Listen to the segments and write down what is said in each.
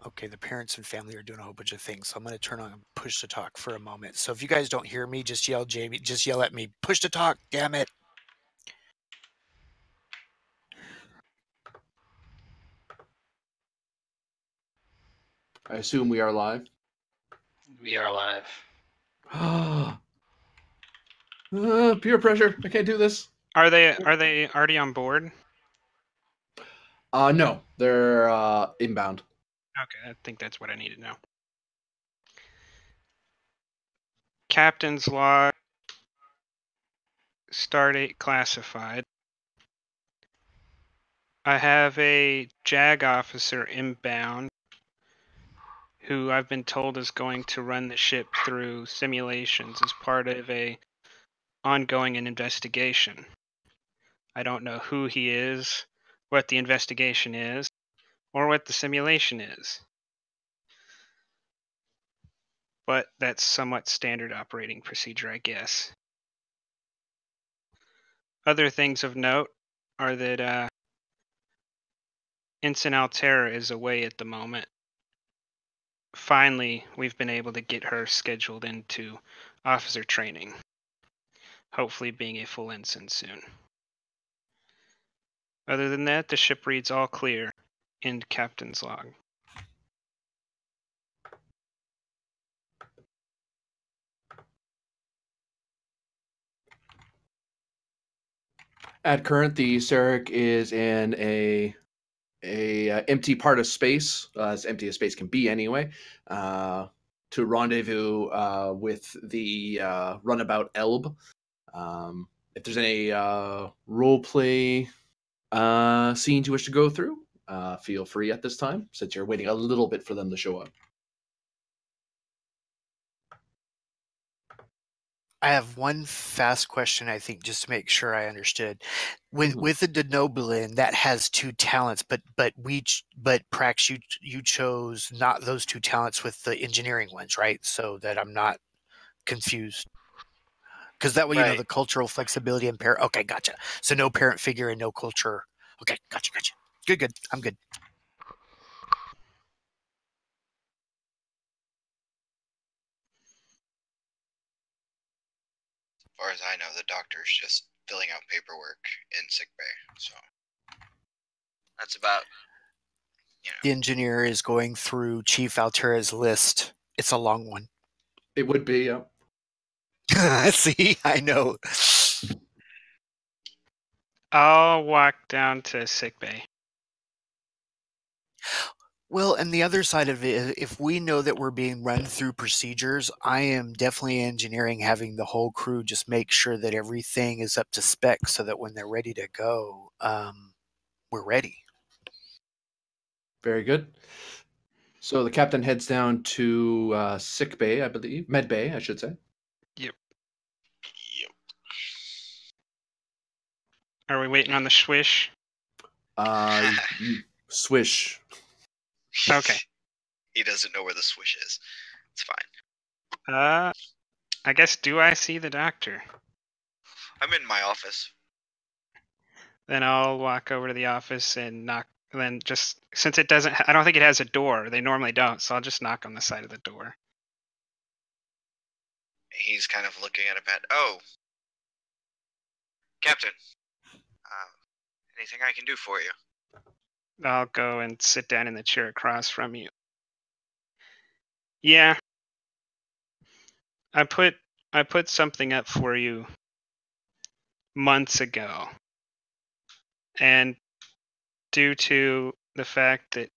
Okay, the parents and family are doing a whole bunch of things, so I'm going to turn on push to talk for a moment. So if you guys don't hear me, just yell, Jamie. Just yell at me, push to talk. Damn it! I assume we are live. We are live. Peer pressure. I can't do this. Are they already on board? No, they're inbound. Okay, I think that's what I need to know. Captain's log. Stardate classified. I have a JAG officer inbound who I've been told is going to run the ship through simulations as part of a ongoing investigation. I don't know who he is, what the investigation is, or what the simulation is. But that's somewhat standard operating procedure, I guess. Other things of note are that Ensign Altera is away at the moment. Finally, we've been able to get her scheduled into officer training, hopefully being a full ensign soon. Other than that, the ship reads all clear. End captain's log. At current, the Sarek is in a empty part of space, as empty as space can be anyway, to rendezvous with the runabout Elb. If there's any role play scenes you wish to go through, feel free at this time, since you're waiting a little bit for them to show up. I have one fast question, I think, just to make sure I understood. With Mhm. the Denoblin, that has 2 talents, but Prax, you chose not those 2 talents with the engineering ones, right? So that I'm not confused. Because that way, Right. the cultural flexibility and parent. Okay, gotcha. So no parent figure and no culture. Okay, gotcha. Good. I'm good. As far as I know, the doctor's just filling out paperwork in sickbay. So that's about, The engineer is going through Chief Altera's list. It's a long one. It would be, yeah. See, I know. I'll walk down to sickbay. Well, and the other side of it, if we know that we're being run through procedures, I am definitely engineering having the whole crew just make sure that everything is up to spec so that when they're ready to go, we're ready. Very good. So the captain heads down to sick bay, I believe. Med bay, I should say. Yep. Yep. Are we waiting on the swish? Swish. Okay. He doesn't know where the swish is. It's fine. I guess, do I see the doctor? I'm in my office. Then I'll walk over to the office and knock. And then just, since it doesn't, I don't think it has a door. They normally don't, so I'll just knock on the side of the door. He's kind of looking at a pad. Oh, Captain. Anything I can do for you? I'll go and sit down in the chair across from you. Yeah. I put something up for you months ago. And due to the fact that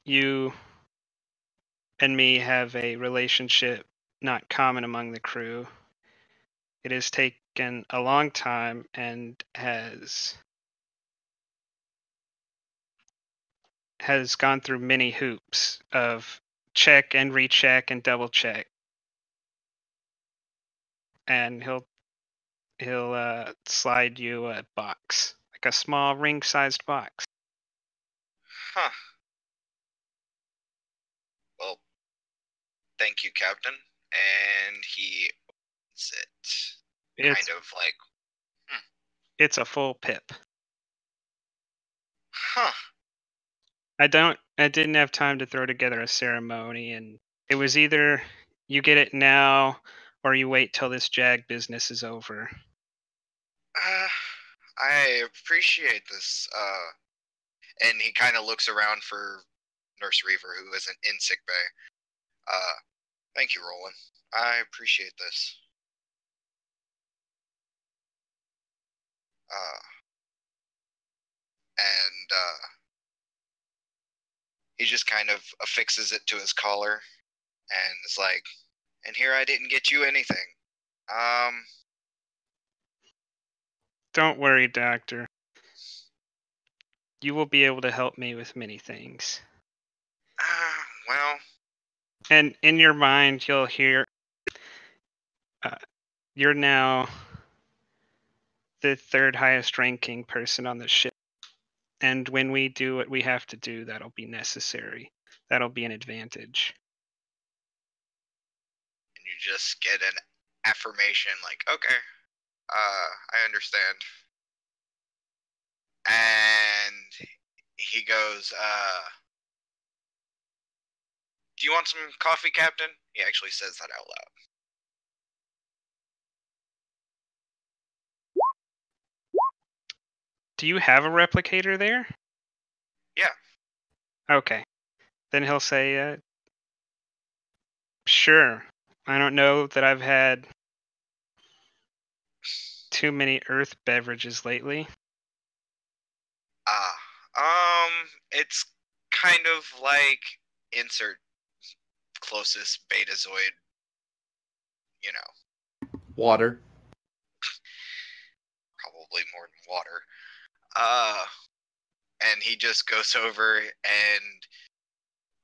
you and me have a relationship not common among the crew, it has taken a long time and has gone through many hoops of check and recheck and double check. And he'll slide you a box, like a small ring-sized box. Huh. Well, thank you, Captain. And he opens it. Kind of like, It's a full pip. huh. I didn't have time to throw together a ceremony, and it was either you get it now or you wait till this Jag business is over. I appreciate this. And he kind of looks around for Nurse Reaver, who isn't in sickbay. Thank you, Roland. I appreciate this. And he just kind of affixes it to his collar and is like, and here I didn't get you anything. Don't worry, Doctor. You will be able to help me with many things. Well. And in your mind, you'll hear, you're now the third highest ranking person on the ship. And when we do what we have to do, that'll be necessary. That'll be an advantage. And you just get an affirmation like, okay, I understand. And he goes, do you want some coffee, Captain? He actually says that out loud. Do you have a replicator there? Yeah. Okay. Then he'll say, sure. I don't know that I've had too many Earth beverages lately. It's kind of like insert closest betazoid, you know. Water. Probably more than water. And he just goes over and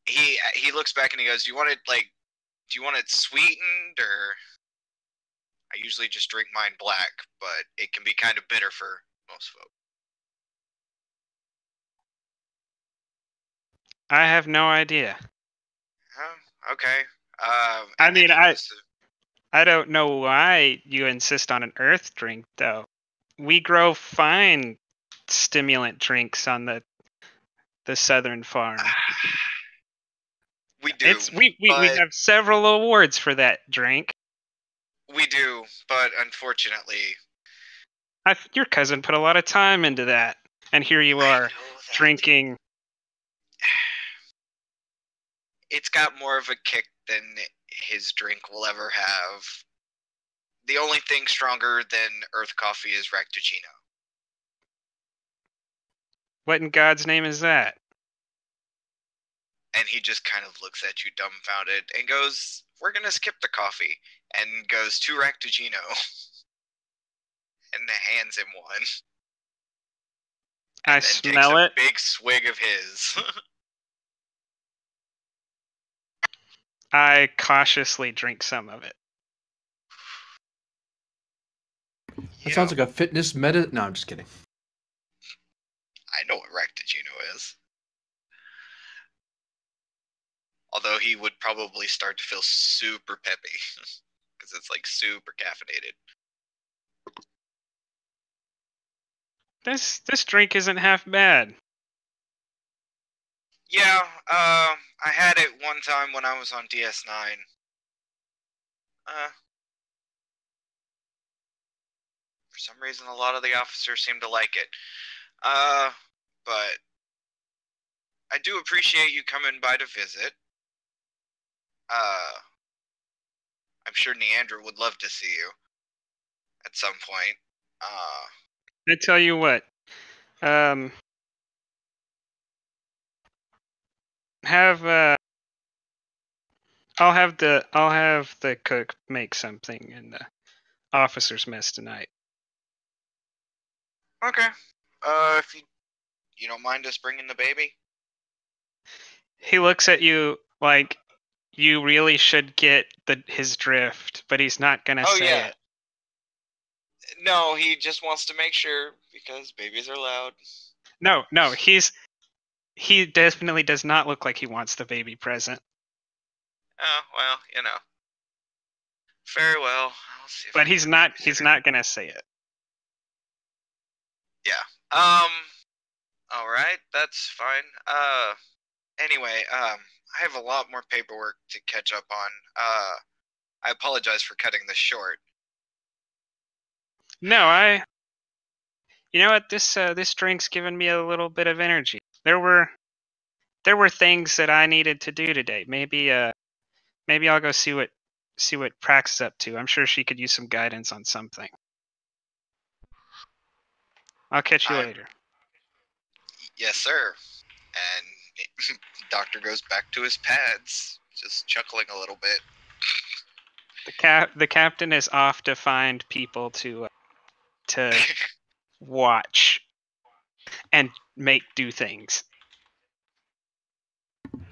he looks back and he goes, do you want it sweetened, or I usually just drink mine black, but it can be kind of bitter for most folks. I have no idea. Oh, okay. I don't know why you insist on an Earth drink, though. We grow fine stimulant drinks on the southern farm. We do. We have several awards for that drink. We do, but unfortunately, your cousin put a lot of time into that, and here you are drinking. It's got more of a kick than his drink will ever have. The only thing stronger than Earth coffee is Rectigino. What in God's name is that? And he just kind of looks at you dumbfounded and goes, we're going to skip the coffee. And goes to Rectigino. And hands him one. I smell it. Big swig of his. I cautiously drink some of it. That sounds like a fitness No, I'm just kidding. I know what Rectigino is. Although he would probably start to feel super peppy. Because it's like super caffeinated. This drink isn't half bad. Yeah, I had it one time when I was on DS9. For some reason, a lot of the officers seem to like it. But I do appreciate you coming by to visit. I'm sure Neandra would love to see you at some point. I tell you what, I'll have the cook make something in the officer's mess tonight. Okay. If you don't mind us bringing the baby. He looks at you like you really should get his drift, but he's not gonna say it. No, he just wants to make sure because babies are loud. No, he definitely does not look like he wants the baby present. Oh, well, Very well. I'll see if but he's not gonna say it. Yeah. All right, that's fine. Anyway, I have a lot more paperwork to catch up on. I apologize for cutting this short. No, you know what? This drink's given me a little bit of energy. There were things that I needed to do today. Maybe I'll go see what Prax is up to. I'm sure she could use some guidance on something. I'll catch you later. Yes, sir. And Doctor goes back to his pads, just chuckling a little bit. The captain is off to find people to watch and make do things.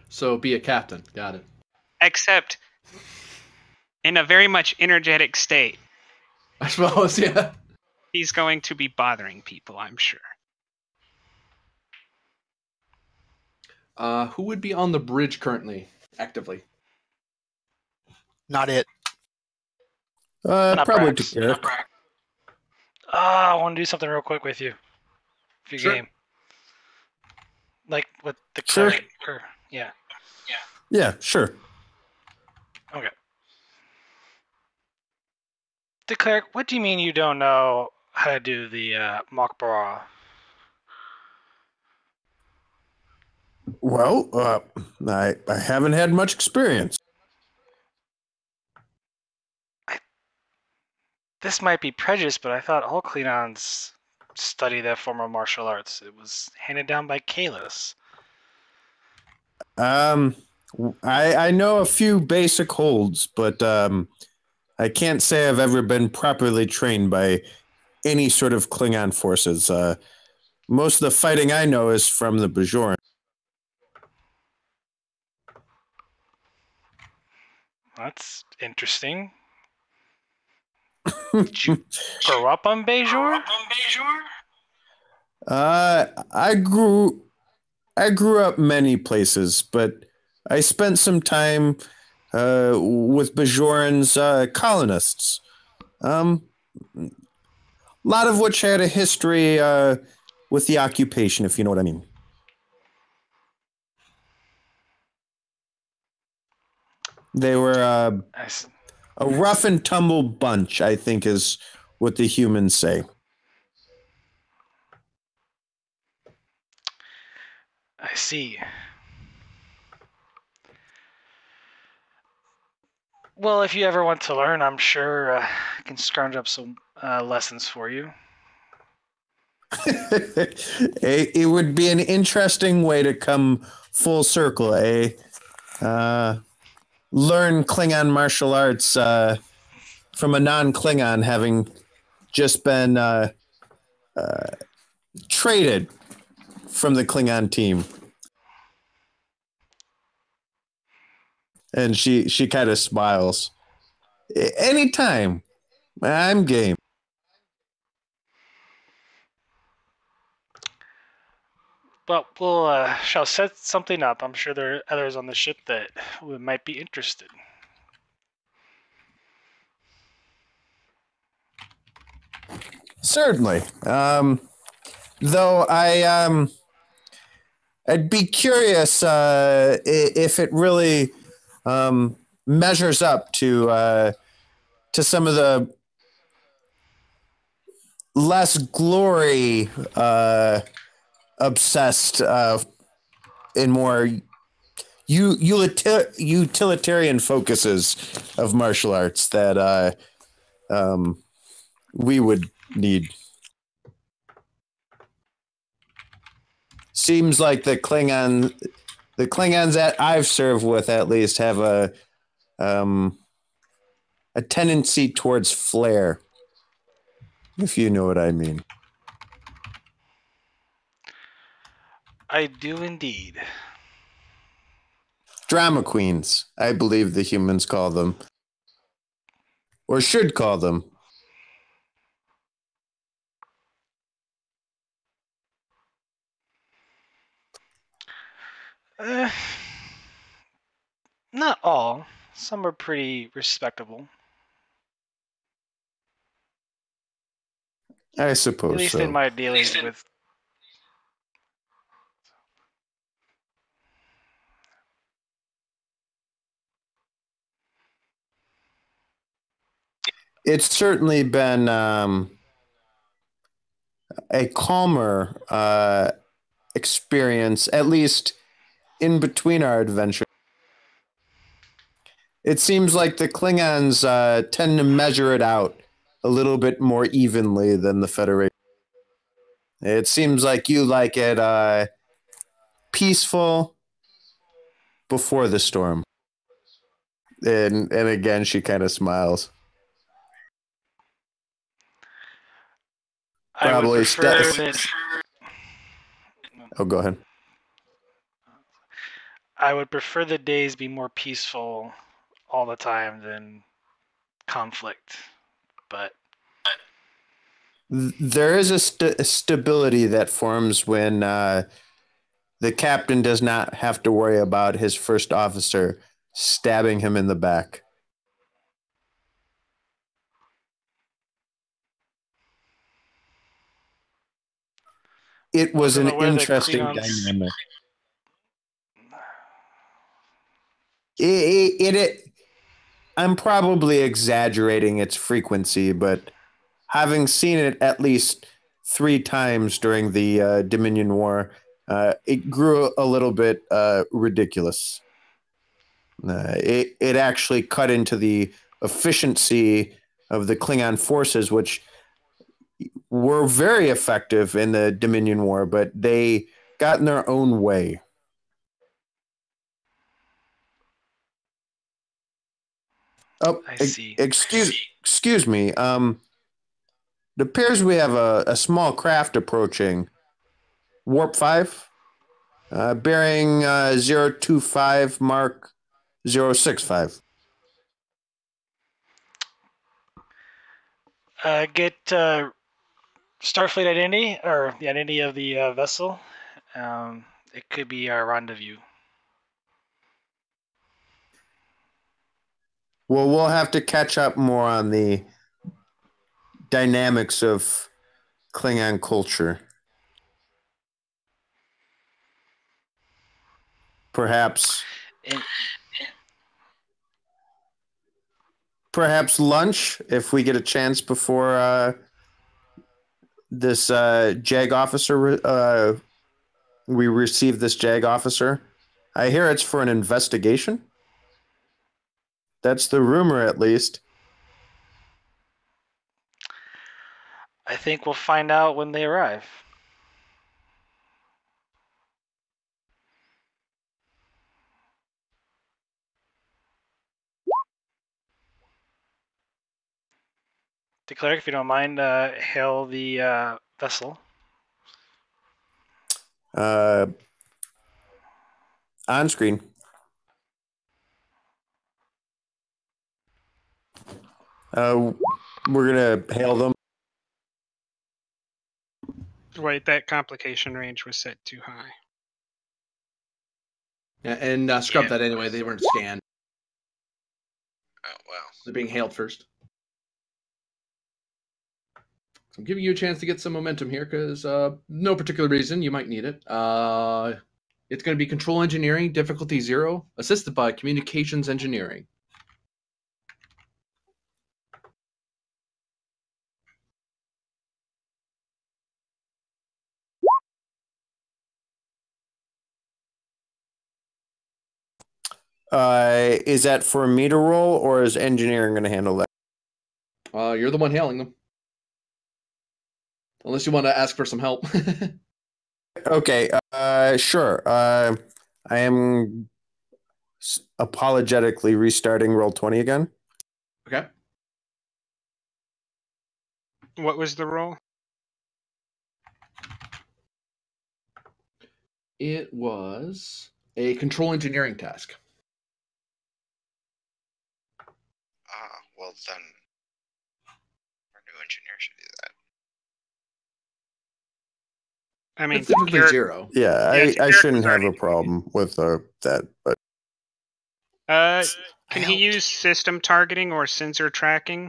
So be a captain. Got it. Except in a very much energetic state. I suppose, yeah. He's going to be bothering people, I'm sure. Who would be on the bridge currently, actively? Not it. Not Probably Brax. to Eric. I want to do something real quick with you. If you Sure. game. Like with the Sure. cleric. Yeah. Yeah, sure. Okay. The cleric, what do you mean you don't know how to do the Mokbara? Well, I haven't had much experience. This might be prejudice, but I thought all Klingons study that form of martial arts. It was handed down by Kalis. I know a few basic holds, but I can't say I've ever been properly trained by any sort of Klingon forces. Most of the fighting I know is from the Bajoran. That's interesting. Did you grow up on Bajor? I grew up many places, but I spent some time with Bajoran's colonists. A lot of which had a history with the occupation, if you know what I mean. They were a rough and tumble bunch, I think is what the humans say. I see. Well, if you ever want to learn, I'm sure I can scrounge up some lessons for you. It would be an interesting way to come full circle, eh? Learn Klingon martial arts from a non-Klingon having just been traded from the Klingon team. And she kind of smiles. Anytime. I'm game. But we'll shall set something up. I'm sure there are others on the ship that might be interested. Certainly. Though I'd be curious if it really measures up to some of the less glory obsessed and more utilitarian focuses of martial arts that we would need. Seems like the Klingons that I've served with at least have a tendency towards flair, if you know what I mean. I do indeed. Drama queens, I believe the humans call them. Or should call them. Not all. Some are pretty respectable. I suppose At least so. in my dealings with It's certainly been a calmer experience, at least in between our adventure. It seems like the Klingons tend to measure it out a little bit more evenly than the Federation. It seems like you like it peaceful before the storm. And again, she kind of smiles. I would Probably prefer that. Oh, go ahead. I would prefer the days be more peaceful all the time than conflict. But There is a stability that forms when the captain does not have to worry about his first officer stabbing him in the back. It was an wasn't aware that interesting Klingons. dynamic. It I'm probably exaggerating its frequency, but having seen it at least 3 times during the Dominion War, it grew a little bit ridiculous. It actually cut into the efficiency of the Klingon forces, which were very effective in the Dominion War, but they got in their own way. Oh, I see. excuse me. It appears we have a small craft approaching. Warp 5, bearing 025 mark 065. Get Starfleet identity, or the identity of the vessel. It could be our rendezvous. Well, we'll have to catch up more on the dynamics of Klingon culture. Perhaps And perhaps lunch if we get a chance before this JAG officer we receive this JAG officer. I hear it's for an investigation. That's the rumor, at least. I think we'll find out when they arrive. Declare, if you don't mind, hail the vessel. On screen. We're gonna hail them. Wait, that complication range was set too high. Yeah, and scrub Yeah. that anyway. They weren't scanned. Oh wow. They're being hailed first. So I'm giving you a chance to get some momentum here because no particular reason. You might need it. It's going to be control engineering, difficulty 0, assisted by communications engineering. Is that for me to roll, or is engineering going to handle that? You're the one hailing them. Unless you want to ask for some help. Okay, sure. I am apologetically restarting roll 20 again. Okay. What was the roll? It was a control engineering task. Well then, our new engineer should do that. I mean, It's difficulty Garrett- 0. Yeah, Yeah, I shouldn't have already- a problem with that, but can he use system targeting or sensor tracking?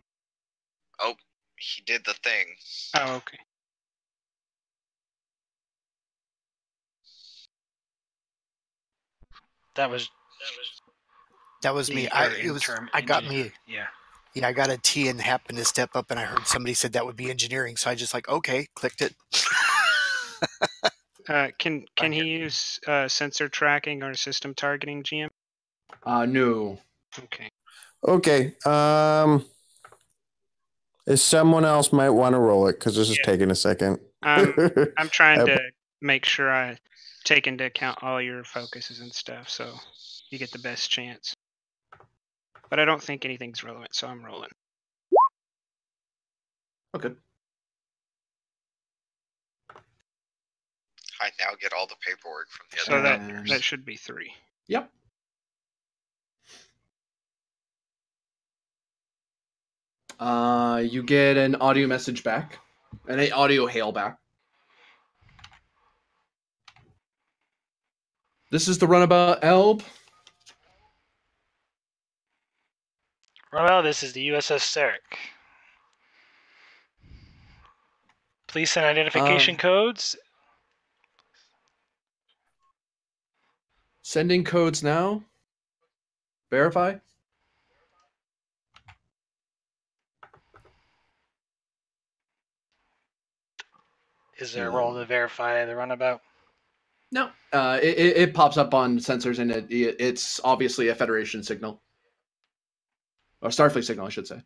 Oh, he did the thing. Oh, okay. That was That was me. the I interim got engineer. me. Yeah. Yeah, I got a T and happened to step up, and I heard somebody said that would be engineering, so I just like, okay, clicked it. Can he use sensor tracking or system targeting, GM? No. Okay. Okay. Someone else might want to roll it because this is taking a second. I'm trying to make sure I take into account all your focuses and stuff, so you get the best chance. But I don't think anything's relevant, so I'm rolling. Okay. I now get all the paperwork from the So other that vendors. should be 3. Yep. You get an audio message back, an audio hail back. This is the runabout Elb. Well, this is the USS Sarek. Please send identification codes. Sending codes now. Verify. Is there a roll to verify the runabout? No. It pops up on sensors, and it's obviously a Federation signal. Or Starfleet signal, I should say.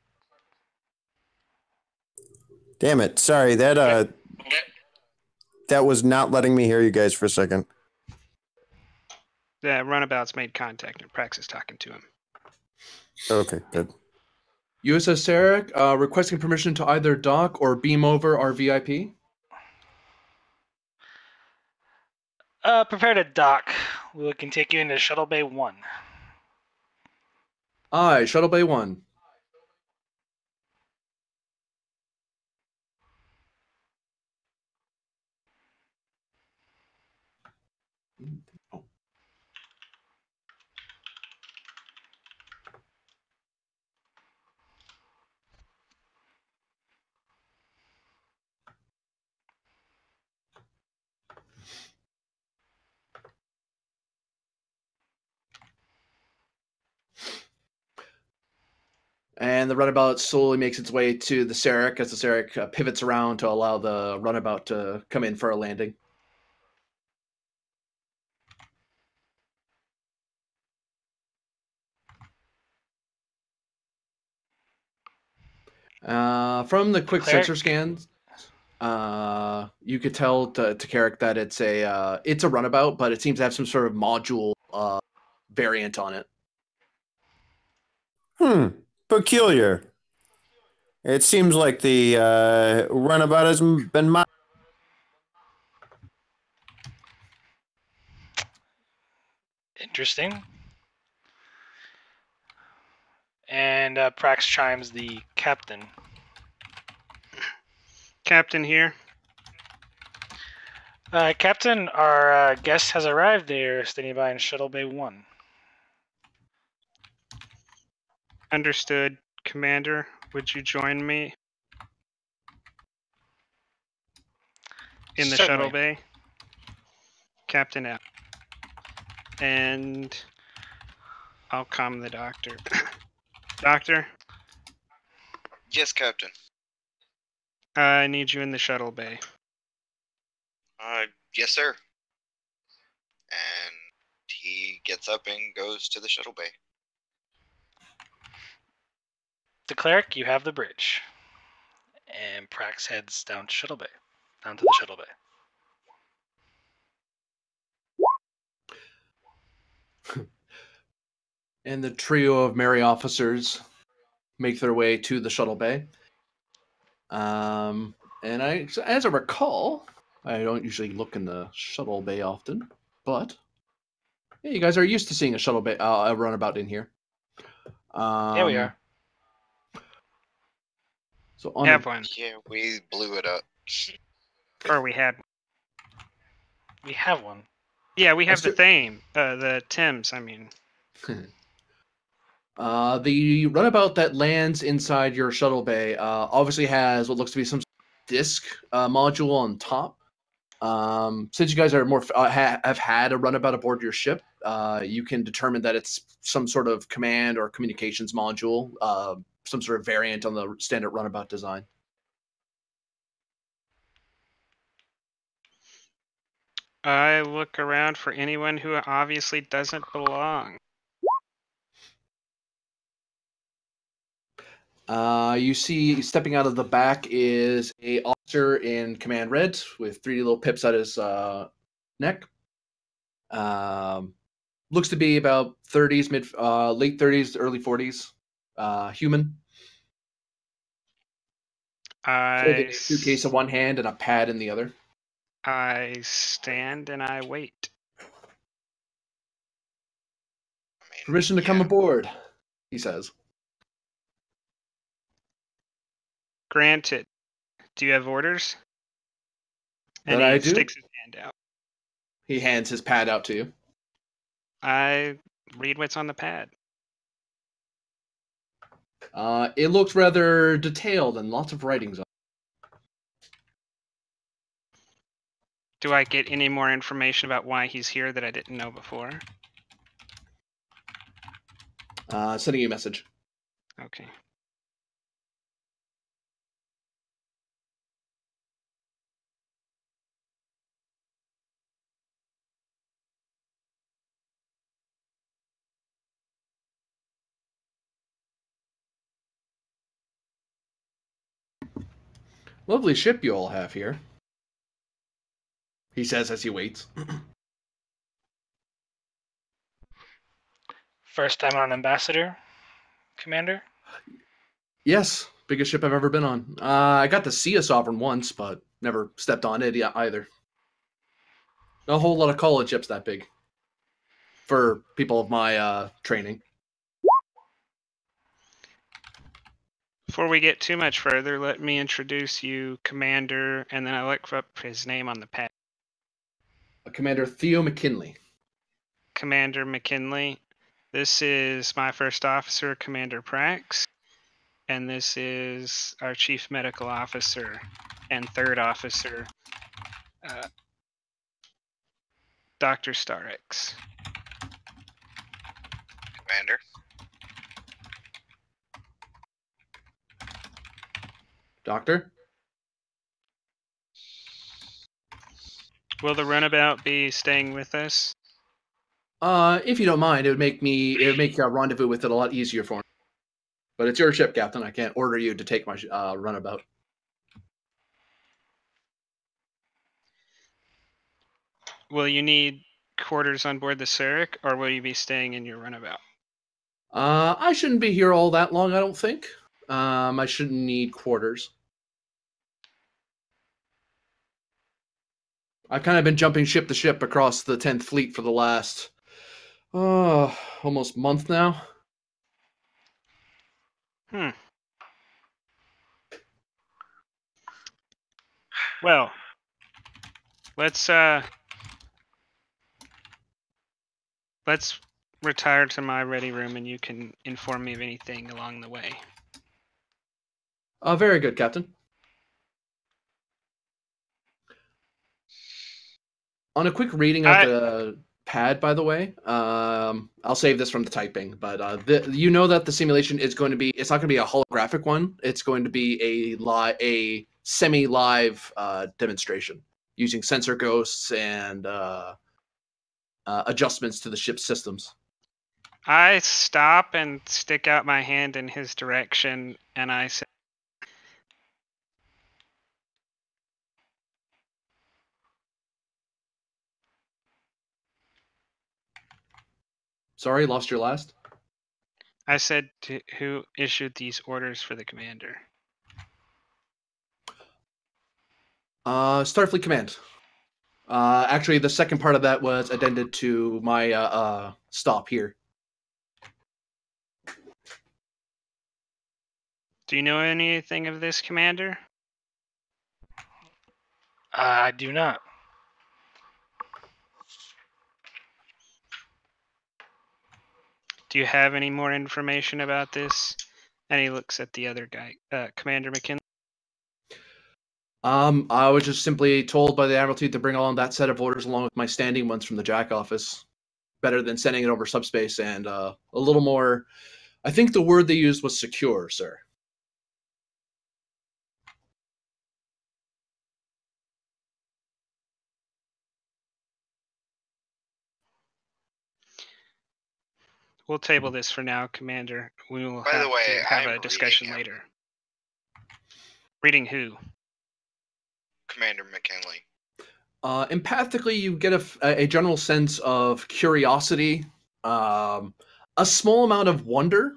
Damn it. Sorry, that was not letting me hear you guys for a second. The runabout's made contact, and Prax is talking to him. Okay, good. USS Sarek, requesting permission to either dock or beam over our VIP. Prepare to dock. We can take you into Shuttle Bay 1. Aye, Shuttle Bay 1. And the runabout slowly makes its way to the Sarek as the Sarek pivots around to allow the runabout to come in for a landing. From the quick sensor scans, you could tell to Carrick that it's a runabout, but it seems to have some sort of module variant on it. Peculiar. It seems like the runabout has been Interesting. And Prax chimes the captain. Captain here. Captain, our guest has arrived. They're standing by in Shuttle Bay 1. Understood, Commander. Would you join me in the Certainly. shuttle bay? Captain out. And I'll calm the doctor. Doctor? Yes, Captain. I need you in the shuttle bay. Yes, sir. And he gets up and goes to the shuttle bay. The cleric, you have the bridge. And Prax heads down to Shuttle Bay. Down to the Shuttle Bay. And the trio of merry officers make their way to the shuttle bay. And as I recall, I don't usually look in the shuttle bay often, but yeah, you guys are used to seeing a shuttle bay, a runabout in here. Yeah, we are. So We have one. Yeah, we blew it up. Or we had. We have one. Yeah, we have the theme. The Tims, I mean. The runabout that lands inside your shuttle bay obviously has what looks to be some disk module on top. Since you guys are more have had a runabout aboard your ship, you can determine that it's some sort of command or communications module, some sort of variant on the standard runabout design. I look around for anyone who obviously doesn't belong. You see, stepping out of the back is a officer in command red with 3 little pips at his neck. Looks to be about 30s, late 30s, early 40s. Human. Holding a suitcase in one hand and a pad in the other. I stand and I wait. Permission to come aboard, he says. Granted. Do you have orders? And That he I do. sticks his hand out. He hands his pad out to you. I read what's on the pad. It looks rather detailed and lots of writings on it. Do I get any more information about why he's here that I didn't know before? Sending you a message. Okay. Lovely ship you all have here, he says as he waits. First time on Ambassador, Commander? Yes, biggest ship I've ever been on. I got to see a Sovereign once, but never stepped on it either. A whole lot of college ships that big for people of my training. Before we get too much further, let me introduce you, Commander, and then I look up his name on the pad. Commander Theo McKinley. Commander McKinley. This is my first officer, Commander Prax, and this is our Chief Medical Officer and third officer, Dr. Starek. Commander. Doctor? Will the runabout be staying with us? If you don't mind, it would make a rendezvous with it a lot easier for me. But it's your ship, Captain. I can't order you to take my runabout. Will you need quarters on board the Sarek, or will you be staying in your runabout? I shouldn't be here all that long, I don't think. I shouldn't need quarters. I've kind of been jumping ship to ship across the 10th Fleet for the last, almost month now. Well, let's retire to my ready room, and you can inform me of anything along the way. Very good, Captain. On a quick reading of the pad, by the way, I'll save this from the typing, but you know that the simulation is going to be, it's not going to be a holographic one. It's going to be a semi-live demonstration using sensor ghosts and adjustments to the ship's systems. I stop and stick out my hand in his direction, and I say, Sorry, lost your last? I said, who issued these orders for the commander? Starfleet Command. Actually, the second part of that was addended to my stop here. Do you know anything of this, Commander? I do not. Do you have any more information about this? And he looks at the other guy, Commander McKinley. I was just simply told by the Admiralty to bring along that set of orders along with my standing ones from the Jack office. Better than sending it over subspace and a little more. I think the word they used was secure, sir. We'll table this for now, Commander. We will By have the way, to have I'm a discussion reading him. later. Reading who? Commander McKinley. Empathically, you get a general sense of curiosity, a small amount of wonder.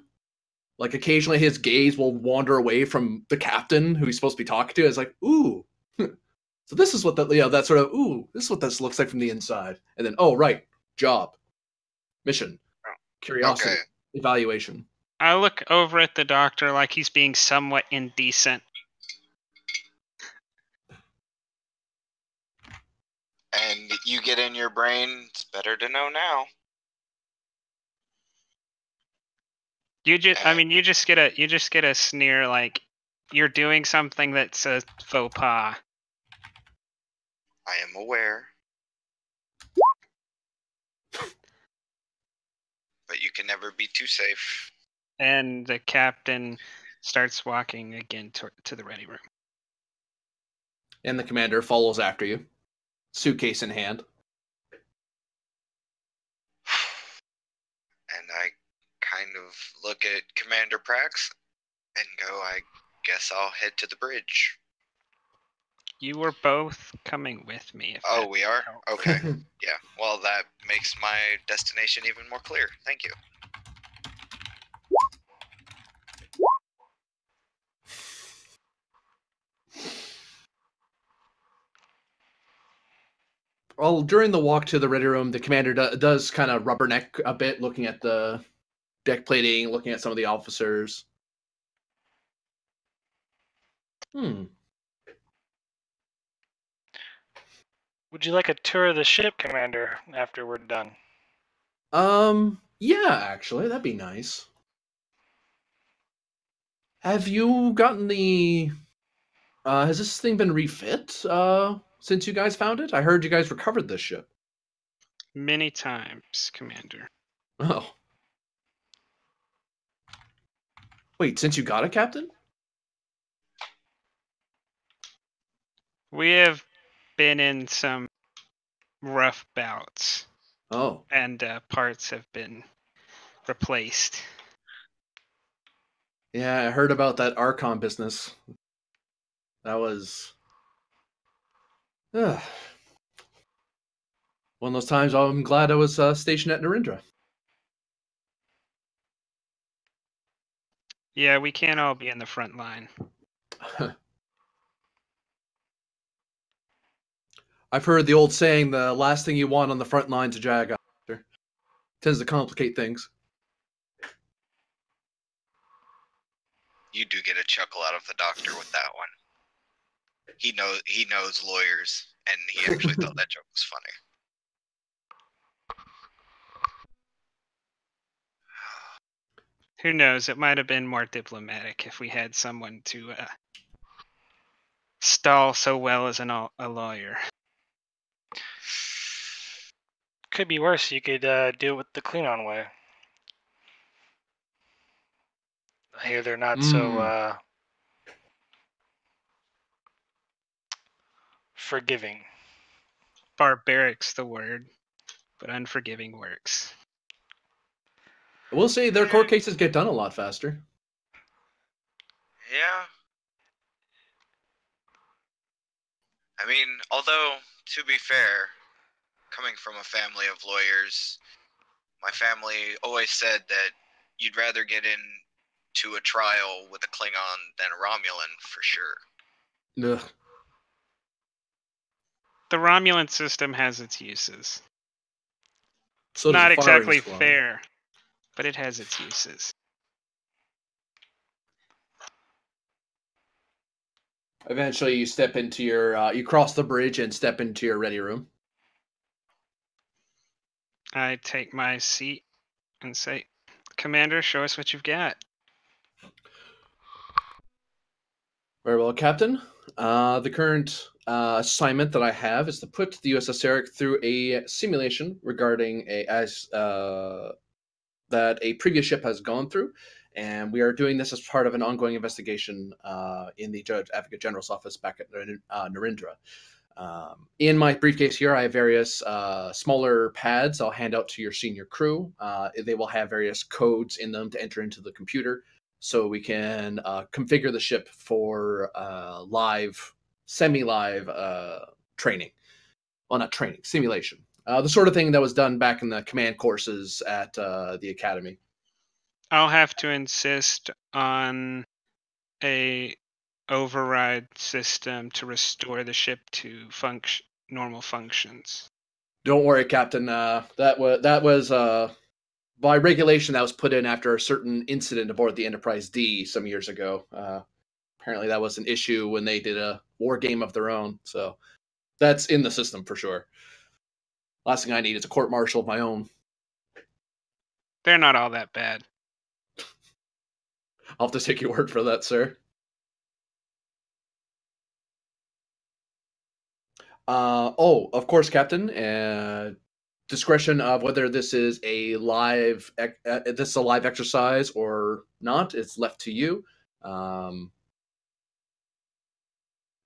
Like occasionally his gaze will wander away from the captain who he's supposed to be talking to. It's like, ooh, so this is what that sort of, ooh, this is what this looks like from the inside. And then, oh, right, job, mission, curiosity, Okay. evaluation. I look over at the doctor like he's being somewhat indecent. And you get in your brain, it's better to know now. You just get a sneer like you're doing something that's a faux pas. I am aware. But you can never be too safe. And the captain starts walking again to the ready room. And the commander follows after you, suitcase in hand. And I kind of look at Commander Prax and go, I guess I'll head to the bridge. You were both coming with me. Oh, we are? helps. Okay. Yeah. Well, that makes my destination even more clear. Thank you. Well, during the walk to the ready room, the commander does kind of rubberneck a bit, looking at the deck plating, looking at some of the officers. Would you like a tour of the ship, Commander, after we're done? Yeah, actually, that'd be nice. Have you gotten the... has this thing been refit, since you guys found it? I heard you guys recovered this ship. Many times, Commander. Oh. Wait, since you got it, Captain? We have been in some rough bouts. Oh. And parts have been replaced. Yeah, I heard about that Archon business. That was... one of those times I'm glad I was stationed at Narendra. Yeah, we can't all be in the front line. I've heard the old saying, the last thing you want on the front lines of Jag tends to complicate things. You do get a chuckle out of the doctor with that one. He knows lawyers, and he actually thought that joke was funny. Who knows? It might have been more diplomatic if we had someone to stall so well as a lawyer. Could be worse. You could do it with the Klingon way. I hear they're not so forgiving. Barbaric's the word, but unforgiving works. I will say their court cases get done a lot faster. Yeah. I mean, although, to be fair, coming from a family of lawyers, my family always said that you'd rather get into a trial with a Klingon than a Romulan, for sure. Ugh. The Romulan system has its uses. So Not does the firing exactly squad. fair, but it has its uses. Eventually, you step into your, you cross the bridge and step into your ready room. I take my seat and say, Commander, show us what you've got. Very well, Captain. The current assignment that I have is to put the USS Sarek through a simulation regarding that a previous ship has gone through, and we are doing this as part of an ongoing investigation in the Judge Advocate General's office back at Narendra. In my briefcase here, I have various smaller pads I'll hand out to your senior crew. They will have various codes in them to enter into the computer, so we can configure the ship for semi-live training. Well, not training, simulation. The sort of thing that was done back in the command courses at the academy. I'll have to insist on a override system to restore the ship to normal functions. Don't worry, Captain. That was by regulation that was put in after a certain incident aboard the Enterprise D some years ago. Apparently, that was an issue when they did a war game of their own. So that's in the system for sure. Last thing I need is a court martial of my own. They're not all that bad. I'll have to take your word for that, sir. Of course, Captain. Discretion of whether this is a live exercise or not is left to you.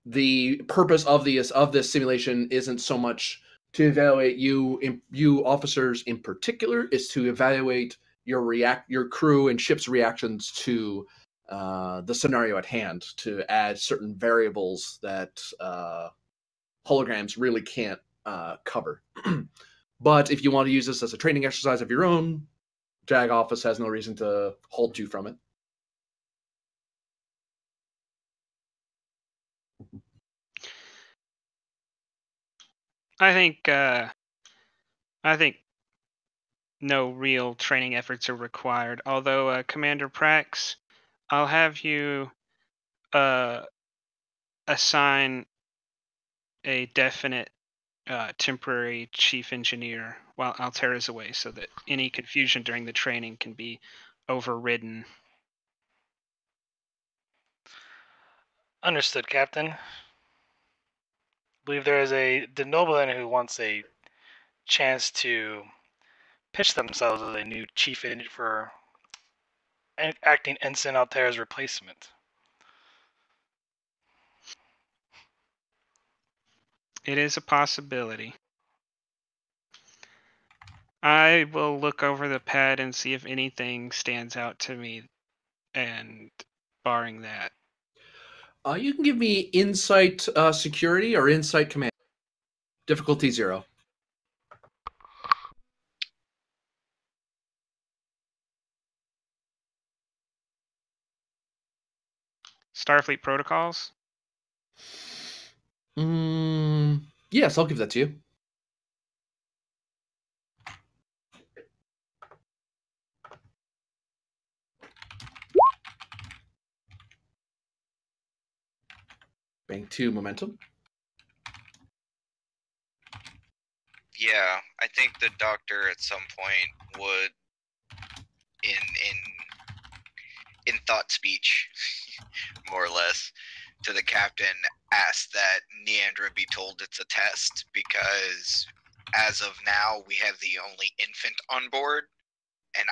The purpose of this simulation isn't so much to evaluate you officers in particular, is to evaluate your crew and ship's reactions to the scenario at hand, to add certain variables that holograms really can't cover. But if you want to use this as a training exercise of your own, JAG office has no reason to hold you from it. I think no real training efforts are required. Although, Commander Prax, I'll have you assign a definite temporary chief engineer while Altera's away, so that any confusion during the training can be overridden. Understood, Captain. I believe there is a Denobulan who wants a chance to pitch themselves as a new chief engineer for acting Ensign Altera's replacement. It is a possibility. I will look over the pad and see if anything stands out to me, and barring that. You can give me insight security or insight command. Difficulty 0. Starfleet protocols? Yes, I'll give that to you. Bank 2 momentum. Yeah, I think the doctor at some point would, in thought speech, more or less, to the captain, ask that Neandra be told it's a test, because as of now we have the only infant on board, and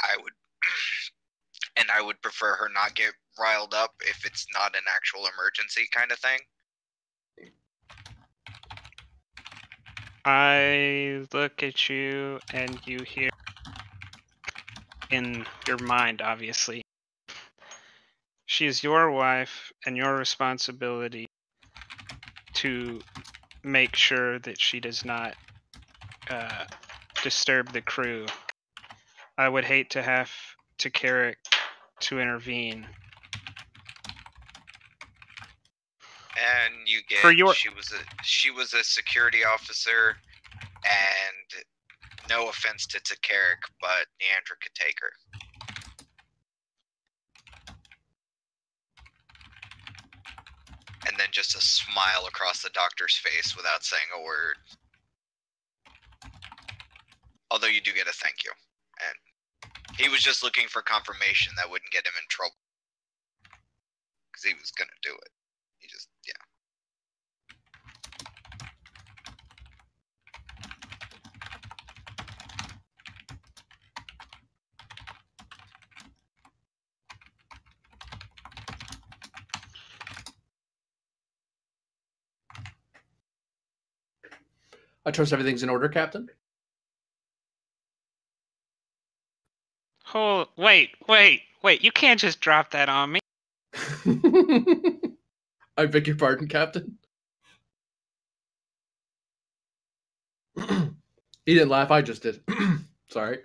I would prefer her not get riled up if it's not an actual emergency kind of thing. I look at you and you hear in your mind, obviously. She is your wife and your responsibility to make sure that she does not disturb the crew. I would hate to have Carrick to intervene. And you get she was a security officer, and no offense to Carrick, but Neandra could take her. And then just a smile across the doctor's face without saying a word. Although you do get a thank you. And he was just looking for confirmation that wouldn't get him in trouble. Because he was going to do it. He just, yeah. I trust everything's in order, Captain. Oh, wait. You can't just drop that on me. I beg your pardon, Captain. He didn't laugh, I just did. Sorry.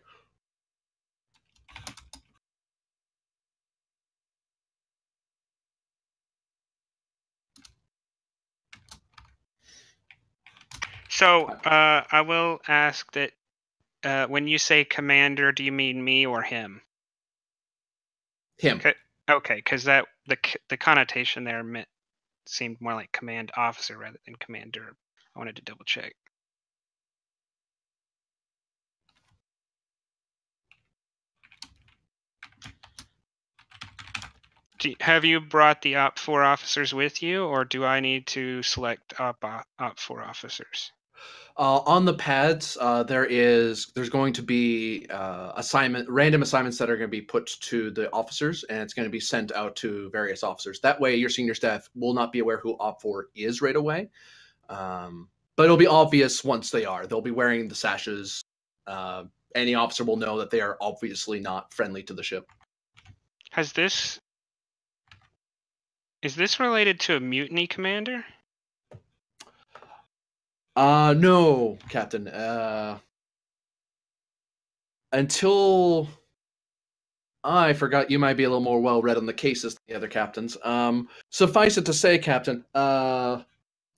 So, I will ask that when you say commander, do you mean me or him? Him. Okay, because that the connotation there seemed more like command officer rather than commander. I wanted to double check. Have you brought the Op 4 officers with you, or do I need to select Op 4 officers? On the pads, there's going to be random assignments that are going to be put to the officers, and it's going to be sent out to various officers. That way, your senior staff will not be aware who Op 4 is right away, but it'll be obvious once they are. They'll be wearing the sashes. Any officer will know that they are obviously not friendly to the ship. Is this related to a mutiny commander? No, Captain. Until I forgot, you might be a little more well read on the cases than the other captains. Suffice it to say, Captain,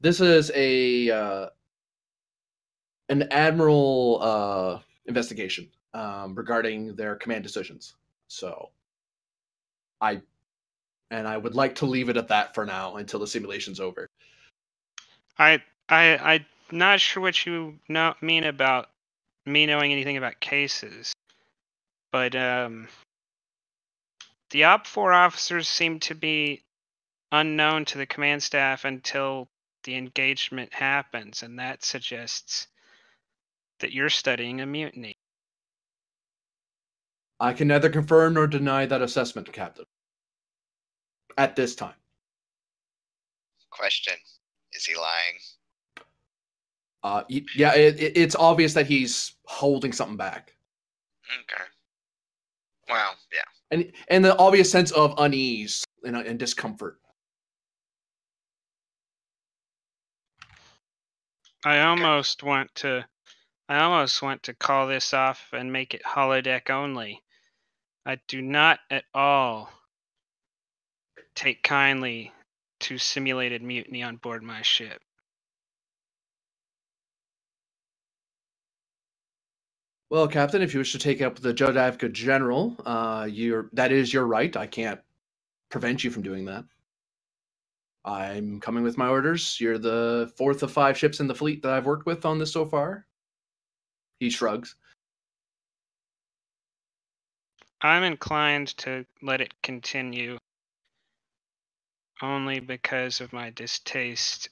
this is an admiral investigation regarding their command decisions. So, I would like to leave it at that for now until the simulation's over. I'm not sure what you mean about me knowing anything about cases, but the Op 4 officers seem to be unknown to the command staff until the engagement happens, and that suggests that you're studying a mutiny. I can neither confirm nor deny that assessment, Captain. At this time. Question: is he lying? Yeah, it's obvious that he's holding something back. Okay. Well, yeah. And the obvious sense of unease and discomfort. I almost want to call this off and make it holodeck only. I do not at all take kindly to simulated mutiny on board my ship. Well, Captain, if you wish to take up the Judge Advocate General, that is your right. I can't prevent you from doing that. I'm coming with my orders. You're the 4th of 5 ships in the fleet that I've worked with on this so far. He shrugs. I'm inclined to let it continue only because of my distaste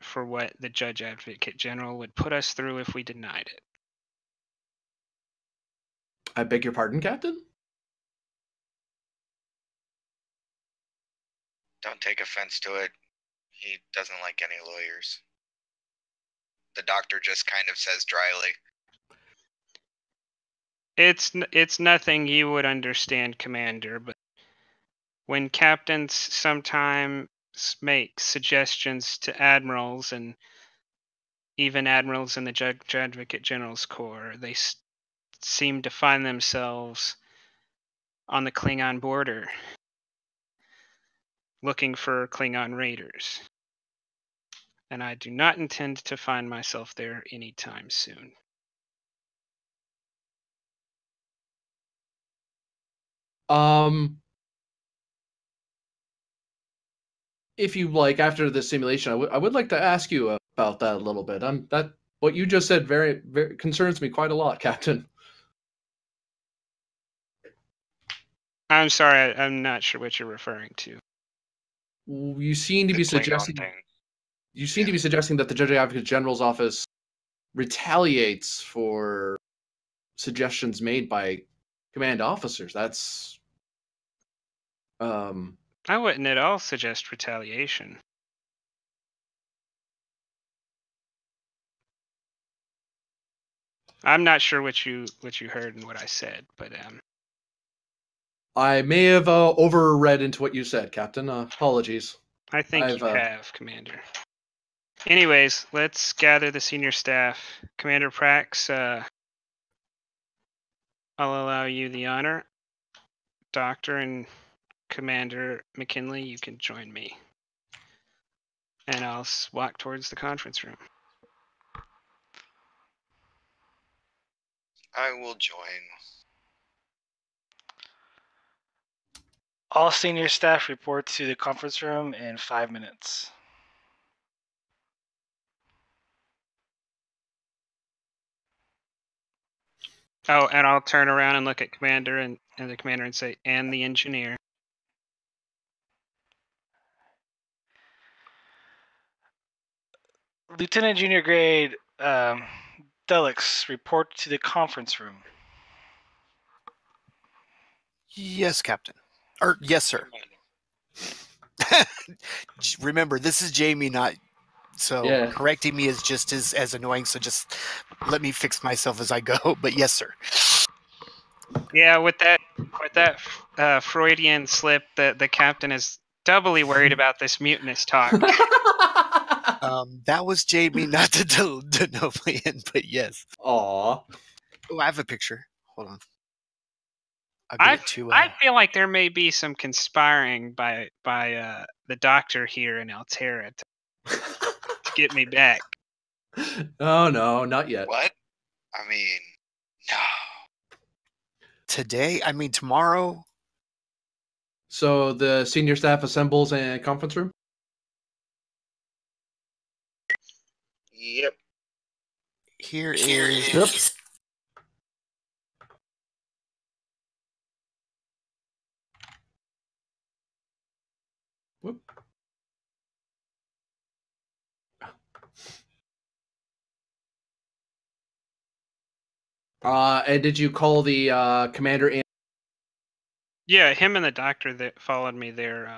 for what the Judge Advocate General would put us through if we denied it. I beg your pardon, Captain? Don't take offense to it. He doesn't like any lawyers. The doctor just kind of says dryly. It's nothing you would understand, Commander, but when captains sometimes make suggestions to admirals and even admirals in the Judge Advocate General's Corps, they seem to find themselves on the Klingon border, looking for Klingon raiders. And I do not intend to find myself there anytime soon. If you like, after the simulation, I would like to ask you about that a little bit. What you just said very, very concerns me quite a lot, Captain. I'm sorry, I'm not sure what you're referring to. You seem to be suggesting. You seem to be suggesting that the Judge Advocate General's office retaliates for suggestions made by command officers. That's I wouldn't at all suggest retaliation. I'm not sure what you heard and what I said, but I may have overread into what you said, Captain. Apologies. I think you have, Commander. Anyways, let's gather the senior staff. Commander Prax, I'll allow you the honor. Doctor and Commander McKinley, you can join me. And I'll walk towards the conference room. I will join. All senior staff report to the conference room in 5 minutes. Oh, and I'll turn around and look at Commander and the Commander and say, and the engineer. Lieutenant Junior Grade Delix, report to the conference room. Yes, Captain. Or yes, sir. Remember, this is Jamie, not so correcting me is just as annoying. So just let me fix myself as I go. But yes, sir. Yeah, with that Freudian slip, the captain is doubly worried about this mutinous talk. That was Jamie, not the Denoblian, but yes. Aw. Oh, I have a picture. Hold on. I feel like there may be some conspiring by the doctor here in Altera to get me back. Oh no, not yet. What? I mean, no. Today? I mean, tomorrow? So the senior staff assembles in a conference room? Yep. Here is... Yep. Whoop. And did you call the commander in? Yeah, him and the doctor that followed me there.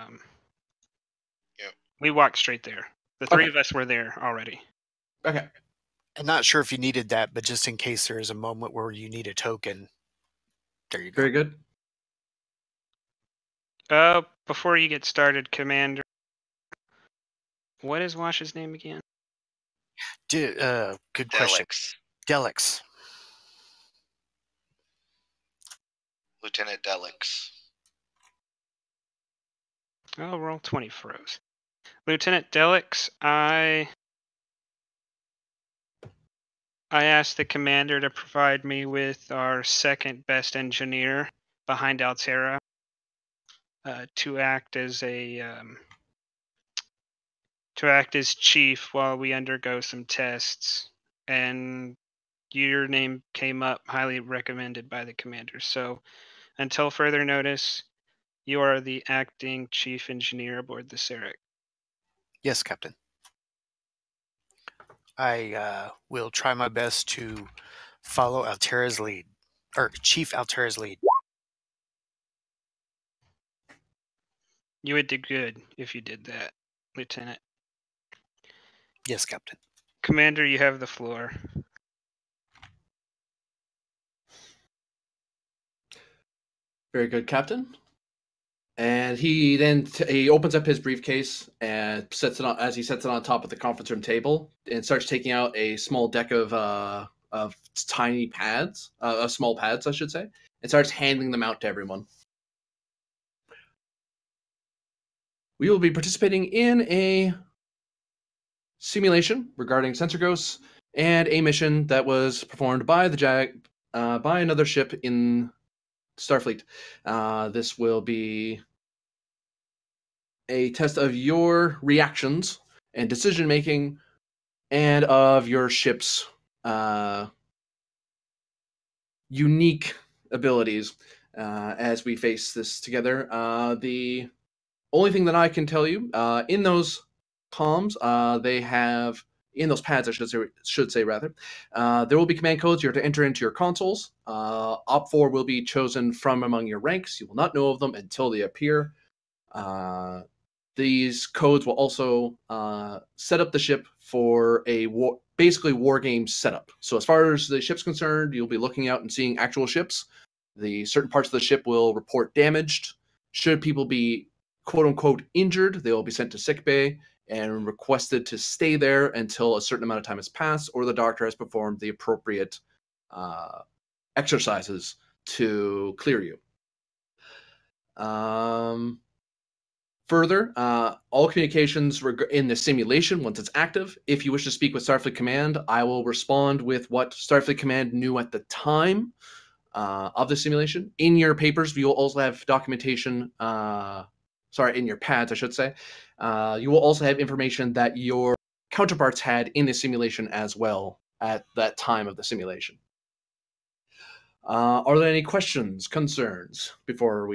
Yep. We walked straight there. The three of us were there already. Okay. I'm not sure if you needed that, but just in case there is a moment where you need a token, there you go. Very good. Before you get started, Commander, what is Wash's name again? Good question. Delix. Lieutenant Delix. Oh, roll 20 froze. Lieutenant Delix, I asked the commander to provide me with our second best engineer behind Altera to act as chief while we undergo some tests, and your name came up highly recommended by the commander. So until further notice, you are the acting chief engineer aboard the Sarek. Yes, Captain. I will try my best to follow Altera's lead, or Chief Altera's lead. You would do good if you did that, Lieutenant. Yes, Captain. Commander, you have the floor. Very good, Captain. And he then he opens up his briefcase and sets it on on top of the conference room table and starts taking out a small deck of tiny pads, small pads, I should say, and starts handing them out to everyone. We will be participating in a simulation regarding sensor ghosts and a mission that was performed by by another ship in Starfleet. This will be a test of your reactions and decision making and of your ship's unique abilities as we face this together. The only thing that I can tell you in those comms, they have in those pads, I should say rather, there will be command codes you're to enter into your consoles. Op4 will be chosen from among your ranks. You will not know of them until they appear. These codes will also set up the ship for a basically war game setup. So as far as the ship's concerned, you'll be looking out and seeing actual ships. The certain parts of the ship will report damaged. Should people be quote unquote injured, they will be sent to sickbay and requested to stay there until a certain amount of time has passed, or the doctor has performed the appropriate exercises to clear you. Further, all communications in the simulation, once it's active, if you wish to speak with Starfleet Command, I will respond with what Starfleet Command knew at the time of the simulation. In your papers, you will also have documentation, in your pads, I should say. You will also have information that your counterparts had in the simulation as well at that time of the simulation. Are there any questions, concerns before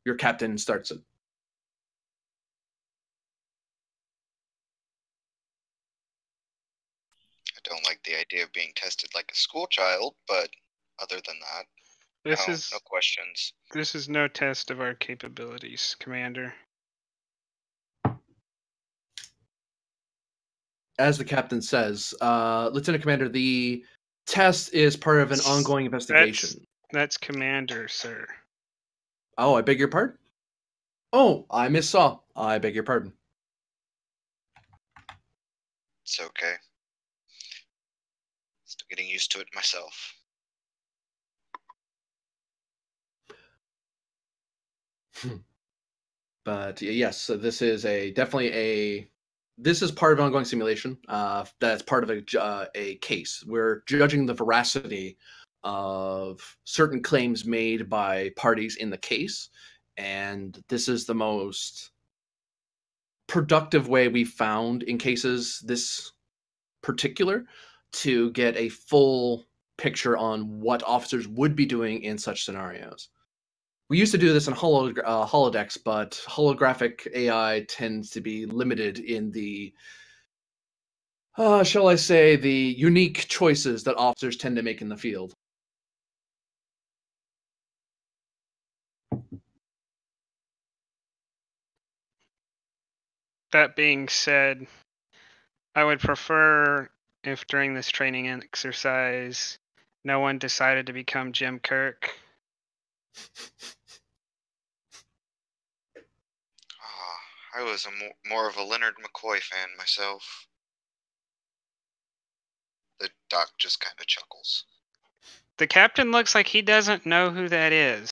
your captain starts it? I don't like the idea of being tested like a school child, but other than that, no questions. This is no test of our capabilities, Commander. As the captain says, Lieutenant Commander, the test is part of an ongoing investigation. That's Commander, sir. Oh, I beg your pardon? Oh, I missaw. I beg your pardon. It's okay. Still getting used to it myself. But yes, so this is this is part of an ongoing simulation. That's part of a case. We're judging the veracity of certain claims made by parties in the case, and this is the most productive way we found in cases this particular to get a full picture on what officers would be doing in such scenarios. We used to do this in holodecks, but holographic AI tends to be limited in the, shall I say, the unique choices that officers tend to make in the field. That being said, I would prefer if during this training exercise no one decided to become Jim Kirk. I was more of a Leonard McCoy fan myself. The doc just kind of chuckles. The captain looks like he doesn't know who that is.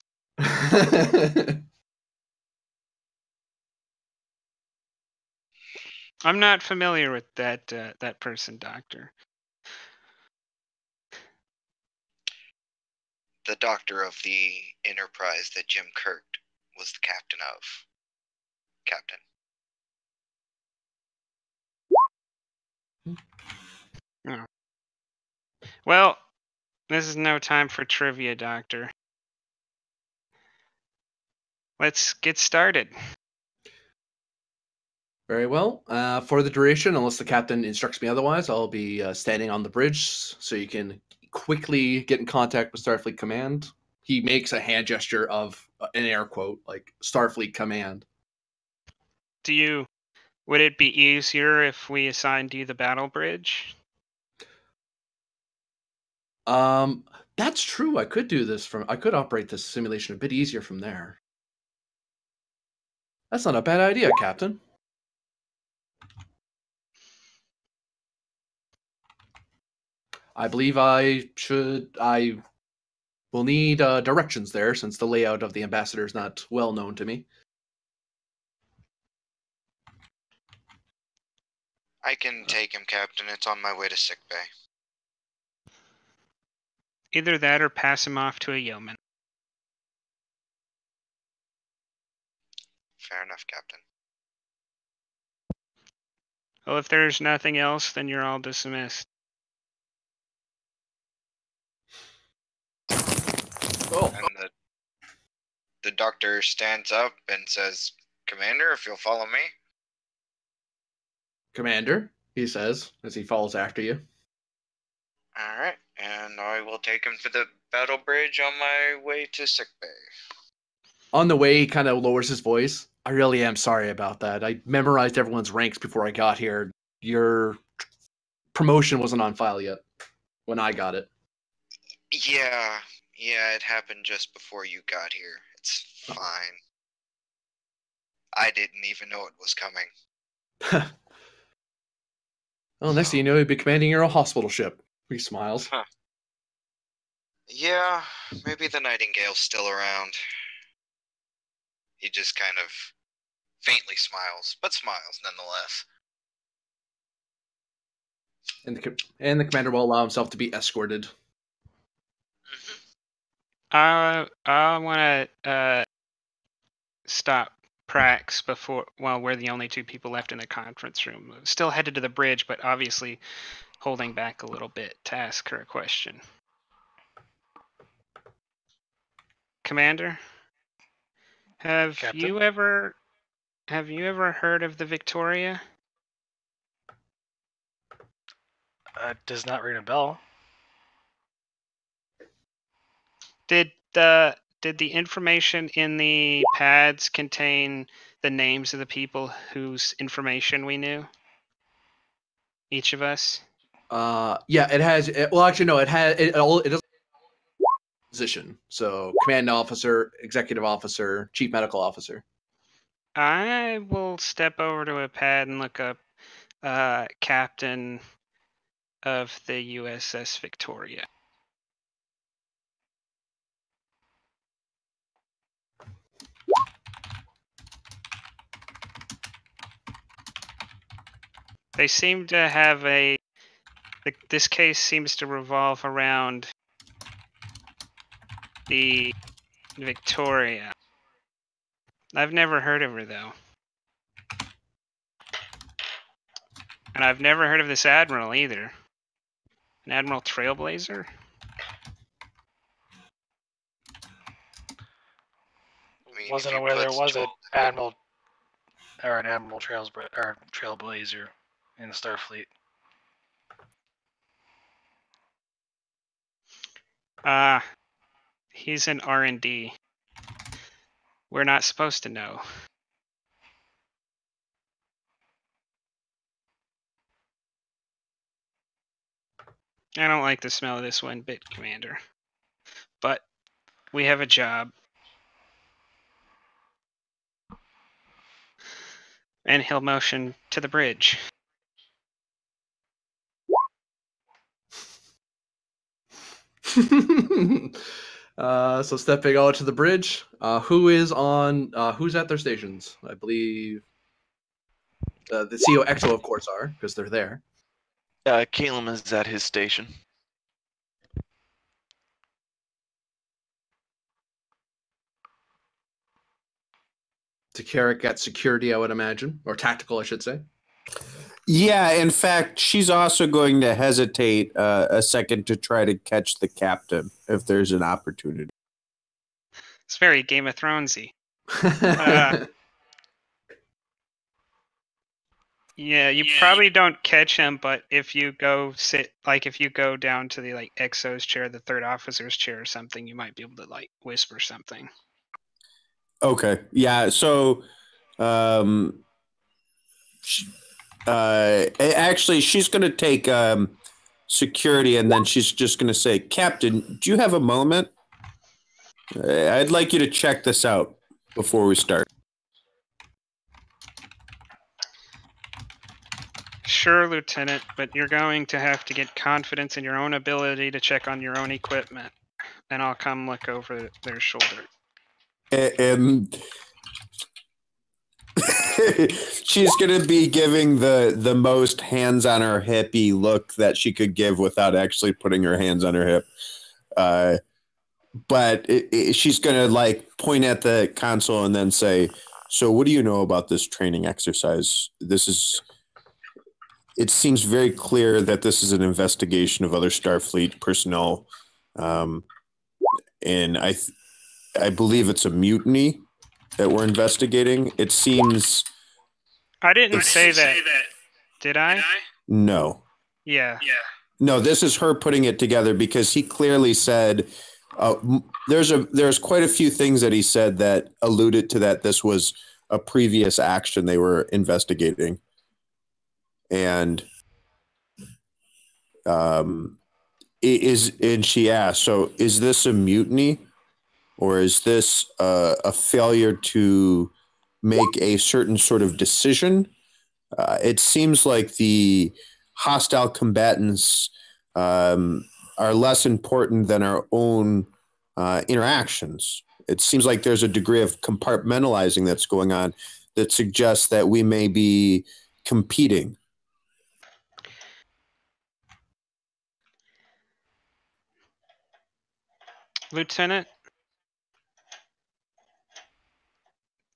I'm not familiar with that person, Doctor. The doctor of the Enterprise that Jim Kirk was the captain of. Captain. Oh. Well, this is no time for trivia, Doctor. Let's get started. Very well. For the duration, unless the captain instructs me otherwise, I'll be standing on the bridge so you can quickly get in contact with Starfleet Command. He makes a hand gesture of an air quote, like Starfleet Command. Would it be easier if we assigned you the battle bridge? That's true. I could operate this simulation a bit easier from there. That's not a bad idea, Captain. I believe I will need directions there, since the layout of the ambassador is not well known to me. I can take him, Captain. It's on my way to sickbay. Either that or pass him off to a yeoman. Fair enough, Captain. Well, if there's nothing else, then you're all dismissed. Oh. And the doctor stands up and says, "Commander, if you'll follow me." Commander, he says, as he follows after you. All right, and I will take him to the battle bridge on my way to sickbay. On the way, he kind of lowers his voice. I really am sorry about that. I memorized everyone's ranks before I got here. Your promotion wasn't on file yet when I got it. Yeah, it happened just before you got here. It's fine. I didn't even know it was coming. Well, next thing you know, you'll be commanding your own hospital ship. He smiles. Huh. Yeah, maybe the Nightingale's still around. He just kind of faintly smiles, but smiles nonetheless. And the commander will allow himself to be escorted. I want to stop Prax before. Well, we're the only two people left in the conference room. Still headed to the bridge, but obviously holding back a little bit to ask her a question. Commander, have you ever heard of the Victoria? Does not ring a bell. Did the information in the pads contain the names of the people whose information we knew? Each of us? Yeah, it has. Well, actually, no. It has. It does position. So, command officer, executive officer, chief medical officer. I will step over to a pad and look up captain of the USS Victoria. They seem to have this case seems to revolve around the Victoria. I've never heard of her, though. And I've never heard of this admiral, either. An Admiral Trailblazer? Wasn't aware there was an Admiral or an Admiral Trailblazer in the Starfleet. He's in R&D. We're not supposed to know. I don't like the smell of this one bit, Commander. But we have a job. And he'll motion to the bridge. So stepping out to the bridge, who's at their stations? I believe the CO Exo, of course, are, because they're there. Caleb is at his station. Carrick at security, I would imagine, or tactical, I should say. Yeah, in fact, she's also going to hesitate a second to try to catch the captain if there's an opportunity. It's very Game of Thronesy. Yeah, you probably don't catch him, but if you go if you go down to the Exo's chair, the third officer's chair or something, you might be able to whisper something. Okay. Yeah. So, actually, she's going to take security, and then she's just going to say, "Captain, do you have a moment? I'd like you to check this out before we start." Sure, Lieutenant, but you're going to have to get confidence in your own ability to check on your own equipment, and I'll come look over their shoulder. And she's going to be giving the most hands on her hippie look that she could give without actually putting her hands on her hip. But she's going to point at the console and then say, "So what do you know about this training exercise? It seems very clear that this is an investigation of other Starfleet personnel. And I believe it's a mutiny that we're investigating. It seems..." I didn't say that. Did I? No. Yeah. No, this is her putting it together because he clearly said there's quite a few things that he said that alluded to that this was a previous action they were investigating. And and she asked, so is this a mutiny, or is this a failure to make a certain sort of decision? It seems like the hostile combatants are less important than our own interactions. It seems like there's a degree of compartmentalizing that's going on that suggests that we may be competing. Lieutenant,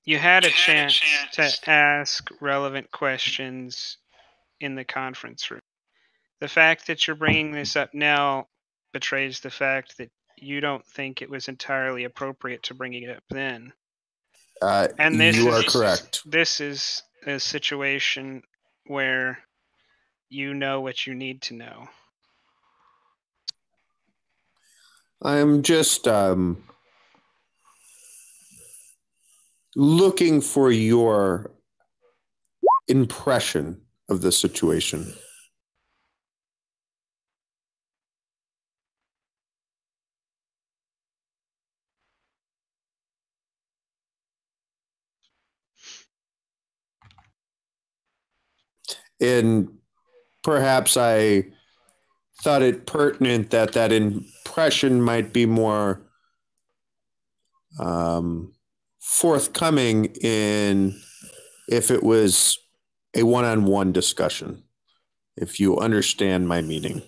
you had a chance to ask relevant questions in the conference room. The fact that you're bringing this up now betrays the fact that you don't think it was entirely appropriate to bring it up then. And You are correct. This is a situation where you know what you need to know. I'm just looking for your impression of the situation. And perhaps I thought it pertinent that that impression might be more forthcoming in if it was a one-on-one discussion, if you understand my meaning.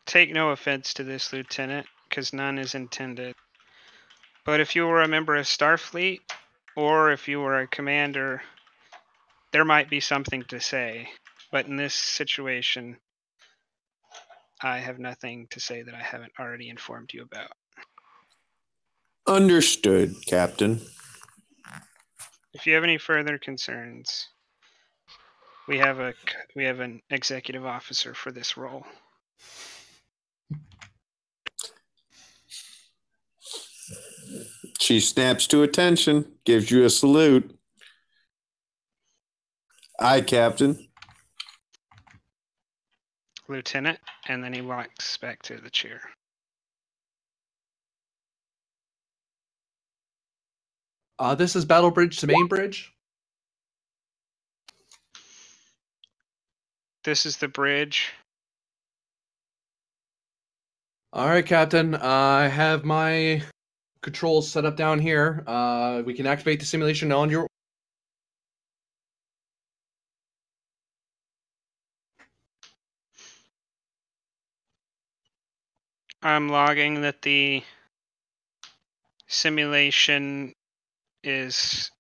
Take no offense to this, Lieutenant, because none is intended. But if you were a member of Starfleet, or if you were a commander, there might be something to say. But in this situation, I have nothing to say that I haven't already informed you about. Understood, Captain. If you have any further concerns, we have an executive officer for this role. She snaps to attention, gives you a salute. Aye, Captain. Lieutenant, and then he walks back to the chair. This is Battle Bridge to Main Bridge. This is the bridge. All right, Captain. I have my controls set up down here. We can activate the simulation on your. I'm logging that the simulation is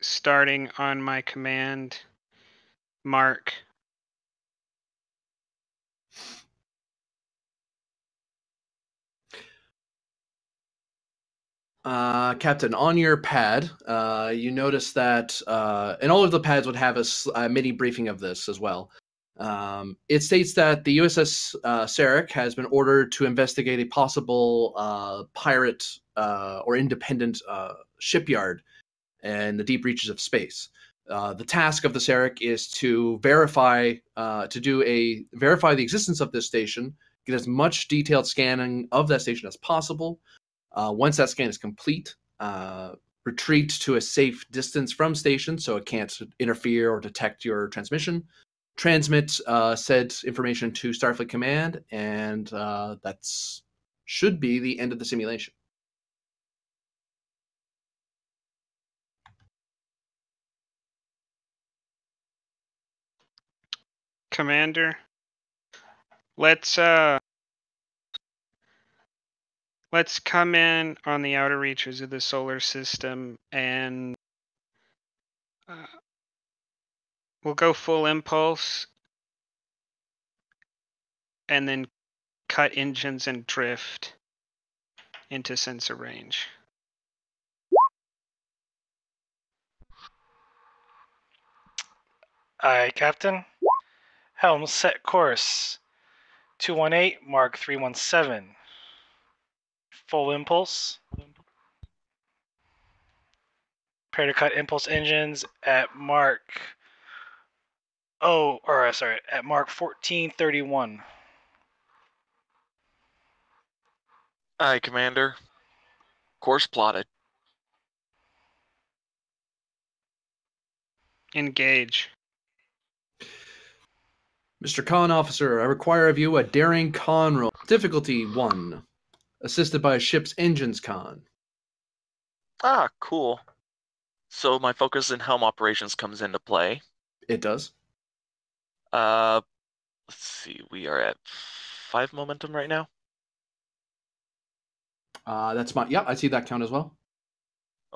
starting on my command. Mark. Captain, on your pad, you notice that, and all of the pads would have a mini briefing of this as well. It states that the USS Sarek has been ordered to investigate a possible pirate or independent shipyard in the deep reaches of space. The task of the Sarek is to verify the existence of this station, get as much detailed scanning of that station as possible. Once that scan is complete, retreat to a safe distance from station so it can't interfere or detect your transmission. Transmit said information to Starfleet Command, and that's should be the end of the simulation. Commander, let's come in on the outer reaches of the solar system, and we'll go full impulse and then cut engines and drift into sensor range. Aye, Captain. Helm set course. 218, Mark 317. Full impulse. Prepare to cut impulse engines at Mark Sorry, at mark 1431. Aye, Commander. Course plotted. Engage. Mr. Con Officer, I require of you a daring con roll. Difficulty 1. Assisted by a ship's engines con. Ah, cool. So my focus in helm operations comes into play. It does. Let's see. We are at 5 momentum right now. That's my... Yeah, I see that count as well.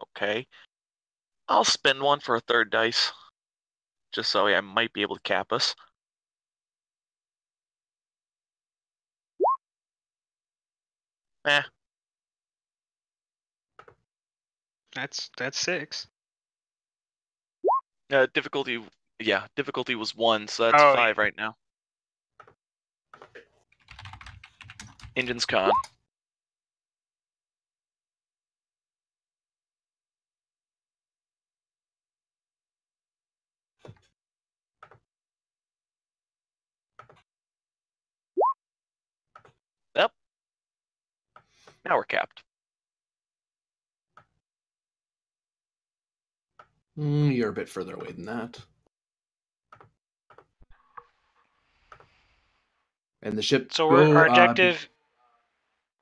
Okay. I'll spend one for a third dice. Just so I might be able to cap us. Eh. That's 6. Difficulty was 1, so that's Oh, 5 right now. Engines con. Yep. Now we're capped. You're a bit further away than that. And the ship... So our objective,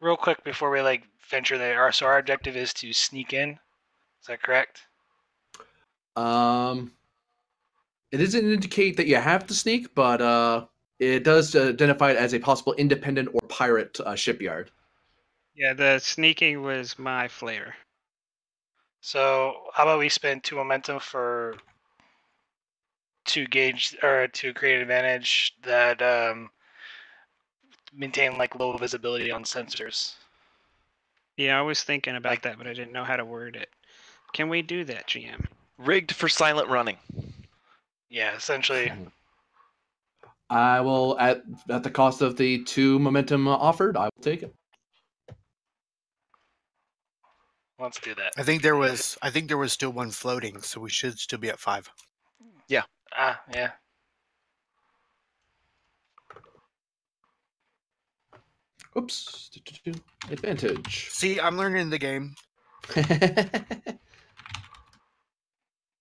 real quick before we venture there, so our objective is to sneak in. Is that correct? It doesn't indicate that you have to sneak, but it does identify it as a possible independent or pirate shipyard. yeah, the sneaking was my flair. So how about we spend 2 momentum to gauge or to create an advantage that maintain low visibility on sensors. Yeah, I was thinking about that, but I didn't know how to word it. Can we do that, GM? Rigged for silent running. Yeah, essentially. I will, at the cost of the 2 momentum offered, I will take it. Let's do that. I think there was still one floating, so we should still be at 5. Yeah. Yeah. Oops. Advantage. See, I'm learning the game.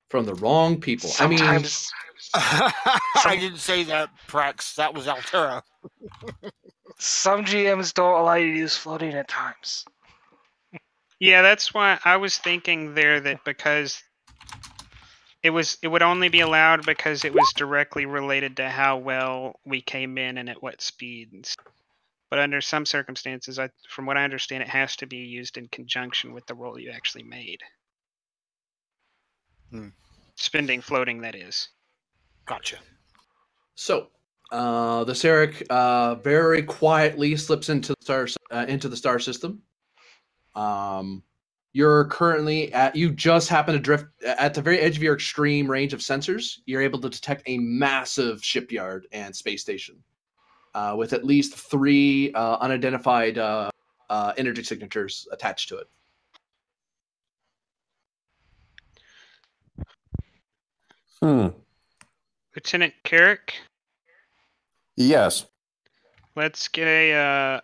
From the wrong people. Sometimes I didn't say that, Prax. That was Altera. some GMs don't allow you to use floating at times. Yeah, that's why I was thinking there that because it would only be allowed because it was directly related to how well we came in and at what speeds. But under some circumstances, from what I understand, it has to be used in conjunction with the roll you actually made. Spending floating, that is. Gotcha. So, the Sarek very quietly slips into the star system. You're currently you just happen to drift at the very edge of your extreme range of sensors. You're able to detect a massive shipyard and space station with at least 3 unidentified energy signatures attached to it. Lieutenant Carrick? Yes. Let's get a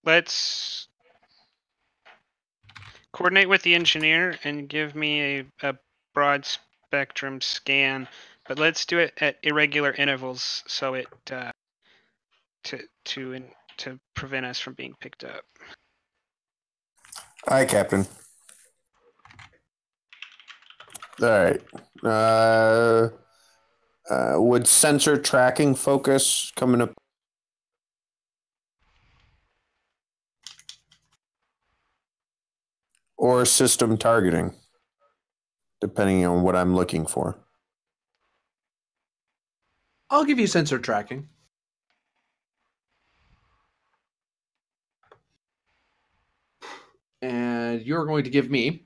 let's coordinate with the engineer and give me a broad spectrum scan, but let's do it at irregular intervals so it to prevent us from being picked up. Aye, Captain. All right. Would sensor tracking focus coming up? Or system targeting, depending on what I'm looking for. I'll give you sensor tracking. And you're going to give me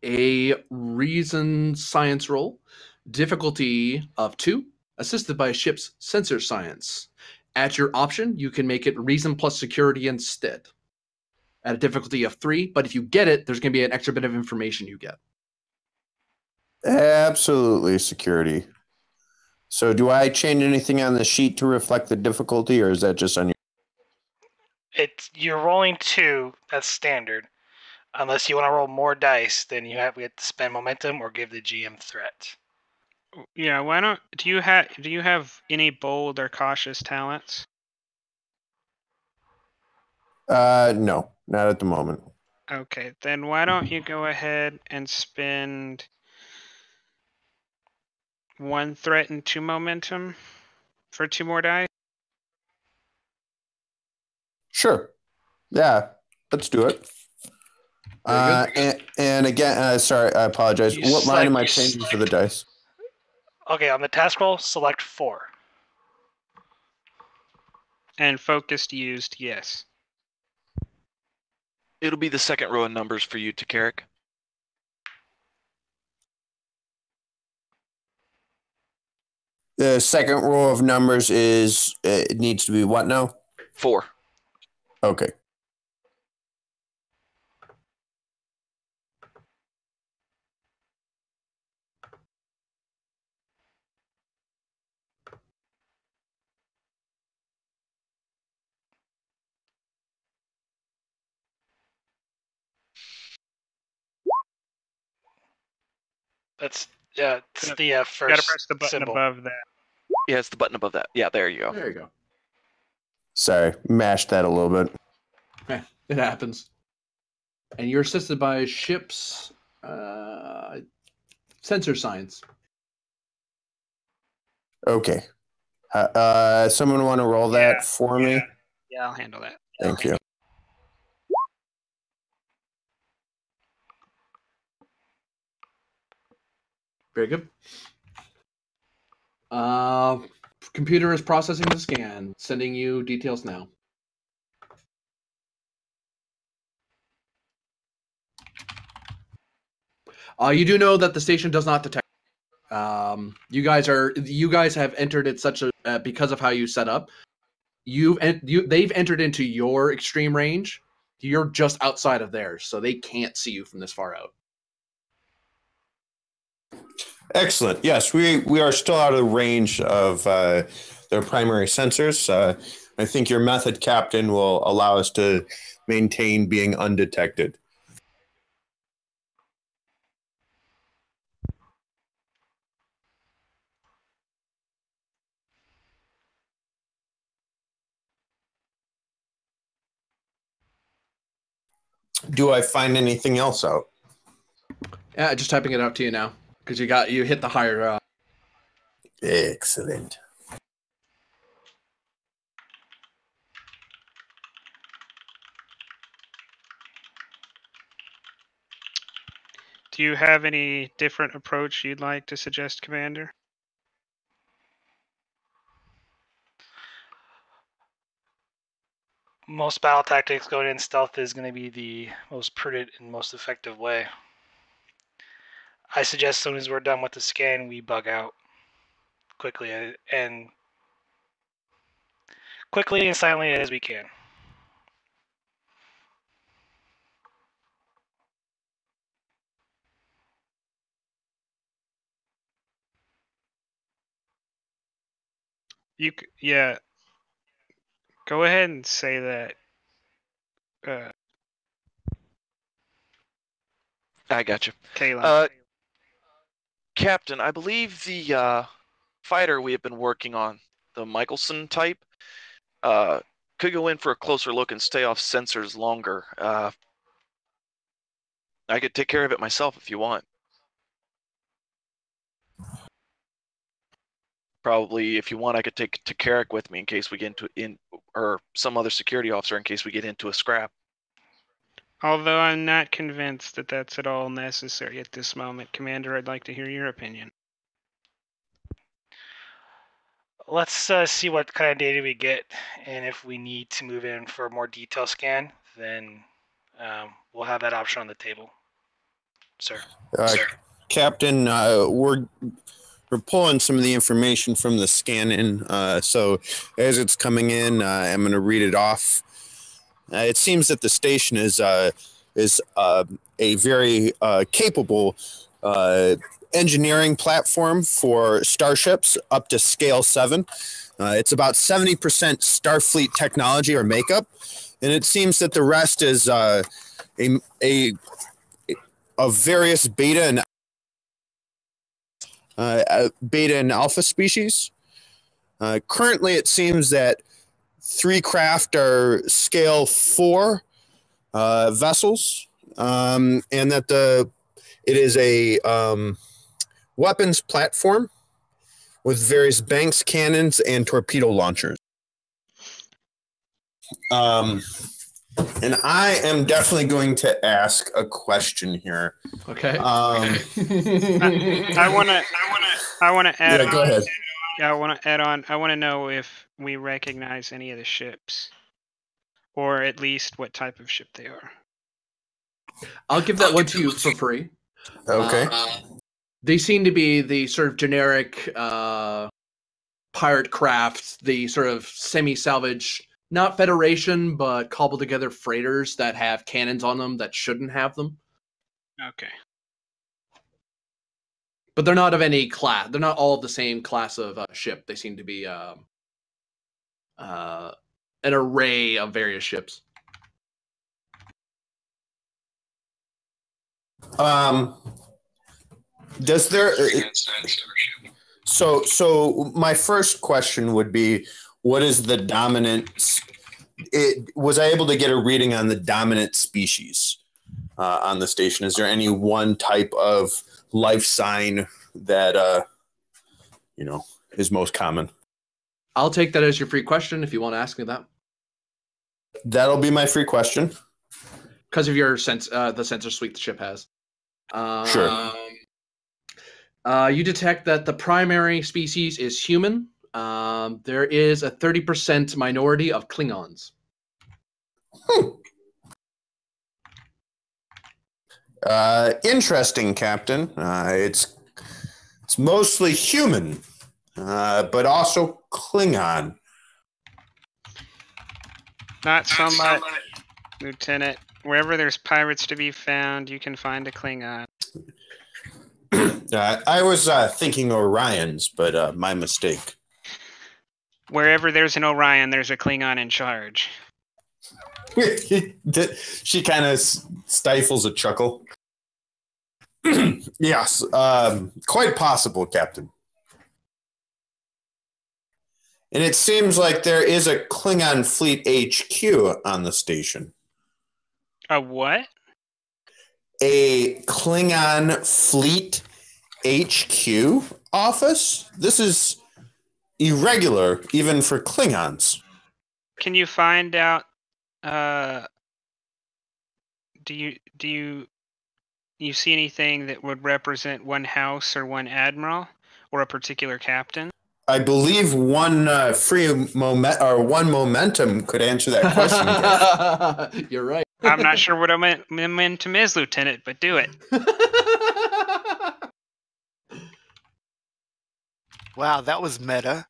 a reason science roll, difficulty of 2, assisted by a ship's sensor science. At your option, you can make it reason plus security instead. At a difficulty of 3, but if you get it, there's going to be an extra bit of information you get. Absolutely, security. So do I change anything on the sheet to reflect the difficulty, or is that just on your... You're rolling 2. That's standard. Unless you want to roll more dice, then we have to spend momentum or give the GM threat. Yeah, why don't do you have any bold or cautious talents? No, not at the moment. Okay, then why don't you go ahead and spend 1 threat and 2 momentum for 2 more die? Sure. Yeah, let's do it. And again, sorry, I apologize. What line am I changing for the dice? Okay, on the task roll, select 4. And focused used, yes. It'll be the second row of numbers for you, Tarek. The second row of numbers is, it needs to be what now? 4. Okay. It's the first You gotta press the button symbol. above that. Yeah, it's the button above that. Yeah, there you go. There you go. Sorry, mashed that a little bit. It happens. And you're assisted by ship's sensor science. Okay. Someone want to roll that for me? Yeah, I'll handle that. Thank you. Very good. Computer is processing the scan, sending you details now. You do know that the station does not detect. You guys have entered at such a because of how you set up. They've entered into your extreme range. You're just outside of theirs, so they can't see you from this far out. Excellent. Yes, we are still out of the range of their primary sensors. I think your method, Captain, will allow us to maintain being undetected. Do I find anything else out? Yeah, just typing it out to you now because you hit the higher. Excellent. Do you have any different approach you'd like to suggest, Commander? Most battle tactics going in stealth is going to be the most prudent and most effective way. I suggest as soon as we're done with the scan, we bug out quickly and silently as we can. Yeah. Go ahead and say that. I got you. Kayla. Captain, I believe the fighter we have been working on, the Michelson type, could go in for a closer look and stay off sensors longer. I could take care of it myself if you want. Probably, if you want, I could take Tarek with me in case we get or some other security officer in case we get into a scrap. Although I'm not convinced that that's at all necessary at this moment, Commander, I'd like to hear your opinion. Let's see what kind of data we get, and if we need to move in for a more detailed scan, then we'll have that option on the table. Sir. Captain, we're pulling some of the information from the scan-in. So as it's coming in, I'm going to read it off. It seems that the station is a very capable engineering platform for starships up to scale 7. It's about 70% Starfleet technology or makeup, and it seems that the rest is a various beta and alpha species. Currently, it seems that 3 craft are scale 4 vessels, and that it is a weapons platform with various banks, cannons, and torpedo launchers. And I am definitely going to ask a question here. Okay. I want to add. Yeah, go ahead. Yeah, I want to add on. I want to know if we recognize any of the ships, or at least what type of ship they are. I'll give that one to you for free. Okay. They seem to be the sort of generic pirate craft, the sort of semi-salvage, not Federation, but cobbled together freighters that have cannons on them that shouldn't have them. Okay. But they're not of any class. They're not all of the same class of ship. They seem to be an array of various ships. Does there? So my first question would be, what is the dominant? Was I able to get a reading on the dominant species on the station? Is there any one type of life sign that is most common? I'll take that as your free question if you want to ask me that. That'll be my free question. Because of your the sensor suite the ship has. Sure. You detect that the primary species is human. There is a 30% minority of Klingons. Interesting, Captain. It's mostly human, but also Klingon. Not so much, Lieutenant. Wherever there's pirates to be found, you can find a Klingon. I was thinking Orions, but my mistake. Wherever there's an Orion, there's a Klingon in charge. She kind of stifles a chuckle. Yes, quite possible, Captain. And it seems like there is a Klingon fleet HQ on the station. A what? A Klingon fleet HQ office? This is irregular, even for Klingons. Can you find out? Do you see anything that would represent one house or one admiral or a particular captain? I believe one momentum could answer that question. You're right. I'm not sure what a momentum is, Lieutenant, but do it. Wow, that was meta.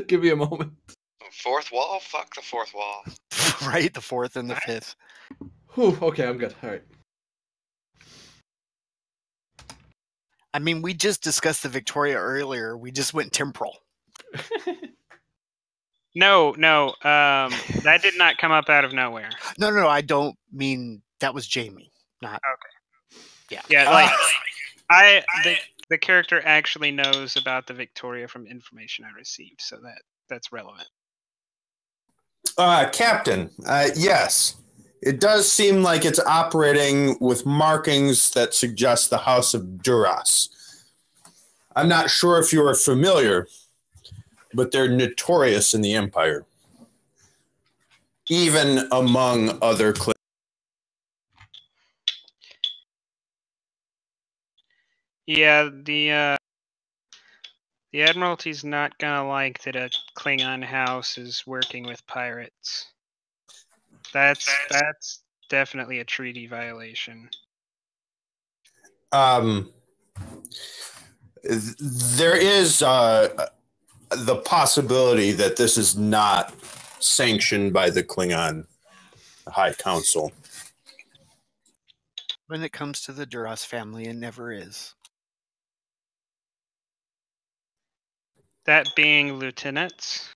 Give me a moment. Fourth wall? Fuck the fourth wall. Right, the fourth and the fifth. Whew, okay, I'm good. All right. I mean, we just discussed the Victoria earlier. We just went temporal. No, that did not come up out of nowhere. No, I don't mean that was Jamie. Not okay. Yeah, the character actually knows about the Victoria from information I received, so that's relevant. Captain, yes. It does seem like it's operating with markings that suggest the House of Duras. I'm not sure if you are familiar, but they're notorious in the Empire, even among other clans. Yeah, the Admiralty's not gonna like that a Klingon house is working with pirates. That's definitely a treaty violation. There is the possibility that this is not sanctioned by the Klingon High Council. When it comes to the Duras family, it never is. That being lieutenants,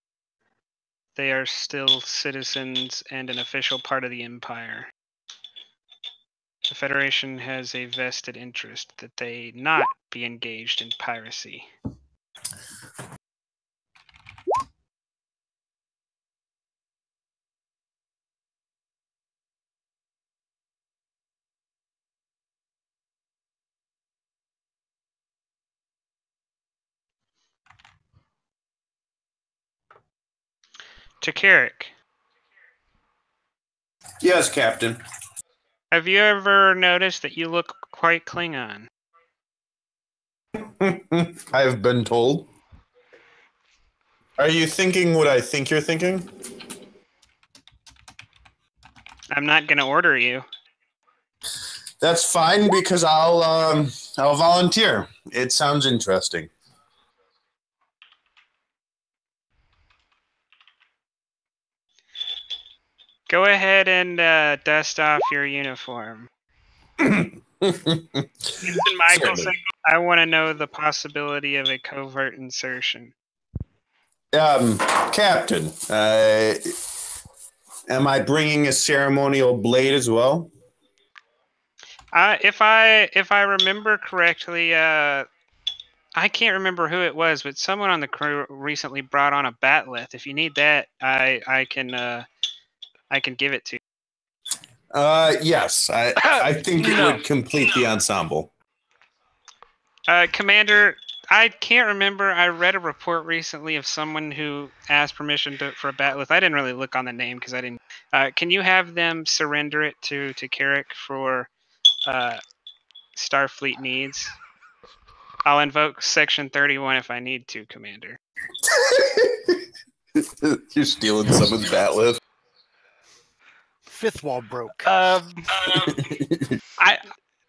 they are still citizens and an official part of the Empire. The Federation has a vested interest that they not be engaged in piracy. To Carrick, Yes, Captain. have you ever noticed that you look quite Klingon? I've been told. Are you thinking what I think you're thinking? I'm not going to order you. That's fine because I'll volunteer. It sounds interesting. Go ahead and dust off your uniform. Captain Michelson, I want to know the possibility of a covert insertion. Captain, am I bringing a ceremonial blade as well? If I remember correctly, I can't remember who it was, but someone on the crew recently brought on a batleth. If you need that, I can give it to you. Yes. I think it would complete the ensemble. Commander, I can't remember. I read a report recently of someone who asked permission for a batleth. I didn't really look on the name because I didn't. Can you have them surrender it to Carrick for Starfleet needs? I'll invoke Section 31 if I need to, Commander. You're stealing someone's batleth. Fifth wall broke.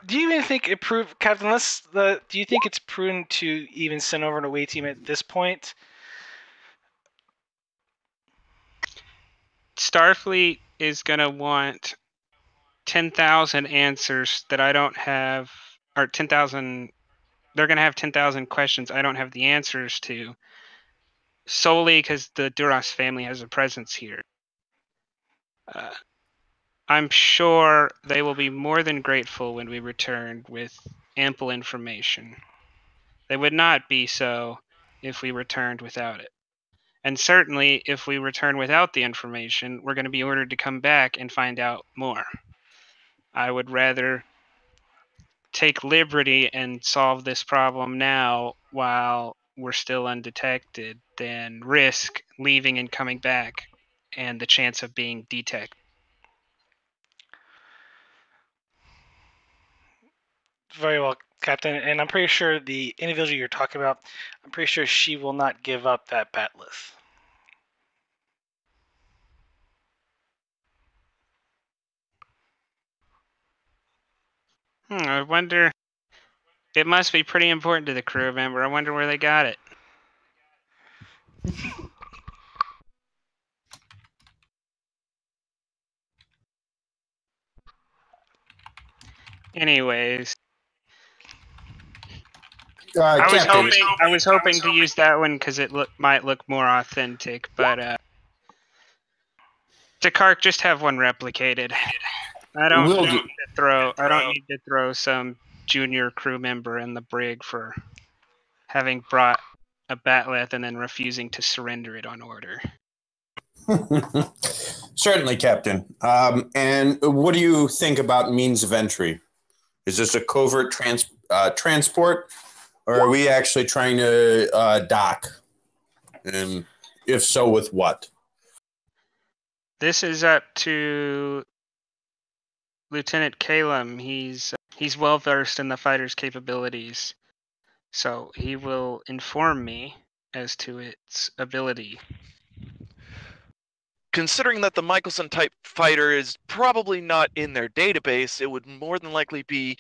Do you even think it proved, Captain? Do you think it's prudent to even send over an away team at this point? Starfleet is gonna want 10,000 answers that I don't have, or 10,000. They're gonna have 10,000 questions I don't have the answers to, solely because the Duras family has a presence here. I'm sure they will be more than grateful when we return with ample information. They would not be so if we returned without it. And certainly, if we return without the information, we're going to be ordered to come back and find out more. I would rather take liberty and solve this problem now while we're still undetected than risk leaving and coming back and the chance of being detected. Very well, Captain. And I'm pretty sure the individual you're talking about, I'm pretty sure she will not give up that batleth. I wonder. It must be pretty important to the crew member. I wonder where they got it. Anyways, I was hoping to use that one because it might look more authentic, but Descartes, just have one replicated. I don't need to throw some junior crew member in the brig for having brought a batleth and then refusing to surrender it on order. Certainly, Captain. And what do you think about means of entry? Is this a covert transport, or are we actually trying to dock? And if so, with what? This is up to Lieutenant Calum. He's well versed in the fighter's capabilities, so he will inform me as to its ability. Considering that the Michelson type fighter is probably not in their database, it would more than likely be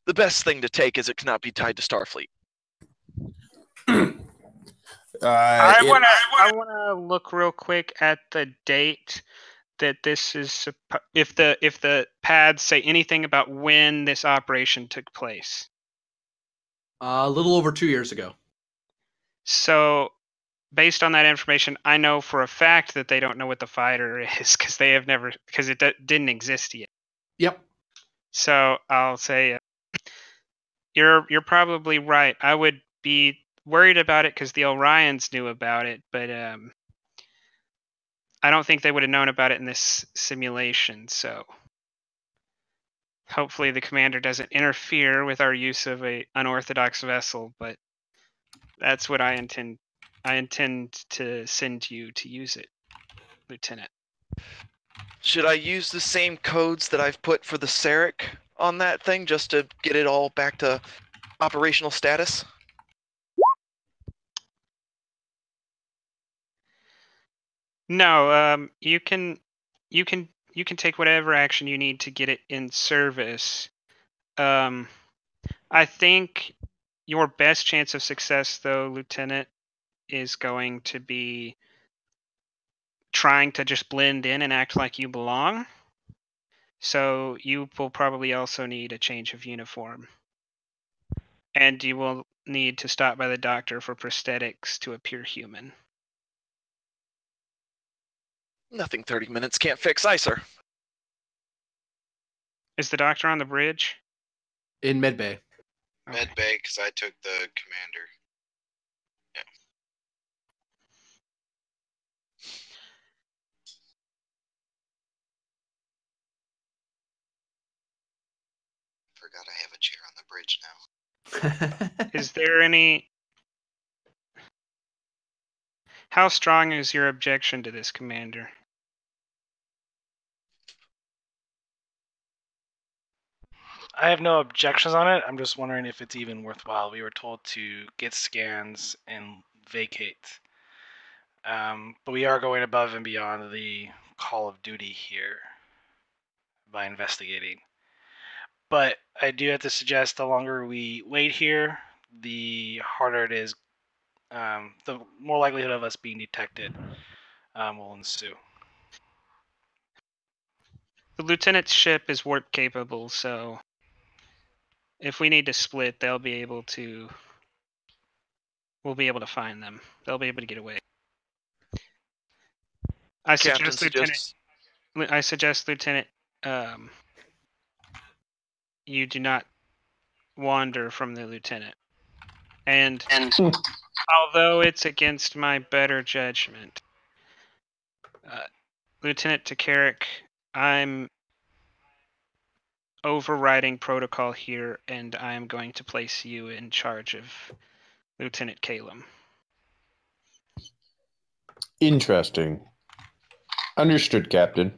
the best thing to take, as it cannot be tied to Starfleet. I want to look real quick at the date that this is if the pads say anything about when this operation took place? A little over 2 years ago. So, based on that information, I know for a fact that they don't know what the fighter is because they have never because it didn't exist yet. Yep. So I'll say you're probably right. I would be worried about it because the Orions knew about it, but I don't think they would have known about it in this simulation. So hopefully the commander doesn't interfere with our use of a unorthodox vessel. But that's what I intend. I intend to send you to use it, Lieutenant. Should I use the same codes that I've put for the Sarek on that thing just to get it all back to operational status? No, you can take whatever action you need to get it in service. I think your best chance of success, though, Lieutenant, is going to be trying to just blend in and act like you belong. So you will probably also need a change of uniform. And you will need to stop by the doctor for prosthetics to appear human. Nothing 30 minutes can't fix, aye, sir. Is the doctor on the bridge? In Medbay. Okay. Med Bay, because I took the commander. Yeah. Forgot I have a chair on the bridge now. Is there any... How strong is your objection to this, Commander? I have no objections on it. I'm just wondering if it's even worthwhile. We were told to get scans and vacate. But we are going above and beyond the call of duty here by investigating. But I do have to suggest the longer we wait here, the harder it is, the more likelihood of us being detected will ensue. The Lieutenant's ship is warp capable, so if we need to split, they'll be able to... We'll be able to find them. They'll be able to get away. I suggest, Lieutenant, you do not wander from the Lieutenant. And although it's against my better judgment, Lieutenant Takarik, I'm overriding protocol here, and I am going to place you in charge of Lieutenant Calum. Interesting. Understood, Captain.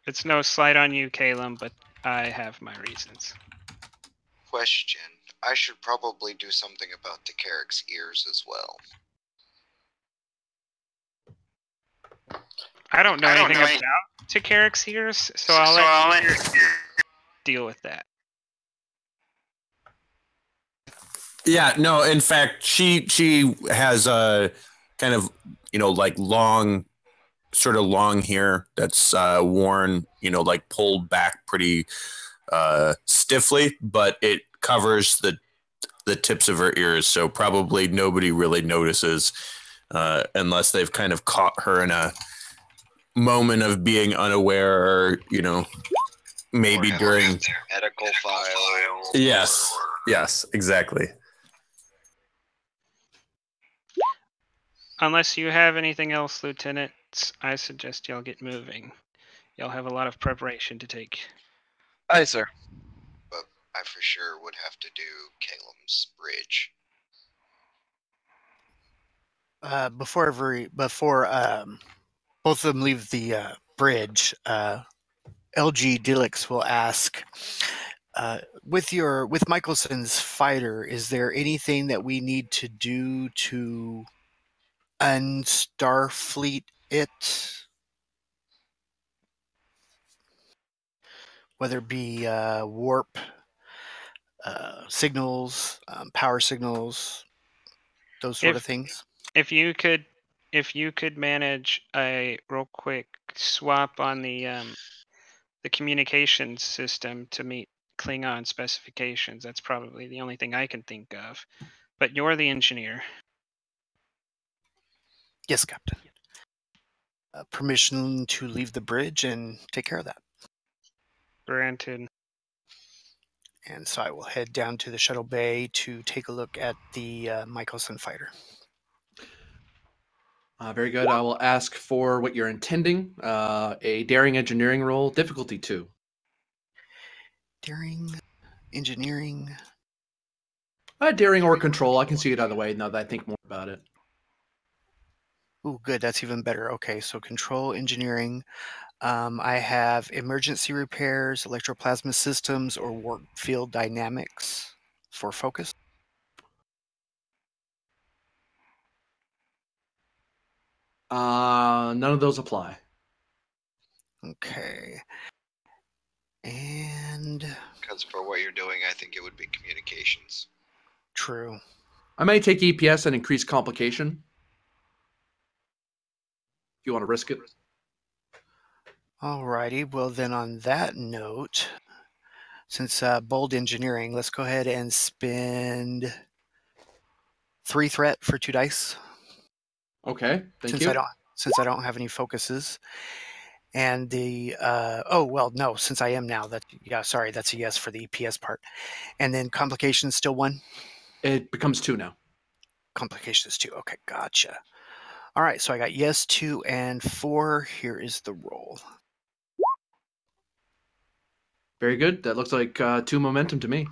It's no slight on you, Calum, but I have my reasons. Question. I should probably do something about Takarik's ears as well. I don't know anything about Takarik's ears, so I'll let you deal with that. Yeah, no, in fact, she has a kind of, like sort of long hair that's worn, like pulled back pretty stiffly, but it covers the tips of her ears, so probably nobody really notices unless they've kind of caught her in a moment of being unaware, or maybe during medical files. Yes, exactly. Unless you have anything else, Lieutenant, I suggest y'all get moving. Y'all have a lot of preparation to take. Aye, sir. But I for sure would have to do Calum's bridge. Before both of them leave the bridge, LG Dillix will ask, with Michelson's fighter, is there anything that we need to do to unstarfleet it? Whether it be warp signals, power signals, those sort of things. If you could if you could manage a real quick swap on the communications system to meet Klingon specifications, that's probably the only thing I can think of. But you're the engineer. Yes, Captain. Permission to leave the bridge and take care of that. Granted. And so I will head down to the shuttle bay to take a look at the Michelson fighter. Very good. I will ask for what you're intending. A daring engineering roll, difficulty 2. Daring, engineering. Daring or control. I can see it either way now that I think more about it. Ooh, good. That's even better. Okay, so control, engineering. I have emergency repairs, electroplasma systems, or work field dynamics for focus. None of those apply. Okay. And Because for what you're doing, I think it would be communications. true. I may take EPS and increase complication. If you want to risk it. Alrighty. Well, then on that note, since bold engineering, let's go ahead and spend 3 threat for 2 dice. Okay, thank since you. I don't have any focuses. And the since I am now, that's a yes for the EPS part. And then complications still 1. It becomes 2 now. Complications 2. Okay, gotcha. All right, so I got yes, 2, and 4. Here is the roll. Very good. That looks like 2 momentum to me.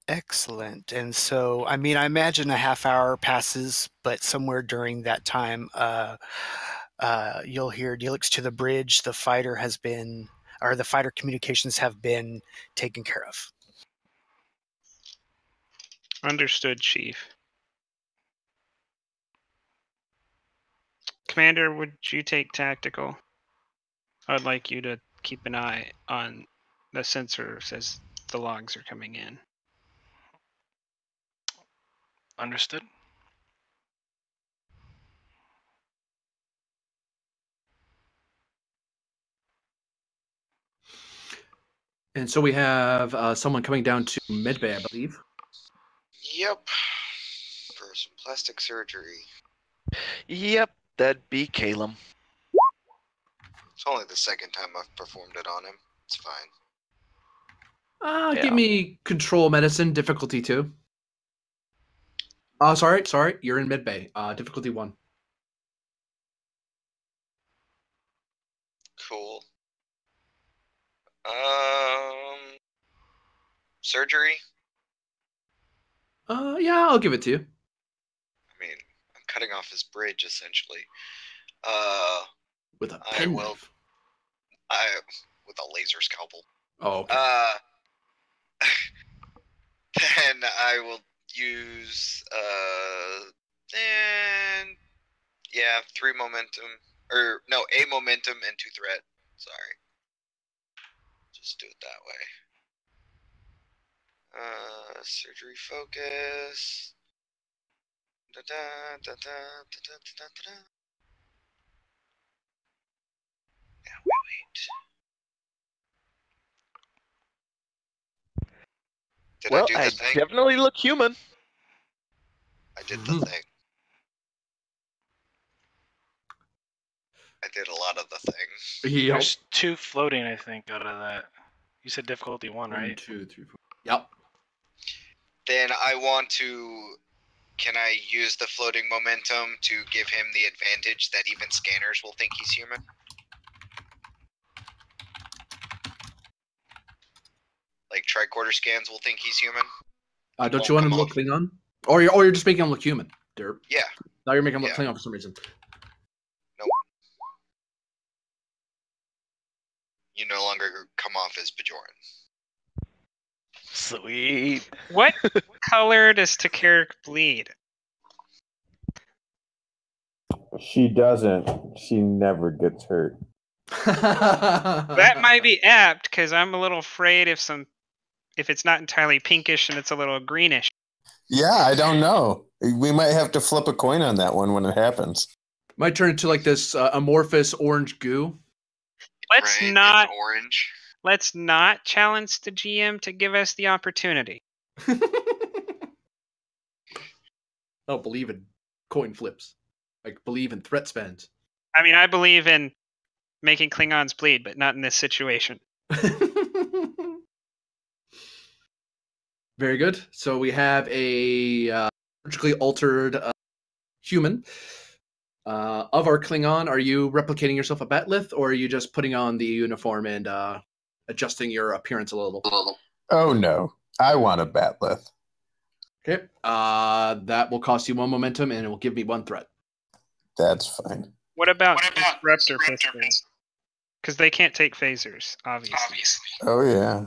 Excellent. And so, I mean, I imagine a half hour passes, but somewhere during that time, you'll hear Neelix to the bridge. The fighter communications have been taken care of. Understood, Chief. Commander, would you take tactical? I'd like you to keep an eye on the sensors as the logs are coming in. Understood. And so we have someone coming down to medbay, I believe. Yep. For some plastic surgery. Yep, that'd be Calum. It's only the second time I've performed it on him. It's fine. Yeah. Give me control medicine, difficulty 2. Sorry. You're in medbay. Difficulty 1. Cool. Surgery? Yeah, I'll give it to you. I mean, I'm cutting off his bridge, essentially. With a I pen will- knife. With a laser scalpel. Oh, okay. Then I will use, 3 momentum. Or, no, a momentum and 2 threat. Sorry. Just do it that way. Surgery focus. Yeah, wait. Did I do the thing? Definitely look human. I did the thing. I did a lot of the things. Yep. There's 2 floating, I think, out of that. You said difficulty 1, 1, right? 2, 3, 4. Yep. Then I want to... Can I use the floating momentum to give him the advantage that even scanners will think he's human? Like tricorder scans will think he's human? Don't you want him to look Klingon? Or you're just making him look human, Derp. Yeah. Now you're making him look Yeah. Klingon for some reason. Nope. You no longer come off as Bajoran. Sweet. What color does Takaric bleed? She doesn't. She never gets hurt. That might be apt, because I'm a little afraid if it's not entirely pinkish and it's a little greenish. Yeah, I don't know. We might have to flip a coin on that one when it happens. Might turn into like this amorphous orange goo. Let's Right? not It's orange. let's not challenge the GM to give us the opportunity. I don't believe in coin flips. I believe in threat spends. I mean, I believe in making Klingons bleed, but not in this situation. Very good. So we have a surgically altered human. Of our Klingon, are you replicating yourself a Batlith, or are you just putting on the uniform and adjusting your appearance a little? Oh no, I want a batleth. Okay. That will cost you 1 momentum, and it will give me 1 threat. That's fine. What about disruptor pistols? Because they can't take phasers, obviously. Oh yeah.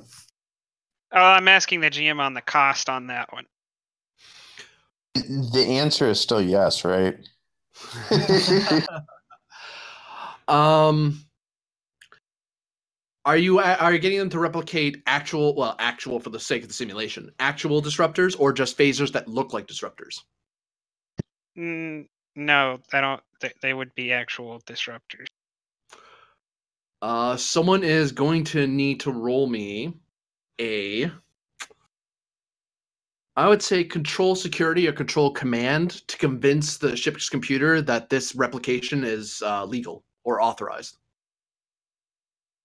Oh, I'm asking the GM on the cost on that one. The answer is still yes, right? Are you getting them to replicate actual for the sake of the simulation, actual disruptors, or just phasers that look like disruptors? No, I don't. They would be actual disruptors. Someone is going to need to roll me I would say control security or control command to convince the ship's computer that this replication is legal or authorized.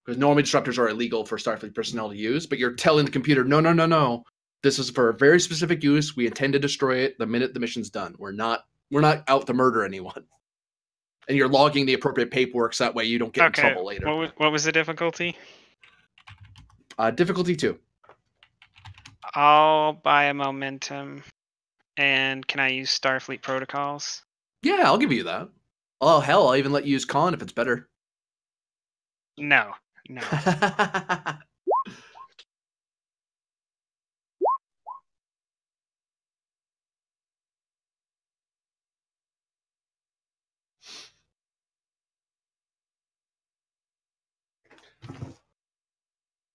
Because normally disruptors are illegal for Starfleet personnel to use, but you're telling the computer, no. This is for a very specific use. We intend to destroy it the minute the mission's done. We're not out to murder anyone. And you're logging the appropriate paperwork so that way you don't get in trouble later. What was the difficulty? Difficulty 2. I'll buy a momentum. And can I use Starfleet protocols? Yeah, I'll give you that. Oh, hell, I'll even let you use con if it's better. No.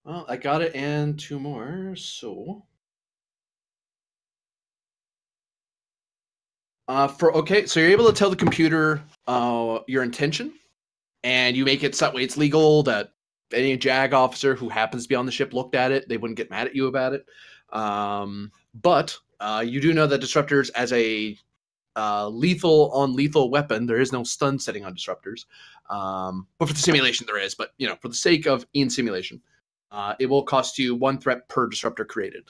Well, I got it and 2 more, so... so you're able to tell the computer your intention, and you make it so that way it's legal that any JAG officer who happens to be on the ship looked at it, they wouldn't get mad at you about it. But you do know that disruptors as a lethal on lethal weapon, there is no stun setting on disruptors. But for the simulation there is, but for the sake of in simulation, it will cost you 1 threat per disruptor created.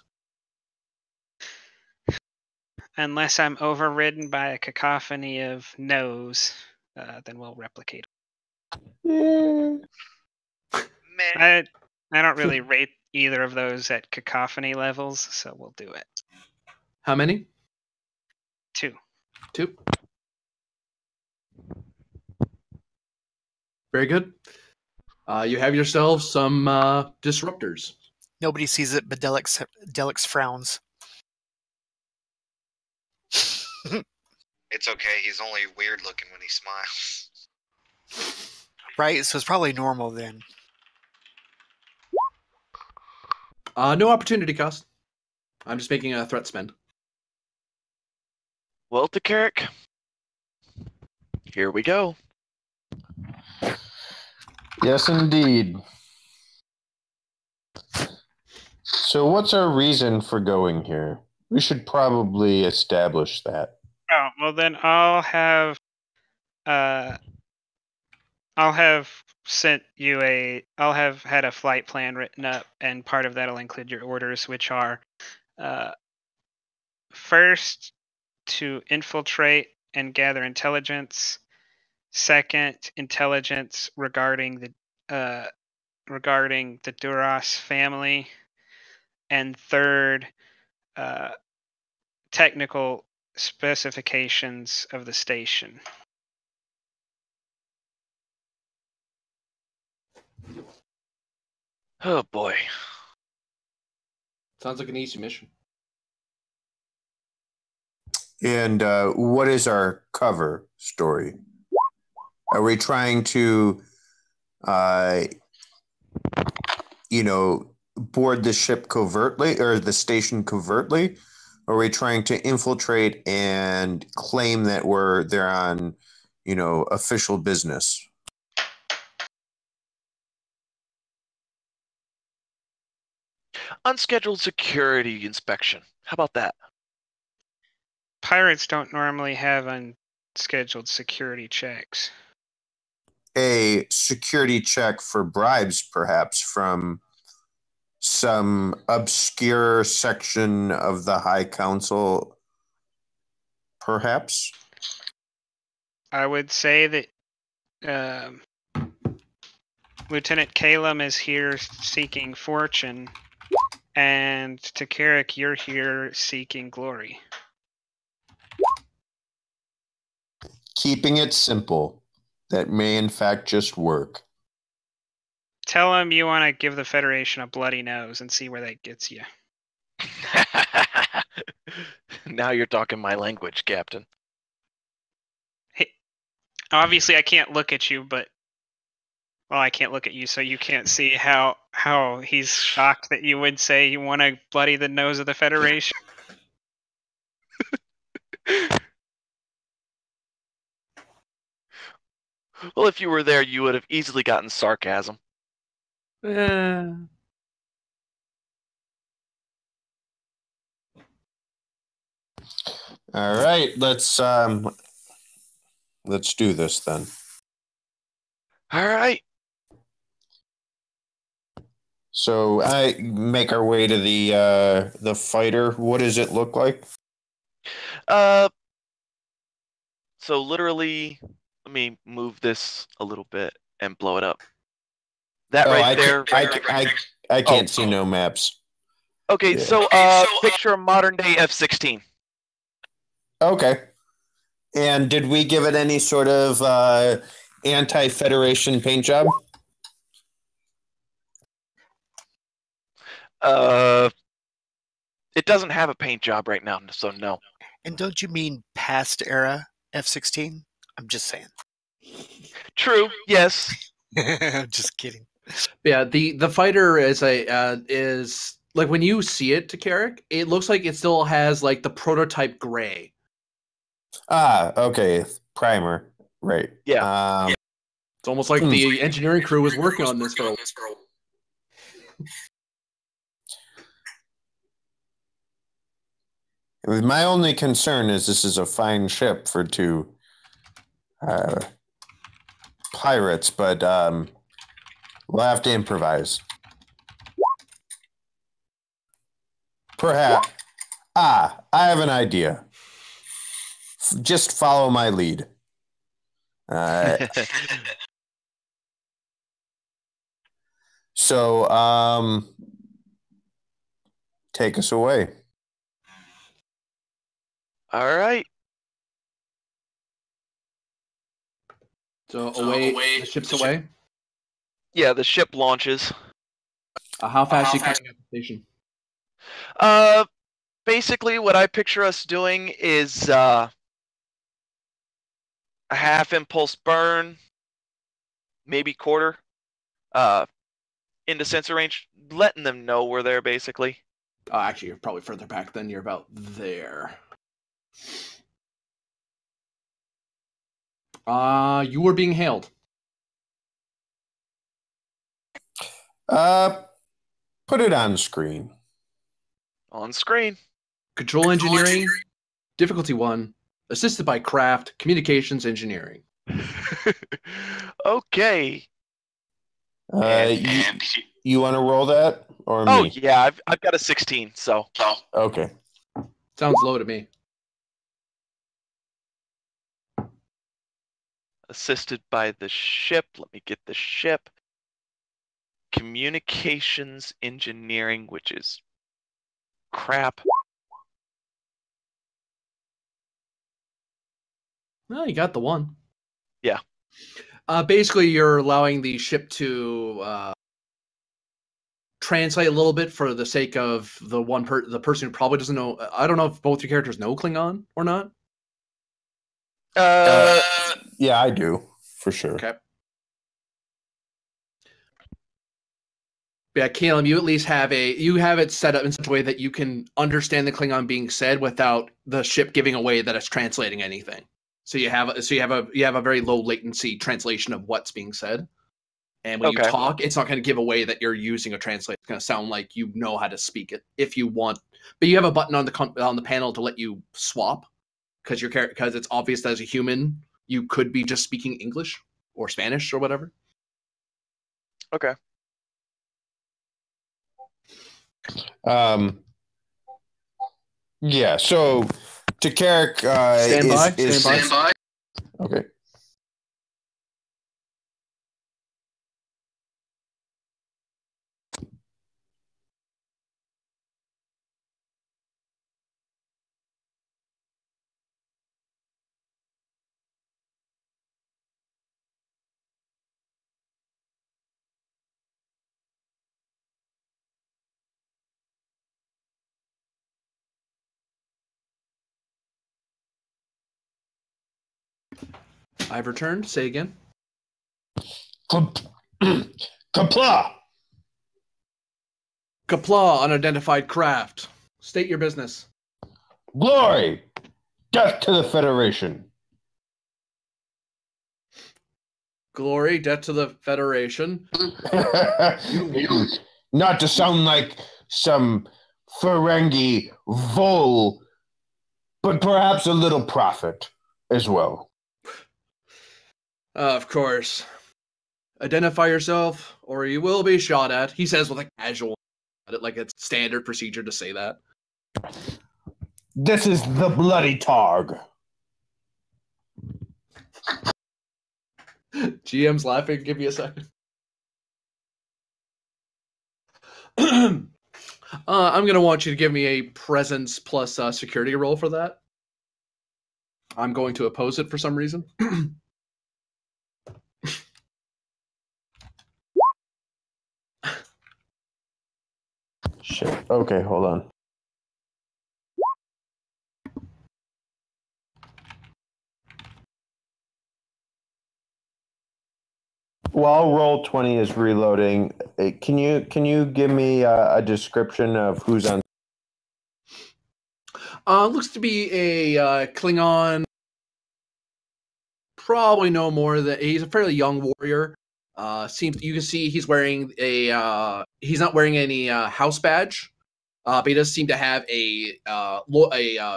Unless I'm overridden by a cacophony of no's, then we'll replicate. Man. I don't really rate either of those at cacophony levels, so we'll do it. How many? 2. 2. Very good. You have yourselves some disruptors. Nobody sees it, but Delix frowns. It's okay. He's only weird looking when he smiles. Right? So it's probably normal then. No opportunity cost. I'm just making a threat spend. Well, Carrick, here we go. Yes, indeed. So what's our reason for going here? We should probably establish that. Oh, well then I'll have had a flight plan written up, and part of that'll include your orders, which are first to infiltrate and gather intelligence. Second, intelligence regarding the Duras family, and third, technical specifications of the station. Oh boy. Sounds like an easy mission. And what is our cover story? Are we trying to, board the ship covertly or the station covertly? Or are we trying to infiltrate and claim that they're on, official business? Unscheduled security inspection. How about that? Pirates don't normally have unscheduled security checks. A security check for bribes, perhaps, from some obscure section of the High Council, perhaps? I would say that Lieutenant Calum is here seeking fortune, and Takarik, you're here seeking glory. Keeping it simple. That may, in fact, just work. Tell him you want to give the Federation a bloody nose and see where that gets you. Now you're talking my language, Captain. Hey, obviously, I can't look at you, but... Well, I can't look at you, so you can't see how he's shocked that you would say you want to bloody the nose of the Federation. Well, if you were there, you would have easily gotten sarcasm. All right, let's do this then. All right. So I make our way to the fighter. What does it look like? So literally, let me move this a little bit and blow it up. That there. I can't see no maps. Okay, Yeah. so picture a modern day F-16. Okay. And did we give it any sort of anti-Federation paint job? It doesn't have a paint job right now, so no. And don't you mean past era F-16? I'm just saying. True. Yes. Just kidding. Yeah, the fighter is is like when you see it, Takarik, it looks like it still has like the prototype gray. Ah, okay. Primer. Right. Yeah. It's almost like the engineering crew was working on this for a while. My only concern is this is a fine ship for two pirates, but we'll have to improvise. Perhaps. I have an idea. Just follow my lead. So, take us away. All right. So away, the ship's away. Yeah, the ship launches. How fast are you coming up the station? Basically, what I picture us doing is a half impulse burn, maybe quarter, into sensor range, letting them know we're there, basically. Actually, you're probably further back than you're about there. You were being hailed. Put it on screen. On screen. Control engineering, difficulty 1, assisted by craft, communications engineering. Okay. You want to roll that or me? Oh yeah, I've got a 16. So. Okay. Sounds low to me. Assisted by the ship. Let me get the ship. Communications engineering, which is crap. Well, you got the one. Yeah. Basically, you're allowing the ship to translate a little bit for the sake of the person who probably doesn't know. I don't know if both your characters know Klingon or not. Yeah, I do for sure. Okay. Yeah, Caleb, you at least have it set up in such a way that you can understand the Klingon being said without the ship giving away that it's translating anything. So you have a very low latency translation of what's being said. And when you talk, it's not going to give away that you're using a translator. It's going to sound like you know how to speak it if you want. But you have a button on the panel to let you swap because it's obvious that as a human you could be just speaking English or Spanish or whatever. Okay. Yeah. So, to Carrick, stand by. Okay. I've returned. Say again. Kapla. Kapla, unidentified craft. State your business. Glory. Death to the Federation. Glory, death to the Federation. Not to sound like some Ferengi vole, but perhaps a little prophet as well. Of course. Identify yourself, or you will be shot at. He says with a casual, like it's standard procedure to say that. This is the bloody Targ. GM's laughing. Give me a second. I'm gonna want you to give me a presence plus security roll for that. I'm going to oppose it for some reason. Shit. Okay, hold on. While Roll20 is reloading, can you give me a description of who's on? Looks to be a Klingon. Probably no more than he's a fairly young warrior. Seems you can see he's wearing he's not wearing any house badge, but he does seem to have a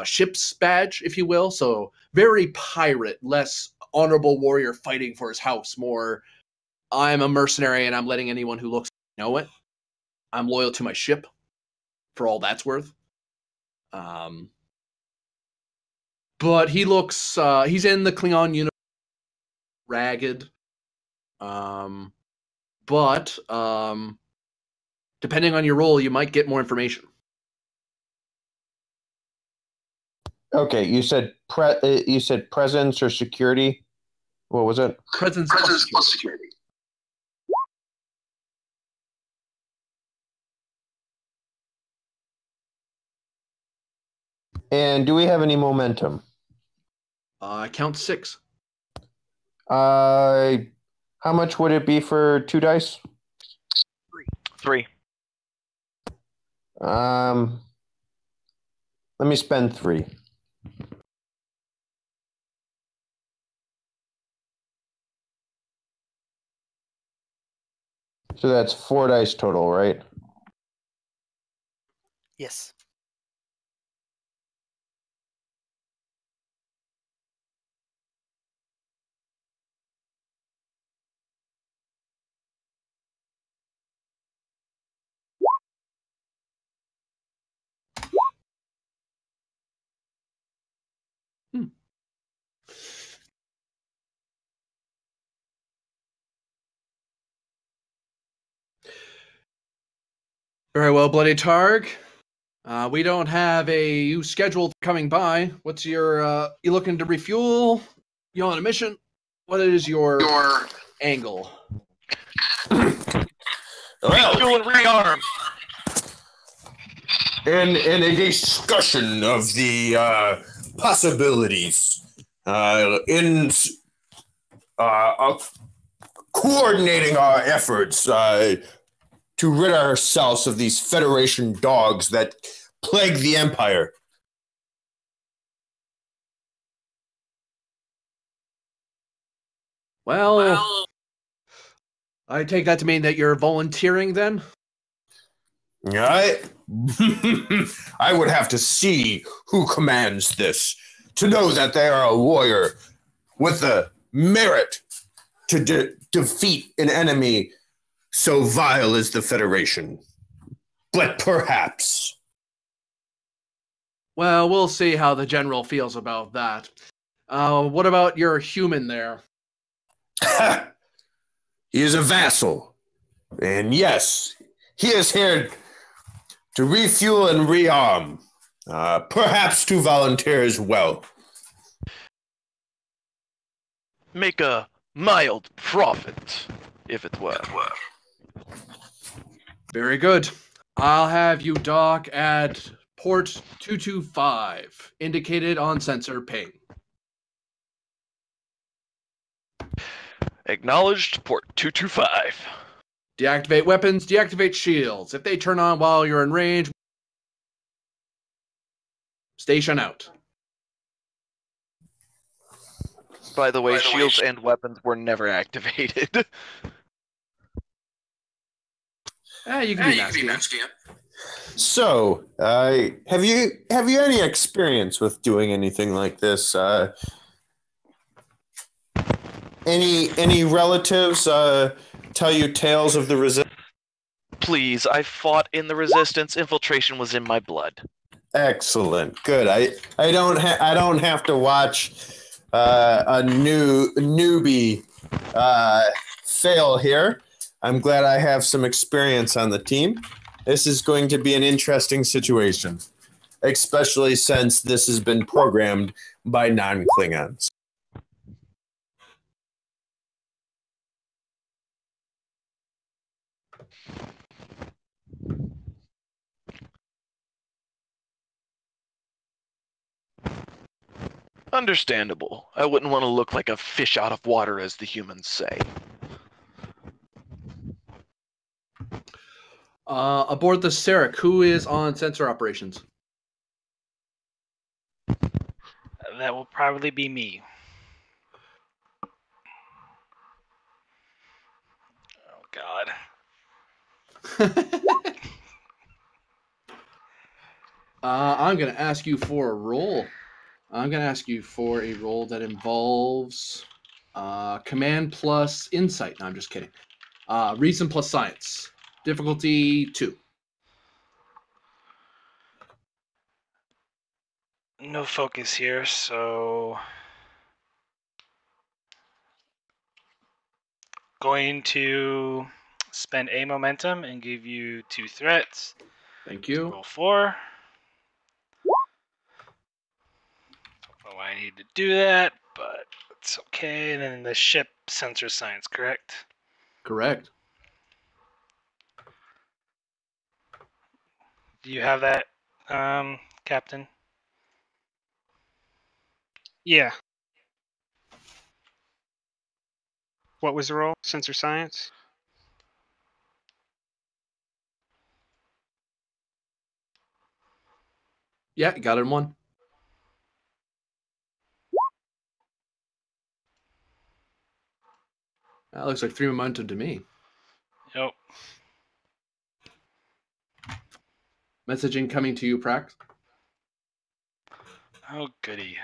ship's badge, if you will. So very pirate, less honorable warrior fighting for his house. More, I'm a mercenary and I'm letting anyone who looks know it. I'm loyal to my ship, for all that's worth. But he looks he's in the Klingon uniform, ragged. But depending on your role, you might get more information. Okay, you said presence or security. What was it? Presence plus security. And do we have any momentum? Count 6. How much would it be for 2 dice? 3. Let me spend 3. So that's 4 dice total, right? Yes. Very well, Bloody Targ. We don't have you scheduled coming by. What's your you looking to refuel? You on a mission? What is your angle? Refuel and rearm. In a discussion of the possibilities in coordinating our efforts to rid ourselves of these Federation dogs that plague the Empire. Well, I take that to mean that you're volunteering then? I I would have to see who commands this to know that they are a warrior with the merit to defeat an enemy so vile as the Federation. But perhaps. Well, we'll see how the general feels about that. What about your human there? He is a vassal. And yes, he is here to refuel and rearm. Perhaps to volunteer as well. Make a mild profit, if it were. Very good. I'll have you dock at port 225, indicated on sensor ping. Acknowledged, port 225. Deactivate weapons, deactivate shields. If they turn on while you're in range, station out. By the way, shields and weapons were never activated. You can be nasty. So, have you any experience with doing anything like this? Any relatives tell you tales of the resistance? Please, I fought in the resistance. Infiltration was in my blood. Excellent, good. I don't have to watch a newbie fail here. I'm glad I have some experience on the team. This is going to be an interesting situation, especially since this has been programmed by non-Klingons. Understandable. I wouldn't want to look like a fish out of water, as the humans say. Aboard the Sarek, who is on sensor operations? That will probably be me. Oh, God. I'm going to ask you for a roll. I'm going to ask you for a roll that involves command plus insight. No, I'm just kidding. Reason plus science. Difficulty 2. No focus here, so going to spend a momentum and give you 2 threats. Thank you. Roll 4. Don't know why I need to do that, but it's okay. And then the ship sensor science, correct? Correct. Do you have that, Captain? Yeah. What was the roll? Sensor science? Yeah, you got it in 1. That looks like 3 momentum to me. Yep. Messaging coming to you, Prax. Oh, goody.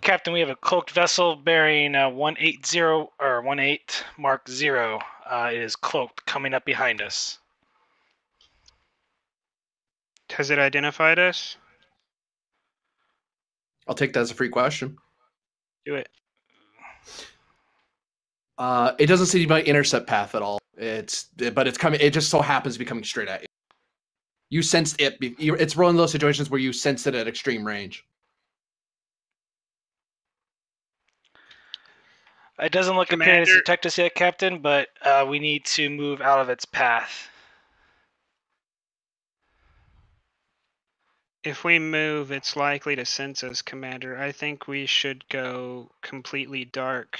Captain, we have a cloaked vessel bearing 180 or 18 Mark 0. It is cloaked, coming up behind us. Has it identified us? I'll take that as a free question. Do it. It doesn't seem by intercept path at all. But it's coming. It just so happens to be coming straight at you. You sensed it. It's one of those situations where you sensed it at extreme range. It doesn't look appear to Commander- detect us yet, Captain, but we need to move out of its path. If we move, it's likely to sense us, Commander. I think we should go completely dark.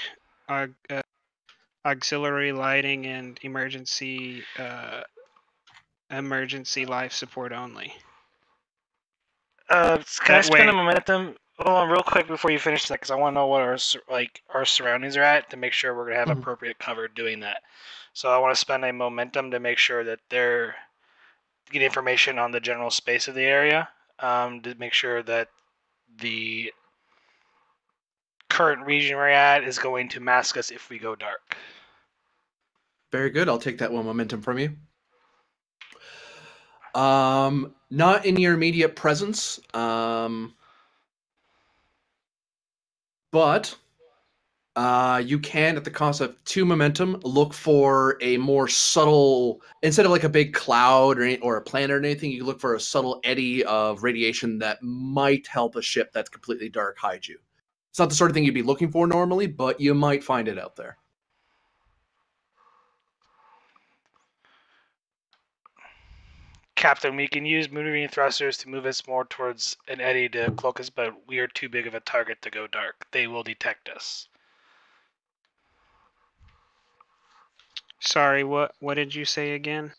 Auxiliary lighting and emergency life support only. Can I That spend way- a momentum? Hold on, real quick before you finish that, because I want to know what our surroundings are at to make sure we're gonna have appropriate cover doing that. So I want to spend a momentum to make sure that they're get information on the general space of the area, to make sure that the current region we're at is going to mask us if we go dark. Very good. I'll take that one momentum from you. Not in your immediate presence. But you can, at the cost of 2 momentum, look for a more subtle, instead of like a big cloud or a planet or anything, you look for a subtle eddy of radiation that might help a ship that's completely dark hide you. It's not the sort of thing you'd be looking for normally, but you might find it out there. Captain, we can use moving thrusters to move us more towards an eddy to cloak us, but we are too big of a target to go dark. They will detect us. Sorry, what did you say again?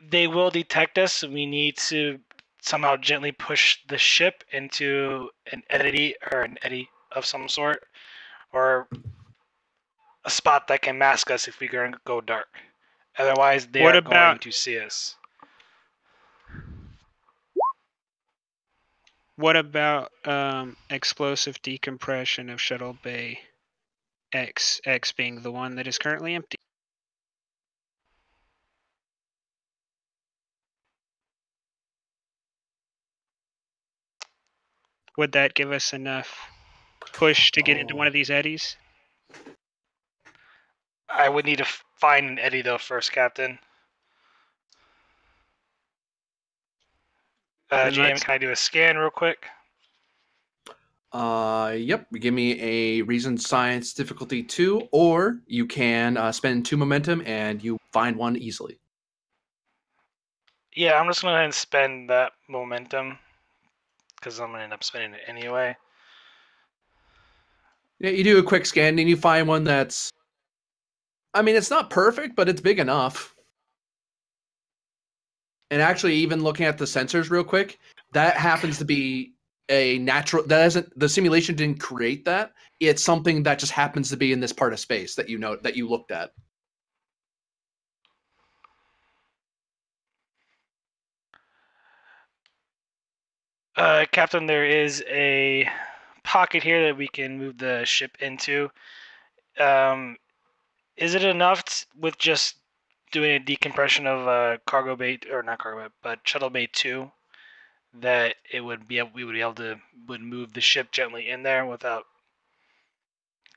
They will detect us, and we need to somehow gently push the ship into an eddy of some sort, or a spot that can mask us if we go dark. Otherwise, they What are about- going to see us. What about explosive decompression of Shuttle Bay X being the one that is currently empty? Would that give us enough push to get into one of these eddies? I would need to find an eddy though first, Captain. Then James, can I do a scan real quick? Yep. Give me a reason science difficulty 2, or you can spend 2 momentum and you find one easily. Yeah, I'm just going to go ahead and spend that momentum because I'm going to end up spending it anyway. Yeah, you do a quick scan and you find one that's, I mean, it's not perfect, but it's big enough. And actually, even looking at the sensors real quick, that happens to be a natural, that isn't, the simulation didn't create that. It's something that just happens to be in this part of space that you know, that you looked at. Captain, there is a pocket here that we can move the ship into. Is it enough with just doing a decompression of cargo bay, or not cargo bay, but shuttle bay 2, that it would be we would be able to move the ship gently in there without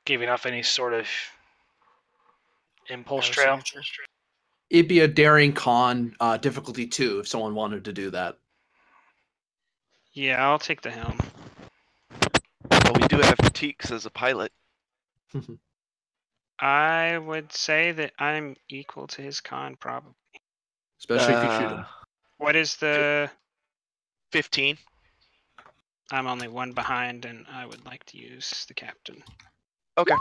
giving off any sort of impulse trail? It'd be a daring con difficulty 2 if someone wanted to do that. Yeah, I'll take the helm. Well, we do have Teeks as a pilot. I would say that I'm equal to his con, probably. Especially if you shoot him. What is the... 15. I'm only one behind, and I would like to use the captain. Okay.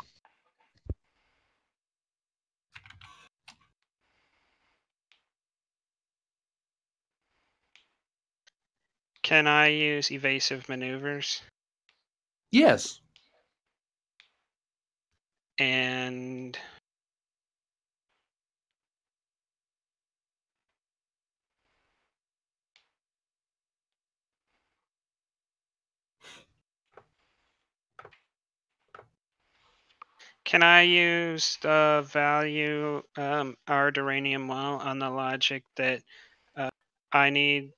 Can I use evasive maneuvers? Yes. And... Can I use the value our duranium well on the logic that I need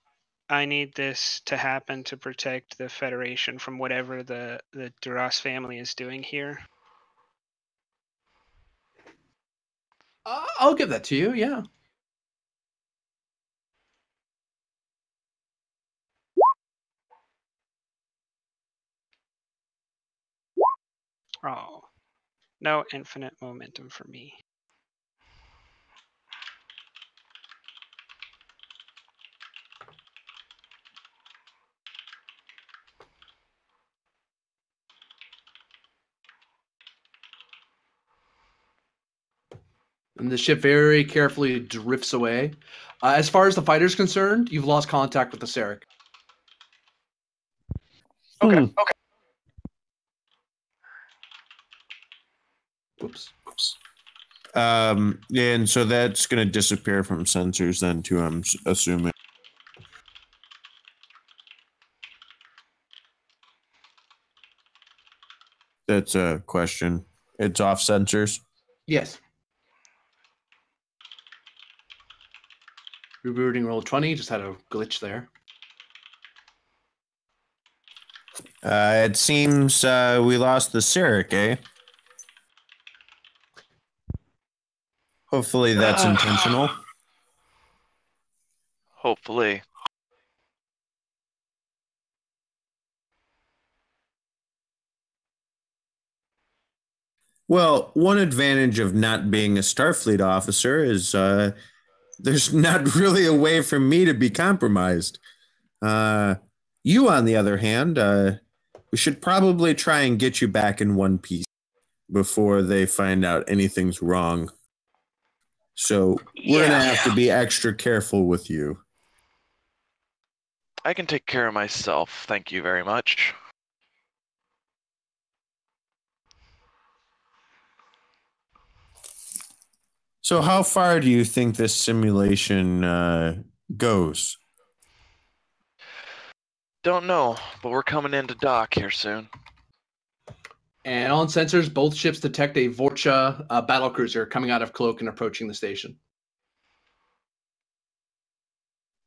this to happen to protect the Federation from whatever the Duras family is doing here? I'll give that to you, yeah. Oh, no infinite momentum for me. And the ship very carefully drifts away. As far as the fighter's concerned, you've lost contact with the Sarek. Okay. Hmm. Okay. Whoops. And so that's going to disappear from sensors then too, I'm assuming. That's a question. It's off sensors. Yes. Rebooting roll 20, just had a glitch there. It seems we lost the Sarek, eh? Hopefully that's intentional. Hopefully. Well, one advantage of not being a Starfleet officer is there's not really a way for me to be compromised. You, on the other hand, we should probably try and get you back in one piece before they find out anything's wrong. So we're going to have to be extra careful with you. I can take care of myself. Thank you very much. So how far do you think this simulation goes? Don't know, but we're coming into dock here soon. And on sensors, both ships detect a Vorcha battlecruiser coming out of cloak and approaching the station.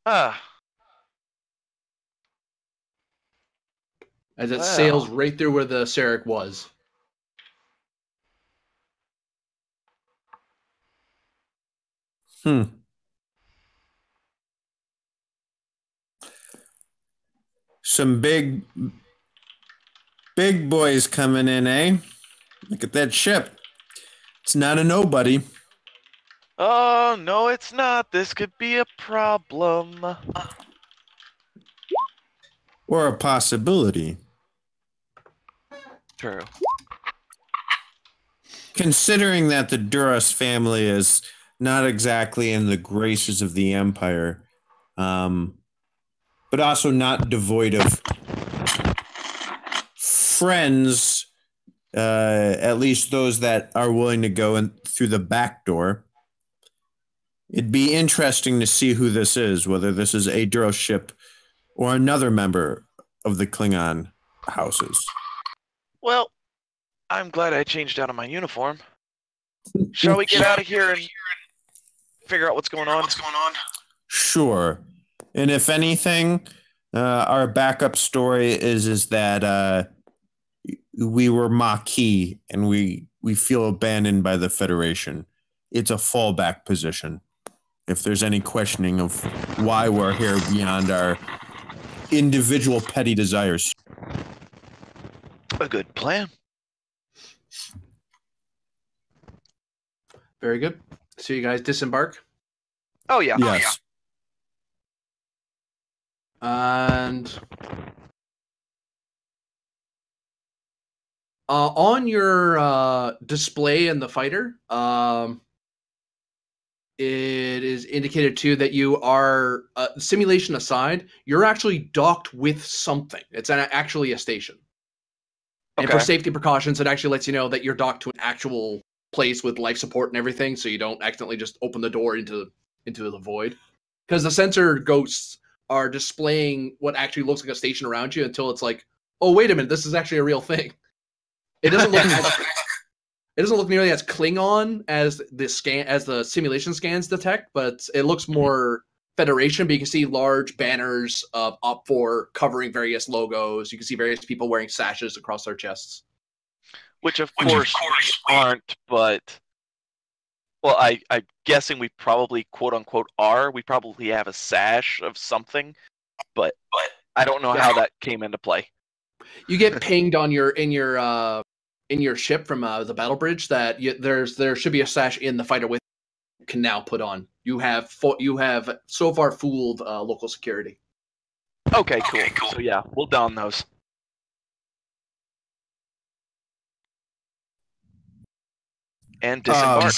Ah, As it Wow. sails right through where the Sarek was. Some big boys coming in, eh? Look at that ship. It's not a nobody. oh, no, it's not. This could be a problem. Or a possibility. True. Considering that the Duras family is not exactly in the graces of the Empire, but also not devoid of friends, at least those that are willing to go in through the back door. It'd be interesting to see who this is, whether this is a Duras ship or another member of the Klingon houses. Well, I'm glad I changed out of my uniform. Shall we get out of here and figure out what's going on? Sure. And if anything, our backup story is that we were Maquis and we feel abandoned by the Federation. It's a fallback position. If there's any questioning of why we're here beyond our individual petty desires. A good plan. Very good. So you guys disembark. Oh, yeah. Yes. And on your display in the fighter, it is indicated too that you are, simulation aside, you're actually docked with something. It's actually a station. And for Okay. safety precautions, it actually lets you know that you're docked to an actual place with life support and everything, so you don't accidentally just open the door into the void. Because the sensor ghosts are displaying what actually looks like a station around you until it's like, oh, wait a minute, this is actually a real thing. It doesn't look it doesn't look nearly as Klingon as the simulation scans detect, but it looks more Federation. But you can see large banners of Op4 covering various logos. You can see various people wearing sashes across their chests. Which of course we aren't, but well, I'm guessing we probably quote unquote are. We probably have a sash of something, but I don't know how that came into play. You get pinged in your in your ship from the battle bridge that there should be a sash in the fighter with you can now put on. You have so far fooled local security. Okay, cool. So yeah, we'll don those. And disembark.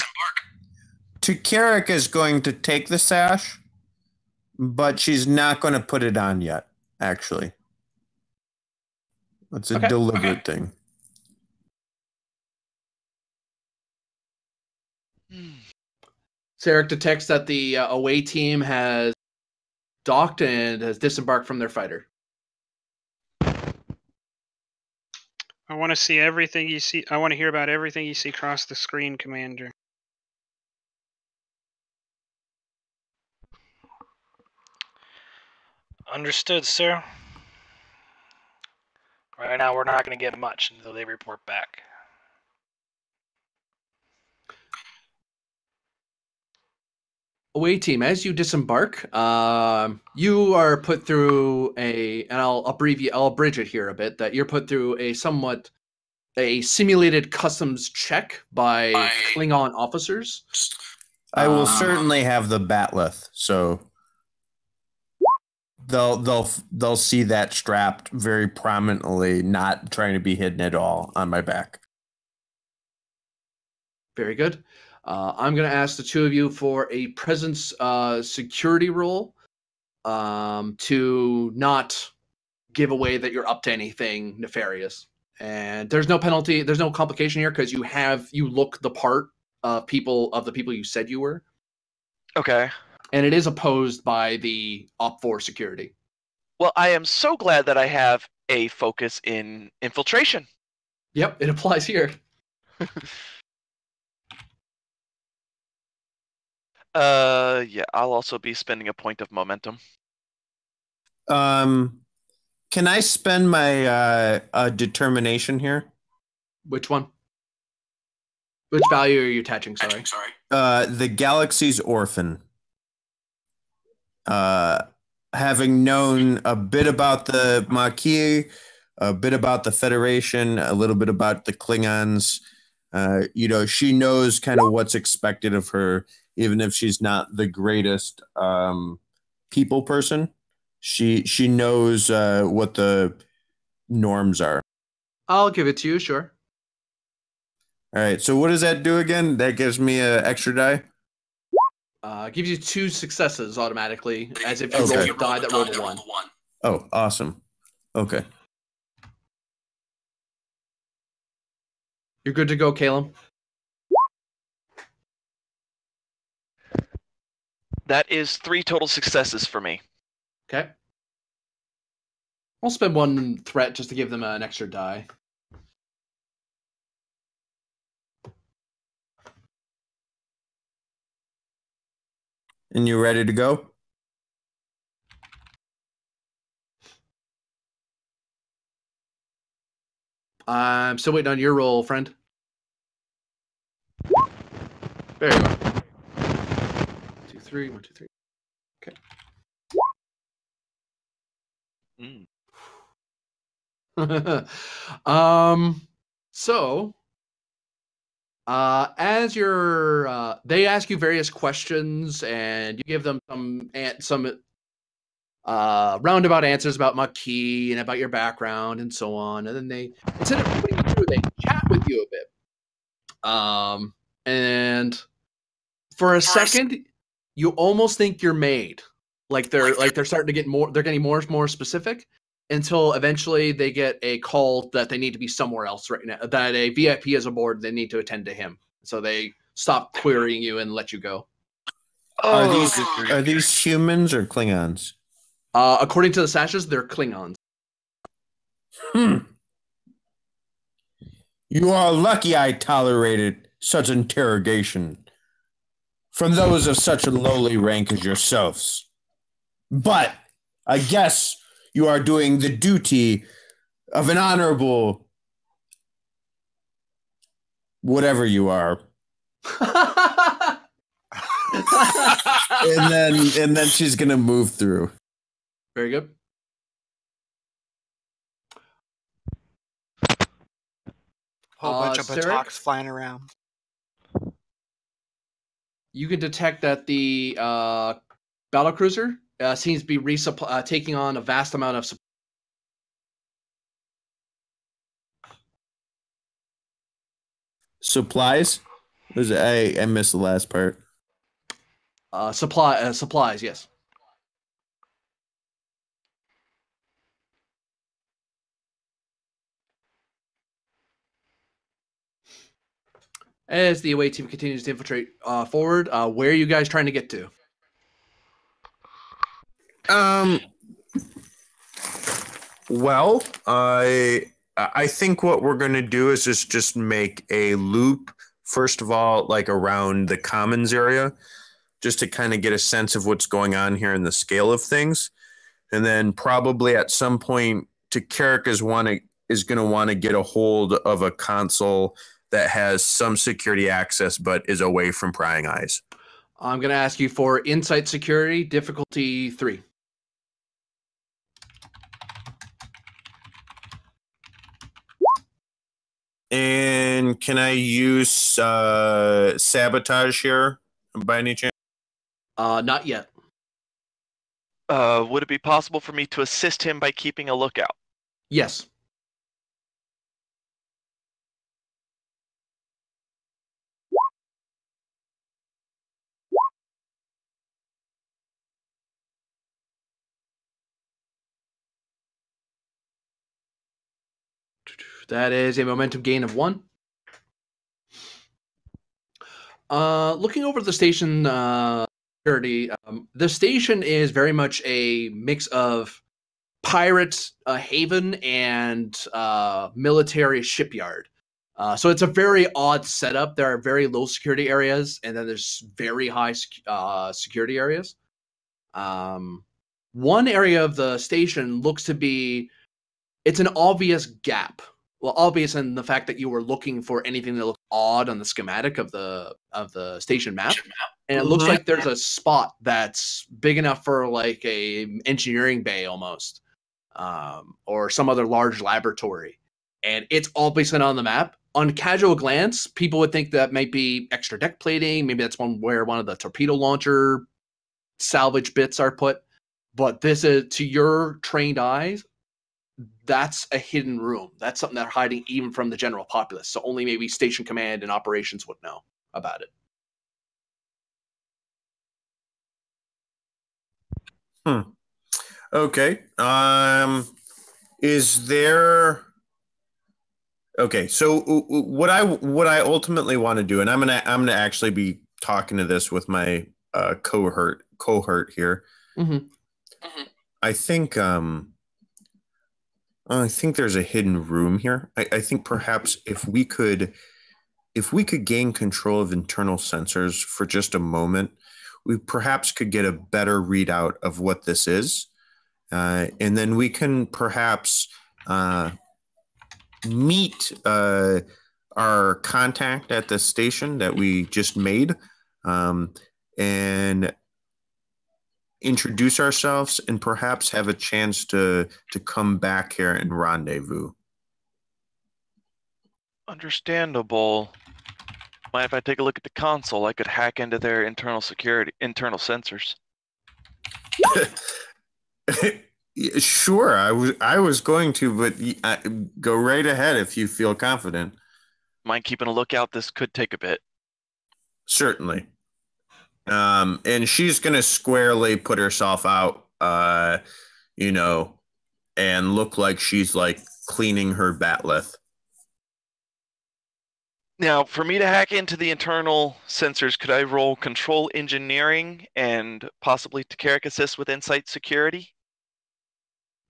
Tukarik is going to take the sash, but she's not going to put it on yet, actually. It's a deliberate thing. Sarek detects that the away team has docked and has disembarked from their fighter. I want to see everything you see. I want to hear about everything you see across the screen, Commander. Understood, sir. Right now, we're not going to get much until they report back. Away team, as you disembark, you are put through and I'll abridge it here a bit, that you're put through a simulated customs check by Klingon officers. I will certainly have the batleth, so they'll see that strapped very prominently, not trying to be hidden at all on my back. Very good. I'm going to ask the two of you for a presence security roll to not give away that you're up to anything nefarious. And there's no penalty. There's no complication here because you look the part of the people you said you were. Okay. And it is opposed by the OP4 security. Well, I am so glad that I have a focus in infiltration. Yep, it applies here. Yeah, I'll also be spending a point of momentum. Can I spend my determination here? Which one? Which value are you attaching? Sorry. The Galaxy's Orphan. Having known a bit about the Maquis, a bit about the Federation, a little bit about the Klingons, she knows kind of what's expected of her, even if she's not the greatest people person. She knows what the norms are. I'll give it to you, sure. All right. So what does that do again? That gives me an extra die? Gives you 2 successes automatically, as if you rolled a die that rolled a 1. Oh, awesome. Okay. You're good to go, Caleb. That is 3 total successes for me. Okay. I'll spend 1 threat just to give them an extra die. And you ready to go? I'm still waiting on your roll, friend. Very well. 2, 3, 1, 2, 3. Okay. So as you're they ask you various questions and you give them some roundabout answers about Maquis and about your background and so on, and then they, instead of putting you through, they chat with you a bit, and for a second you almost think you're made, like they're starting to get more, they're getting more and more specific, until eventually they get a call that they need to be somewhere else right now, that a VIP is aboard, they need to attend to him. So they stop querying you and let you go. Are these humans or Klingons? According to the sashes, they're Klingons. You are lucky I tolerated such interrogation from those of such a lowly rank as yourselves. But I guess you are doing the duty of an honorable whatever you are. and then she's gonna move through. Very good. Whole bunch of Sarek? buttocks flying around. You can detect that the battlecruiser seems to be taking on a vast amount of Supplies? I missed the last part. supplies. Yes. As the away team continues to infiltrate forward, where are you guys trying to get to? Well, I think what we're going to do is just make a loop, first of all, like around the commons area, just to kind of get a sense of what's going on here in the scale of things. And then probably at some point, Carrick is going to want to get a hold of a console that has some security access but is away from prying eyes. I'm going to ask you for insight security, difficulty 3. And can I use sabotage here by any chance? Not yet. Would it be possible for me to assist him by keeping a lookout? Yes. That is a momentum gain of 1. Looking over the station security, the station is very much a mix of pirate haven and military shipyard. So it's a very odd setup. There are very low security areas, and then there's very high security areas. One area of the station looks to be, it's an obvious gap. Well, obvious in the fact that you were looking for anything that looked odd on the schematic of the station map, and it looks like there's a spot that's big enough for like a engineering bay almost, or some other large laboratory, and it's obviously on the map. On casual glance, people would think that might be extra deck plating. Maybe that's where one of the torpedo launcher salvage bits are put. But this is, to your trained eyes, that's a hidden room. That's something they're hiding even from the general populace. So only maybe station command and operations would know about it. Okay. Is there? Okay. So what I ultimately want to do, and I'm gonna actually be talking to this with my cohort here. Mm-hmm. I think there's a hidden room here. I think perhaps if we could gain control of internal sensors for just a moment, we perhaps could get a better readout of what this is. And then we can perhaps meet our contact at the station that we just made, and introduce ourselves and perhaps have a chance to come back here and rendezvous. Understandable. Mind if I take a look at the console? I could hack into their internal sensors. Sure, I was going to, but go right ahead if you feel confident. Mind keeping a lookout? This could take a bit. Certainly. And she's gonna squarely put herself out, and look like she's like cleaning her batleth. Now, for me to hack into the internal sensors, could I roll control engineering and possibly Carrick assist with insight security?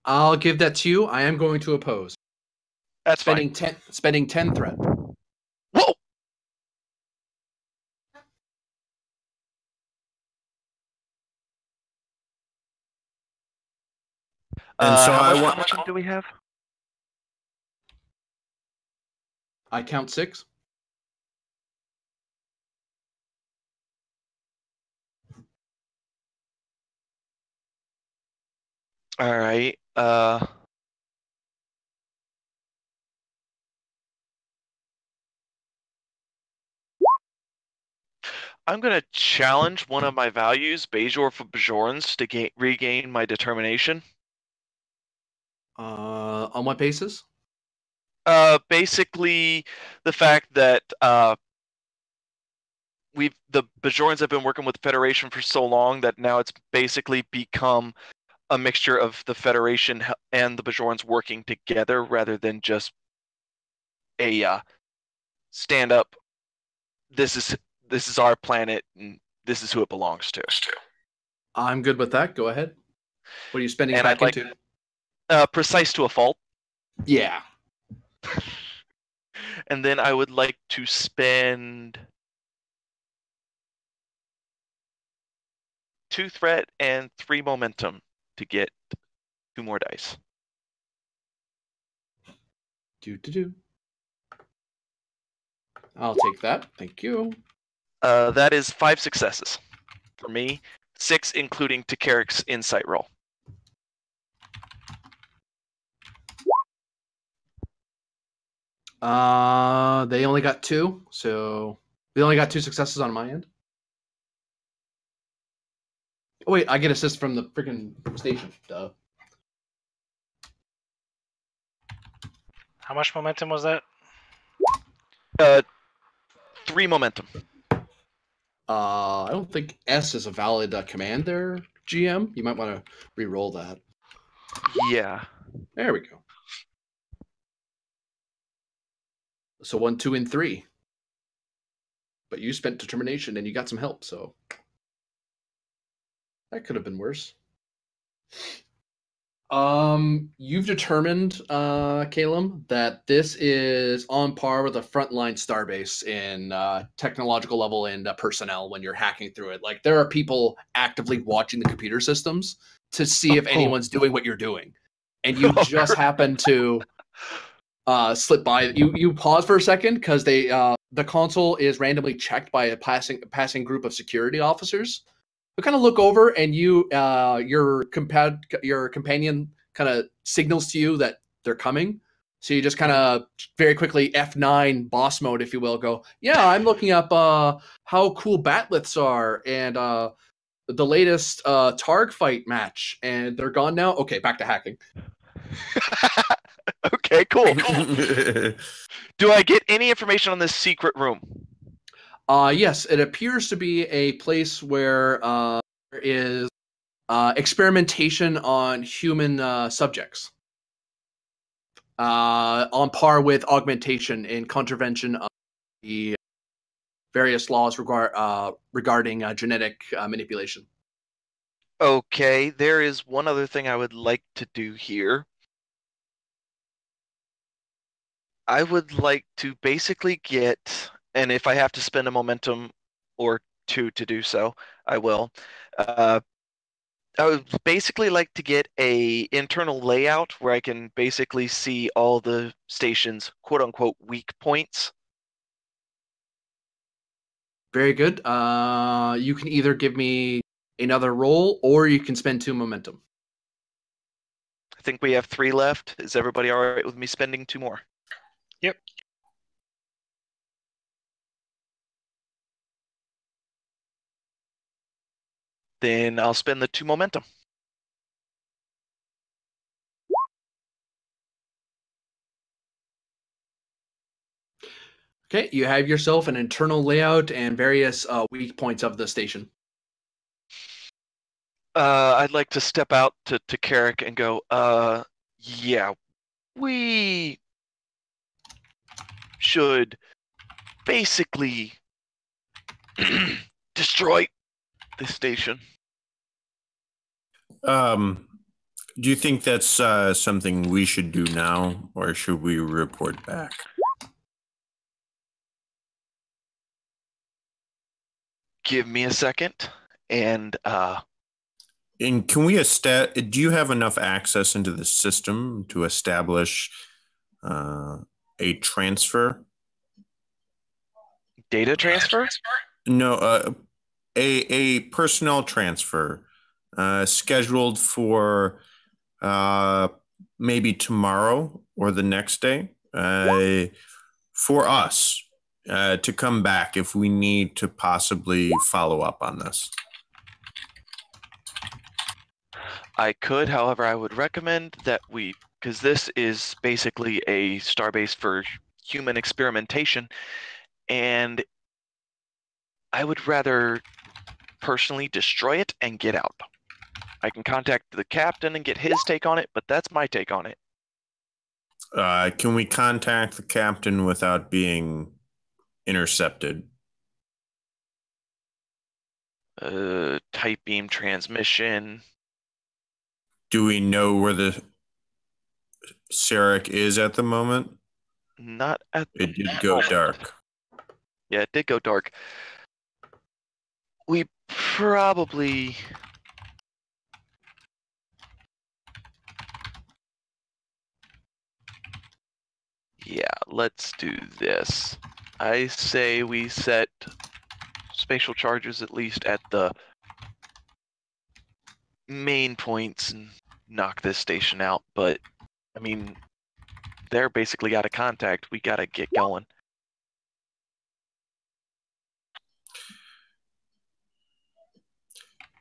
I'll give that to you. I am going to oppose. That's spending fine. Spending 10 threat. Whoa! And so how much do we have? I count 6. All right. I'm going to challenge one of my values, Bajor for Bajorans, to regain my determination. On what basis? Basically, the fact that the Bajorans have been working with the Federation for so long that now it's basically become a mixture of the Federation and the Bajorans working together rather than just a stand up. This is our planet and this is who it belongs to. I'm good with that. Go ahead. What are you spending And back I'd into? Precise to a fault. Yeah. And then I would like to spend 2 threat and 3 momentum to get 2 more dice. Do. I'll take that. Thank you. That is 5 successes for me, 6 including Takarek's insight roll. They only got 2, so they only got 2 successes on my end. Oh wait, I get assist from the freaking station. Duh. How much momentum was that? 3 momentum. I don't think S is a valid command there, GM. You might want to re-roll that. Yeah. There we go. So 1, 2, and 3. But you spent determination and you got some help, so that could have been worse. You've determined, Calum, that this is on par with a frontline starbase in technological level and personnel when you're hacking through it. Like, there are people actively watching the computer systems to see if anyone's doing what you're doing. And you just happen to slip by. You pause for a second because the console is randomly checked by a passing group of security officers. We kind of look over, and your companion kind of signals to you that they're coming. So you just kind of very quickly F9 boss mode, if you will, go, yeah, I'm looking up how cool batliths are and the latest Targ fight match, and they're gone now. Okay, back to hacking. Okay, cool. Do I get any information on this secret room? Yes, it appears to be a place where there is experimentation on human subjects, on par with augmentation and contravention of the various laws regarding genetic manipulation. Okay, there is one other thing I would like to do here. I would like to basically get, and if I have to spend a momentum or 2 to do so, I will. I would basically like to get a internal layout where I can basically see all the station's quote-unquote weak points. Very good. You can either give me another roll, or you can spend 2 momentum. I think we have 3 left. Is everybody all right with me spending 2 more? Yep. Then I'll spend the 2 momentum. Okay, you have yourself an internal layout and various weak points of the station. I'd like to step out to Carrick and go, yeah, we should basically destroy this station. Do you think that's something we should do now, or should we report back? Give me a second, and can we do you have enough access into the system to establish a transfer? Data transfer? No, a personnel transfer scheduled for maybe tomorrow or the next day for us. to come back if we need to possibly follow up on this. I could, however, I would recommend that because this is basically a starbase for human experimentation, and I would rather personally destroy it and get out. I can contact the captain and get his take on it, but that's my take on it. Can we contact the captain without being intercepted? Type beam transmission. Do we know where the Sarek is at the moment? Not at the It did go dark. Yeah, it did go dark. We probably... Yeah, let's do this. I say we set spatial charges at least at the main points and knock this station out, but I mean, they're basically out of contact. We gotta get going.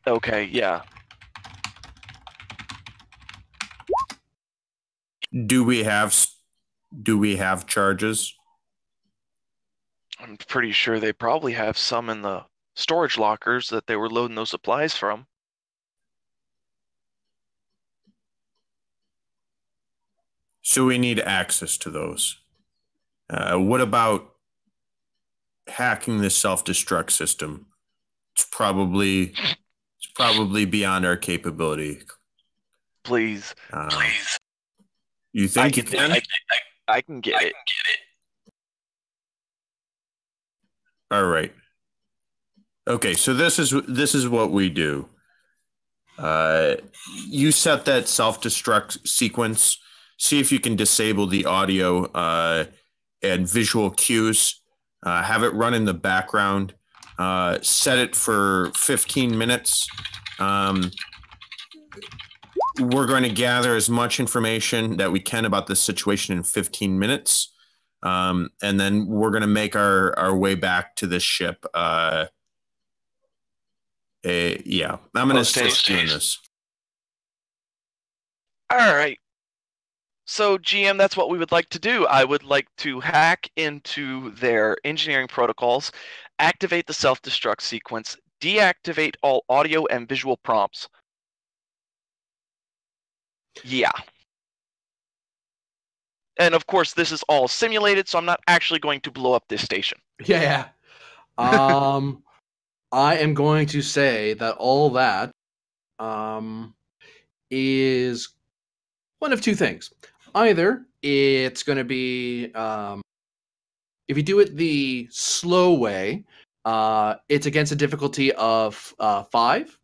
Okay, yeah. Do we have charges? I'm pretty sure they probably have some in the storage lockers that they were loading those supplies from. So we need access to those. What about hacking the self-destruct system? It's probably beyond our capability. Please. You think you can? I can get it. All right. Okay, so this is what we do. You set that self-destruct sequence. See if you can disable the audio and visual cues. Have it run in the background. Set it for 15 minutes. We're going to gather as much information that we can about this situation in 15 minutes. And then we're going to make our way back to this ship. Yeah, I'm going to assist you in this. All right. So, GM, that's what we would like to do. I would like to hack into their engineering protocols, activate the self-destruct sequence, deactivate all audio and visual prompts. Yeah. And of course, this is all simulated, so I'm not actually going to blow up this station. Yeah. I am going to say that all that is one of two things. Either it's going to be, if you do it the slow way, it's against a difficulty of 5.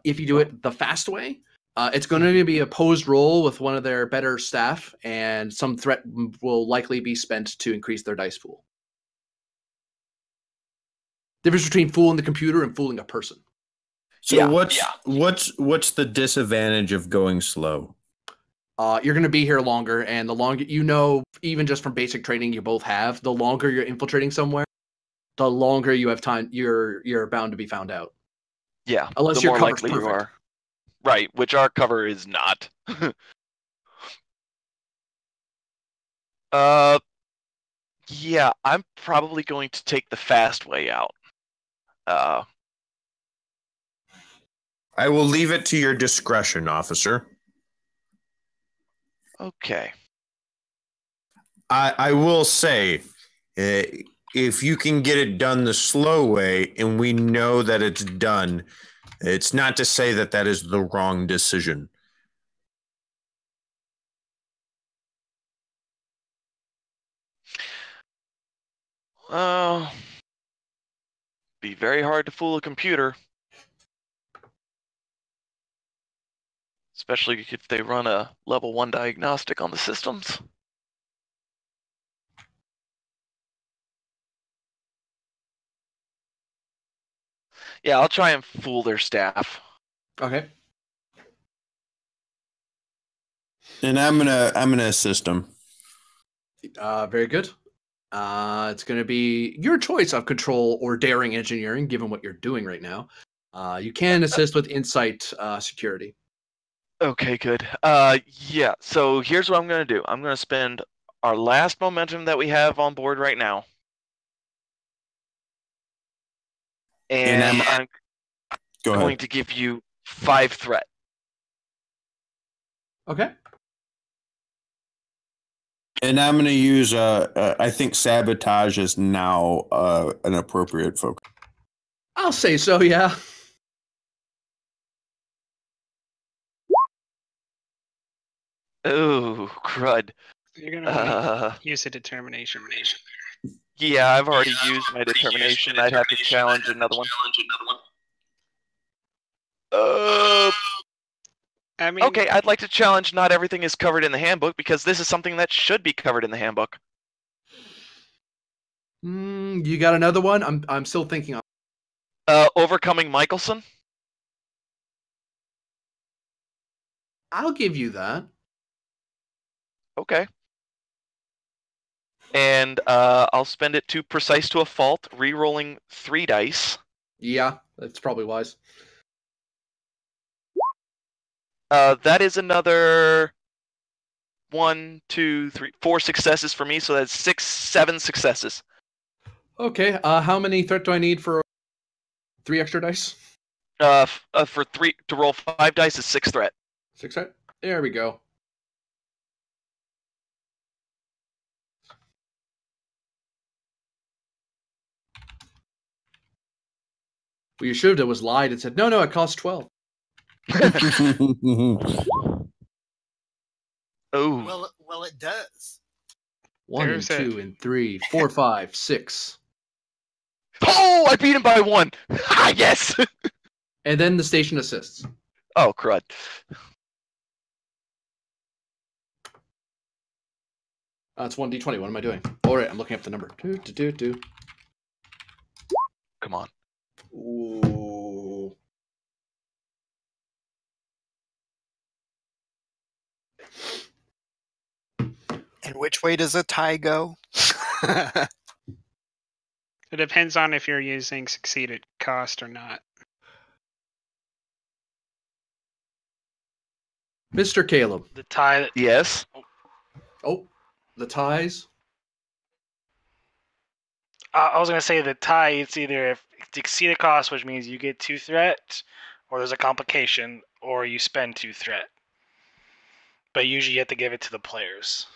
If you do it the fast way, it's going to be a posed roll with one of their better staff, and some threat will likely be spent to increase their dice pool. Difference between fooling the computer and fooling a person. So what's the disadvantage of going slow? You're going to be here longer, and the longer, even just from basic training you both have, the longer you're infiltrating somewhere, the longer you have time, you're bound to be found out. Yeah, unless the your more cover's likely perfect. you are. Right, which our cover is not. Yeah, I'm probably going to take the fast way out. I will leave it to your discretion, officer. Okay. I will say, if you can get it done the slow way, and we know that it's done, it's not to say that that is the wrong decision. Be very hard to fool a computer. Especially if they run a level 1 diagnostic on the systems. Yeah, I'll try and fool their staff. Okay. And I'm gonna assist them. Very good. It's going to be your choice of control or daring engineering, given what you're doing right now. You can assist with insight security. Okay, good. Yeah. So here's what I'm gonna do. I'm gonna spend our last momentum that we have on board right now, And and I'm Go going ahead. to give you 5 threat. Okay. And I'm going to use, I think sabotage is now an appropriate focus. I'll say so, yeah. Oh, crud. You're gonna want to use a determination. Yeah, I've already used my determination. I'd have to challenge another one. I mean, Okay, I'd like to challenge not everything is covered in the handbook because this is something that should be covered in the handbook. You got another one? I'm still thinking. Overcoming Michelson. I'll give you that. Okay. And I'll spend it to precise to a fault, re-rolling 3 dice. Yeah, that's probably wise. That is another 1, 2, 3, 4 successes for me, so that's 7 successes. Okay, how many threat do I need for 3 extra dice? For 3 to roll 5 dice is 6 threat. 6 threat? There we go. What you should have done was lied and said, no, it costs 12. Oh. Well, it does. 1 and 2 and 3, 4, 5, 6. Oh, I beat him by 1. Yes. And then the station assists. Oh, crud. It's 1d20. What am I doing? All right, I'm looking up the number. Come on. Ooh. And which way does a tie go? it depends on if you're using succeeded cost or not. Mr. Caleb. The tie. Yes. Oh, the ties. I was gonna say the tie. It's either if it's exceeded cost, which means you get 2 threat, or there's a complication, or you spend 2 threat. But usually you have to give it to the players.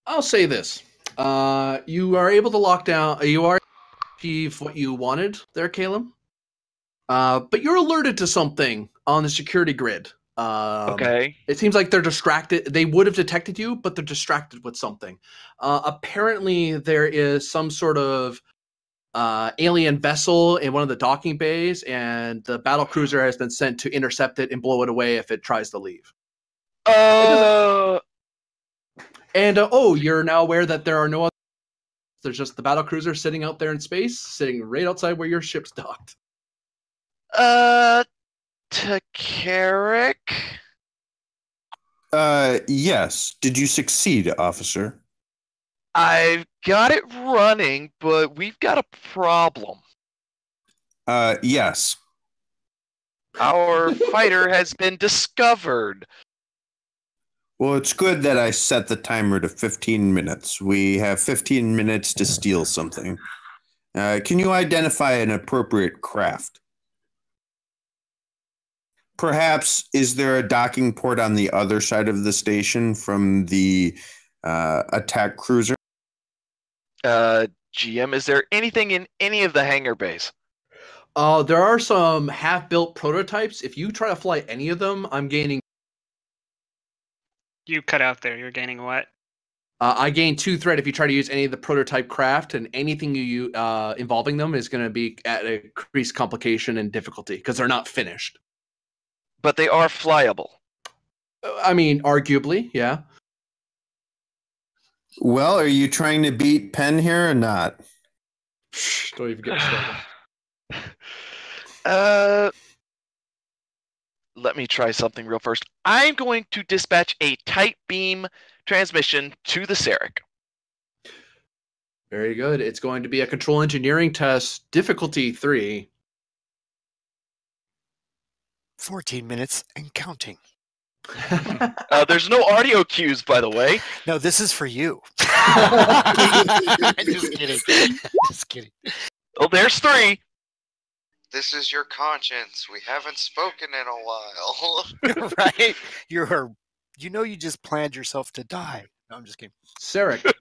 I'll say this. You are able to lock down. You are achieve what you wanted there, Caleb. But you're alerted to something on the security grid. Okay. It seems like they're distracted. They would have detected you, but they're distracted with something. Apparently, there is some sort of alien vessel in one of the docking bays, and the battle cruiser has been sent to intercept it and blow it away if it tries to leave. And you're now aware that there are no other. There's just the battle cruiser sitting out there in space, sitting right outside where your ship's docked. To Carrick? Yes. Did you succeed, officer? I've got it running, but we've got a problem. Yes. Our fighter has been discovered. Well, it's good that I set the timer to 15 minutes. We have 15 minutes to steal something. Can you identify an appropriate craft? Perhaps, is there a docking port on the other side of the station from the attack cruiser? GM, is there anything in any of the hangar bays? There are some half-built prototypes. If you try to fly any of them, I'm gaining. You cut out there. You're gaining what? I gain 2 threat if you try to use any of the prototype craft, and anything you involving them is going to be at increased complication and difficulty because they're not finished. But they are flyable. I mean, arguably, yeah. Well, are you trying to beat Penn here or not? Don't even get me started. Let me try something real first. I'm going to dispatch a tight beam transmission to the Sarek. Very good. It's going to be a control engineering test, difficulty 3. 14 minutes and counting. There's no audio cues, by the way. No, this is for you. Just kidding. Just kidding. Oh, there's 3. This is your conscience. We haven't spoken in a while. Right? You just planned yourself to die. No, I'm just kidding. Sarek,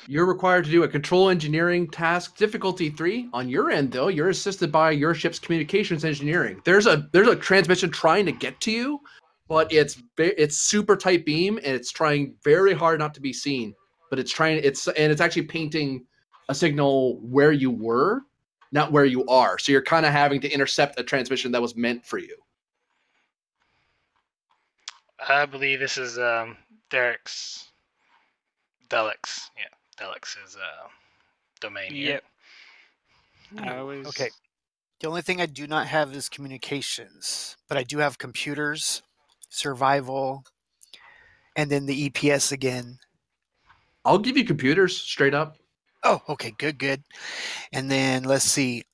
you're required to do a control engineering task, difficulty 3. On your end, though, you're assisted by your ship's communications engineering. There's a transmission trying to get to you, but it's super tight beam and it's trying very hard not to be seen. But it's actually painting a signal where you were, not where you are. So you're kind of having to intercept a transmission that was meant for you. I believe this is Derek's. Deluxe. Yeah, Deluxe's domain here. Yep. Okay. The only thing I do not have is communications, but I do have computers, survival, and then the EPS again. I'll give you computers straight up. Oh, okay, good. And then let's see.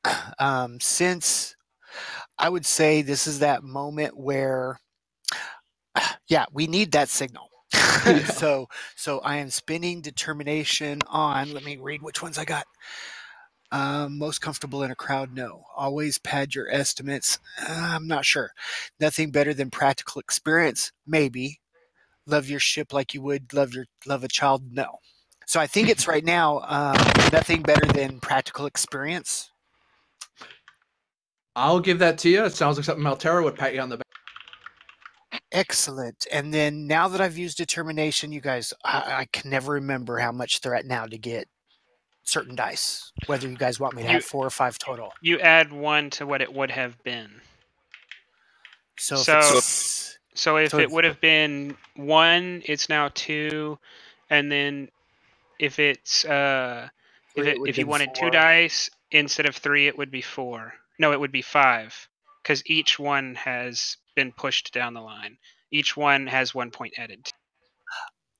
Since I would say this is that moment where, yeah, we need that signal. Yeah. So I am spinning determination on. Let me read which ones I got. Most comfortable in a crowd? No. Always pad your estimates? I'm not sure. Nothing better than practical experience? Maybe. Love your ship like you would love a child? No. So I think it's right now nothing better than practical experience. I'll give that to you. It sounds like something Maltera would pat you on the back. Excellent. And then now that I've used determination, you guys, I can never remember how much they're at now to get certain dice. Whether you guys want me to have 4 or 5 total. You add 1 to what it would have been. So if it would have been 1, it's now 2, and then if it's if you wanted 2 dice instead of 3, it would be 4. No, it would be 5, because each one has been pushed down the line. Each one has 1 point added.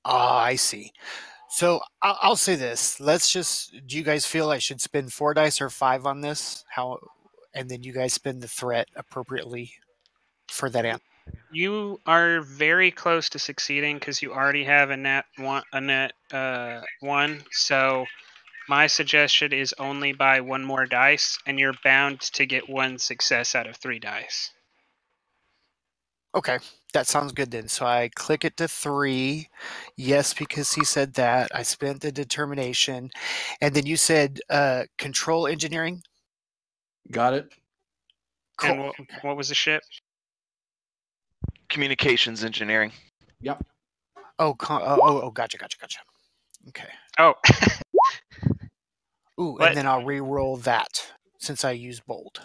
I see. So I'll say this. Do you guys feel I should spend 4 dice or 5 on this? And then you guys spend the threat appropriately for that answer. You are very close to succeeding because you already have a net 1. So my suggestion is only buy 1 more dice, and you're bound to get 1 success out of 3 dice. Okay, that sounds good then. So I click it to 3. Yes, because he said that. I spent the determination. And then you said control engineering? Got it. Cool. And what was the ship? Communications engineering. Yep. Gotcha. Okay. Oh. Ooh, What? and then I'll re-roll that since I used bold.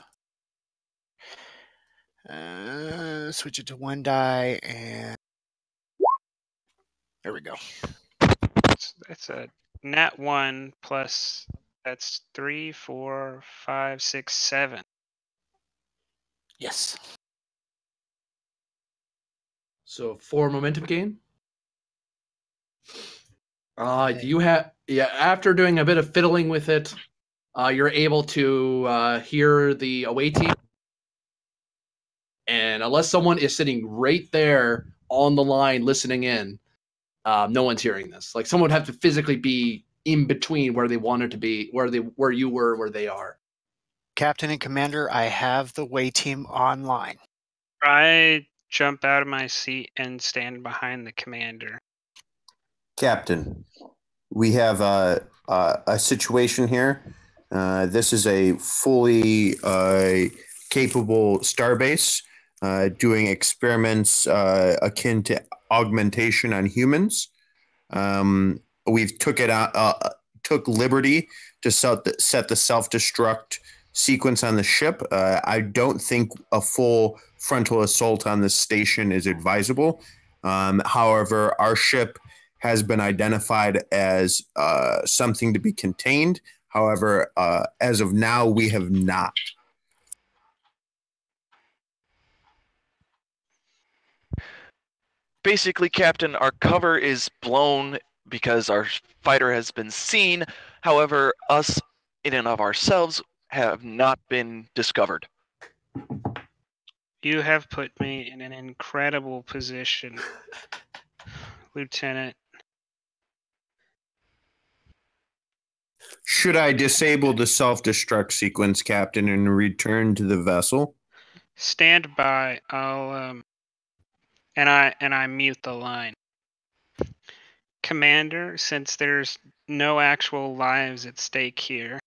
Switch it to 1 die, and there we go. It's a nat 1 plus, that's 3, 4, 5, 6, 7. Yes. So 4 momentum gain. After doing a bit of fiddling with it, you're able to hear the away team. And unless someone is sitting right there on the line listening in, no one's hearing this. Like, someone would have to physically be in between where they wanted to be, where you were, where they are. Captain and Commander, I have the way team online. I jump out of my seat and stand behind the commander. Captain, we have a situation here. This is a fully capable starbase doing experiments akin to augmentation on humans. We've took liberty to set the self-destruct sequence on the ship. I don't think a full frontal assault on this station is advisable. However, our ship has been identified as something to be contained. However, as of now, we have not. Basically, Captain, our cover is blown because our fighter has been seen. However, us in and of ourselves have not been discovered. You have put me in an incredible position, Lieutenant. Should I disable the self-destruct sequence, Captain, and return to the vessel? Stand by. I'll and I mute the line. Commander, since there's no actual lives at stake here,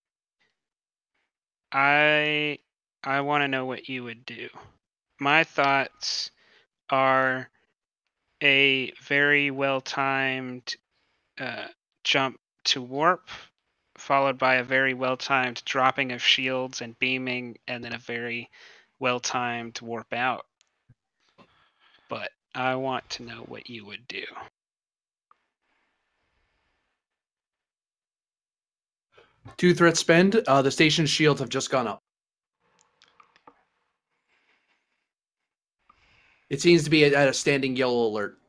I want to know what you would do. My thoughts are a very well-timed jump to warp, followed by a very well-timed dropping of shields and beaming, and then a very well-timed warp out. But I want to know what you would do. Two threats spend. The station's shields have just gone up. It seems to be at a standing yellow alert.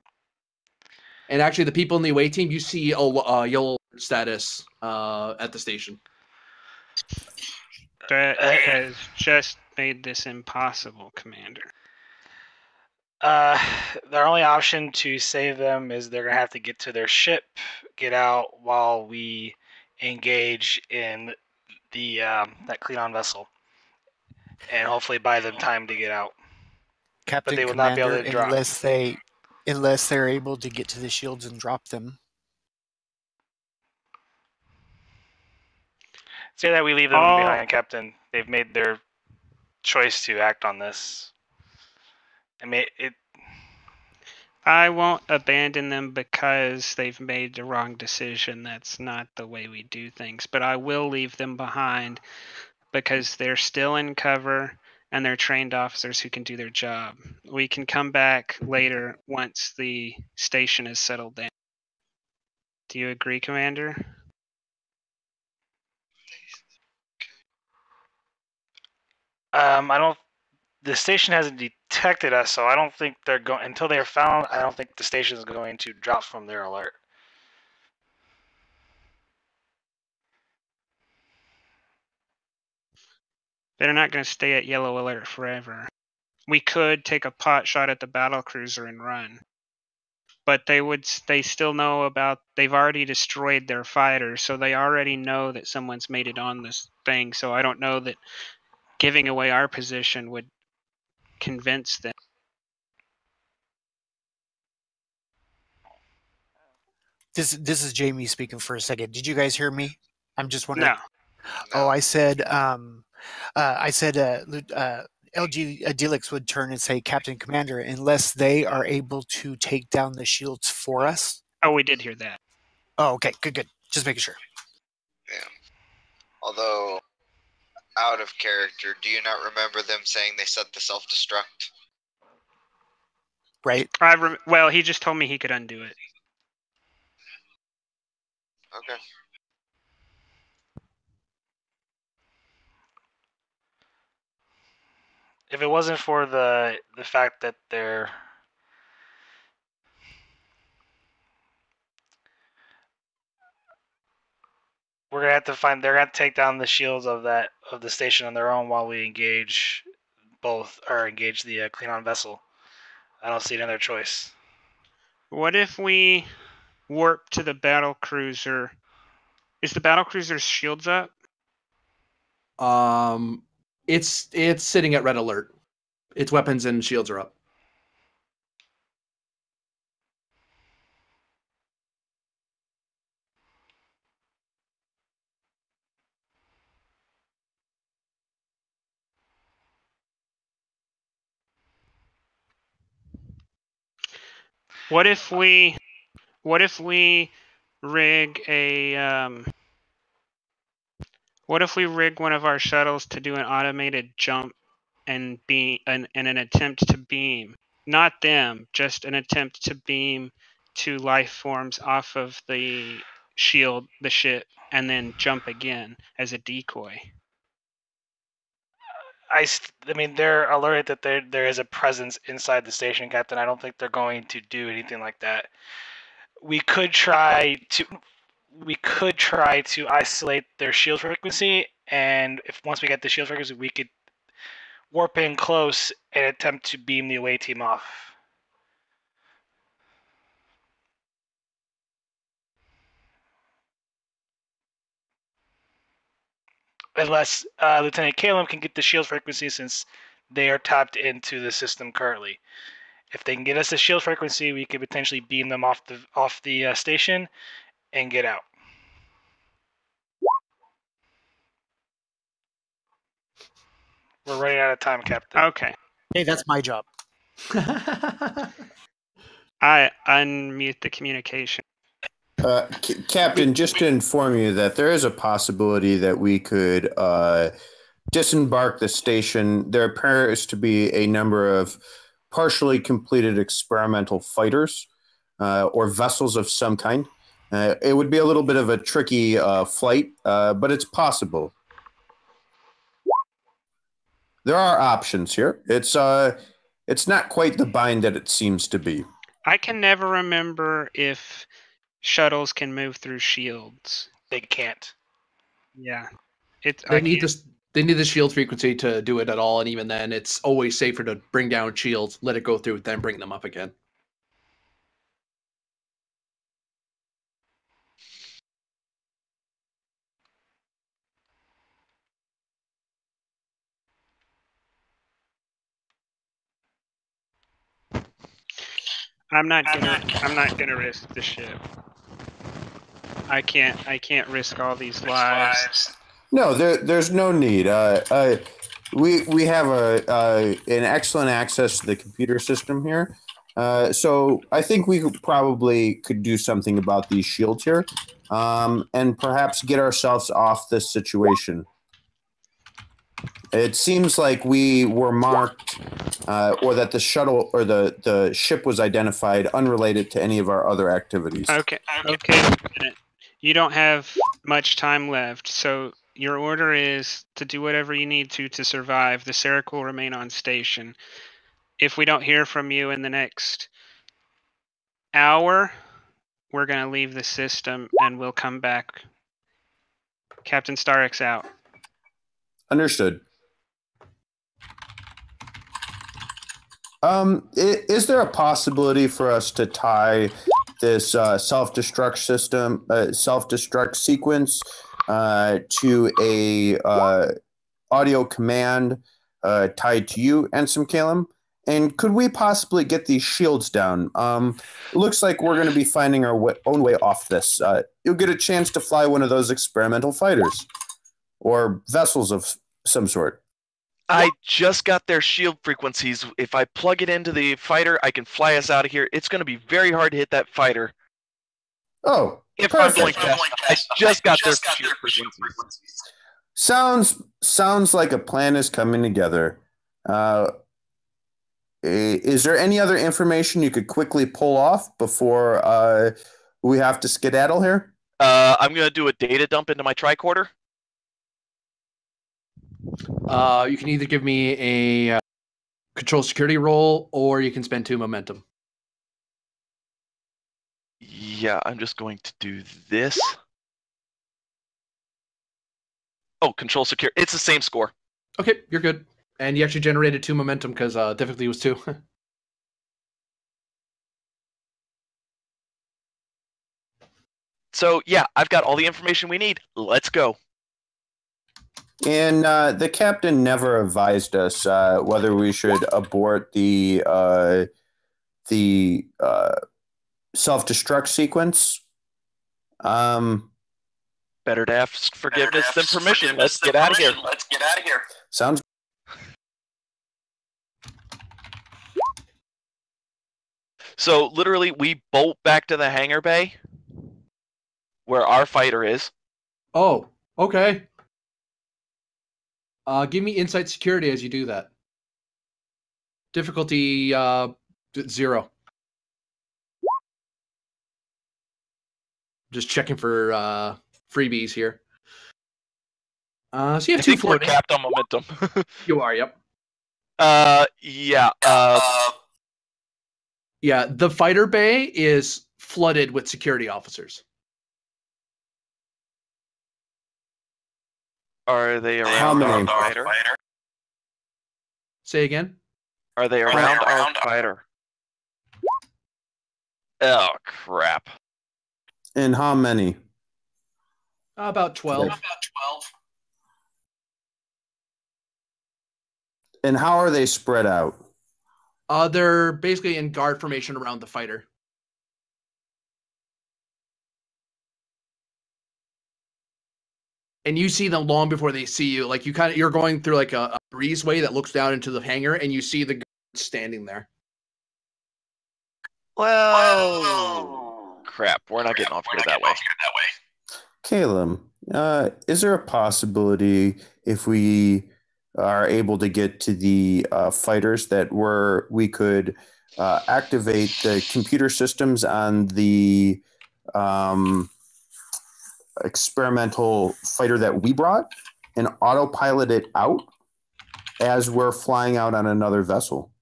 And actually, the people in the away team, you see a yellow alert status at the station. That has just made this impossible, Commander. Their only option to save them is they're gonna have to get to their ship, get out while we engage in the that Klingon vessel, and hopefully buy them time to get out. Captain they will not be able Commander, to drop. unless they're able to get to the shields and drop them. Say that we leave them behind, Captain. They've made their choice to act on this. I mean, I won't abandon them because they've made the wrong decision. That's not the way we do things. But I will leave them behind because they're still in cover and they're trained officers who can do their job. We can come back later once the station is settled down. Do you agree, Commander? I don't. The station hasn't detected us, so I don't think they're going until they're found. I don't think the station is going to drop from their alert. They're not going to stay at yellow alert forever. We could take a pot shot at the battle cruiser and run. But they still know about, they've already destroyed their fighters, so they already know that someone's made it on this thing. So I don't know that giving away our position would convince them. This is Jamie speaking for a second. Did you guys hear me? I'm just wondering. No. Oh, I said LG Delix would turn and say, Captain Commander, unless they are able to take down the shields for us. Oh, we did hear that. Oh, okay, good. Just making sure. Yeah. Although, out of character, do you not remember them saying they set the self-destruct? Right. Well, he just told me he could undo it. Okay. If it wasn't for the fact that we're gonna have to they're gonna take down the shields of the station on their own while we engage the Klingon vessel. I don't see another choice. What if we warp to the battle cruiser? Is the battle cruiser's shields up? It's sitting at red alert. Its weapons and shields are up. What if we rig one of our shuttles to do an automated jump and an attempt to beam, not them, just an attempt to beam to life forms off of the ship, and then jump again as a decoy? I mean, they're alerted that there is a presence inside the station, Captain. I don't think they're going to do anything like that. We could try to isolate their shield frequency, and if once we get the shield frequency, we could warp in close and attempt to beam the away team off. Unless Lieutenant Caleb can get the shield frequency, since they are tapped into the system currently. If they can get us the shield frequency, we could potentially beam them off the station and get out. We're running out of time, Captain. Okay. Hey, that's my job. I unmute the communication. Captain, just to inform you that there is a possibility that we could disembark the station. There appears to be a number of partially completed experimental fighters or vessels of some kind. It would be a little bit of a tricky flight, but it's possible. There are options here. It's not quite the bind that it seems to be. I can never remember if shuttles can move through shields. They can't. Yeah. They need the shield frequency to do it at all, and even then, it's always safer to bring down shields, let it go through, then bring them up again. I'm not gonna risk the ship. I can't risk all these lives. No, there's no need. We have an excellent access to the computer system here, so I think we probably could do something about these shields here, and perhaps get ourselves off this situation. It seems like we were marked, or that the shuttle or the ship was identified unrelated to any of our other activities. Okay, Lieutenant. You don't have much time left, so your order is to do whatever you need to survive. The Sarek will remain on station. If we don't hear from you in the next hour, we're going to leave the system and we'll come back. Captain Sarek's out. Understood. Is there a possibility for us to tie this self-destruct system, self-destruct sequence, to a audio command tied to you and some Calum? And could we possibly get these shields down? It looks like we're going to be finding our own way off this. You'll get a chance to fly one of those experimental fighters or vessels of some sort. I just got their shield frequencies. If I plug it into the fighter, I can fly us out of here. It's going to be very hard to hit that fighter. Oh, if perfect. I'm going fast, I just got their shield frequencies. Sounds like a plan is coming together. Is there any other information you could quickly pull off before we have to skedaddle here? I'm going to do a data dump into my tricorder. You can either give me a control security roll, or you can spend 2 momentum. Yeah, I'm just going to do this. Oh, control secure. It's the same score. Okay, you're good. And you actually generated 2 momentum because difficulty was 2. So, yeah, I've got all the information we need. Let's go. And the captain never advised us whether we should abort the self-destruct sequence. Better to ask forgiveness than permission. Let's get out of here. Sounds. So literally, we bolt back to the hangar bay where our fighter is. Oh, okay. Give me insight security as you do that. Difficulty 0. Just checking for freebies here. So you I have two think we're floating. capped on momentum. You are, yep. Yeah. Yeah, the fighter bay is flooded with security officers. Are they How around many? our fighter? Say again? Are they around our fighter? Oh, crap. And how many? About 12. And how are they spread out? They're basically in guard formation around the fighter. And you see them long before they see you. Like you're going through like a breezeway that looks down into the hangar, and you see the guards standing there. Well, crap. We're not getting off here that way. Caleb, is there a possibility if we are able to get to the fighters that we could activate the computer systems on the experimental fighter that we brought and autopilot it out as we're flying out on another vessel?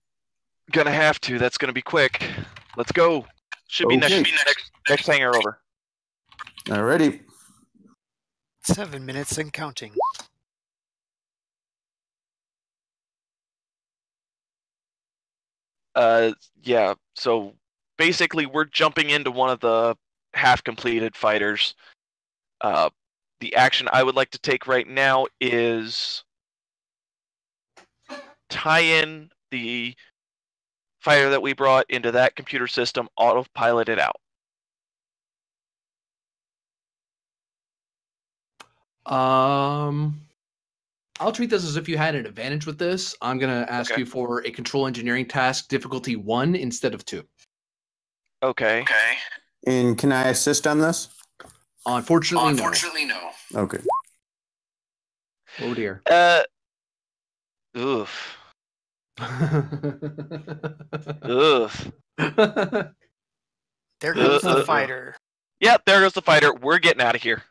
Gonna have to. That's gonna be quick. Let's go. Should be Okay. next hangar over. Alrighty. 7 minutes and counting. Yeah. So basically, we're jumping into one of the half-completed fighters. The action I would like to take right now is tie in the fighter that we brought into that computer system, autopilot it out. I'll treat this as if you had an advantage with this. I'm gonna ask you for a control engineering task, difficulty 1 instead of 2. Okay. And can I assist on this? Unfortunately, no. Okay. Oh dear. Oof. Oof. There goes the fighter. Yep, there goes the fighter. We're getting out of here.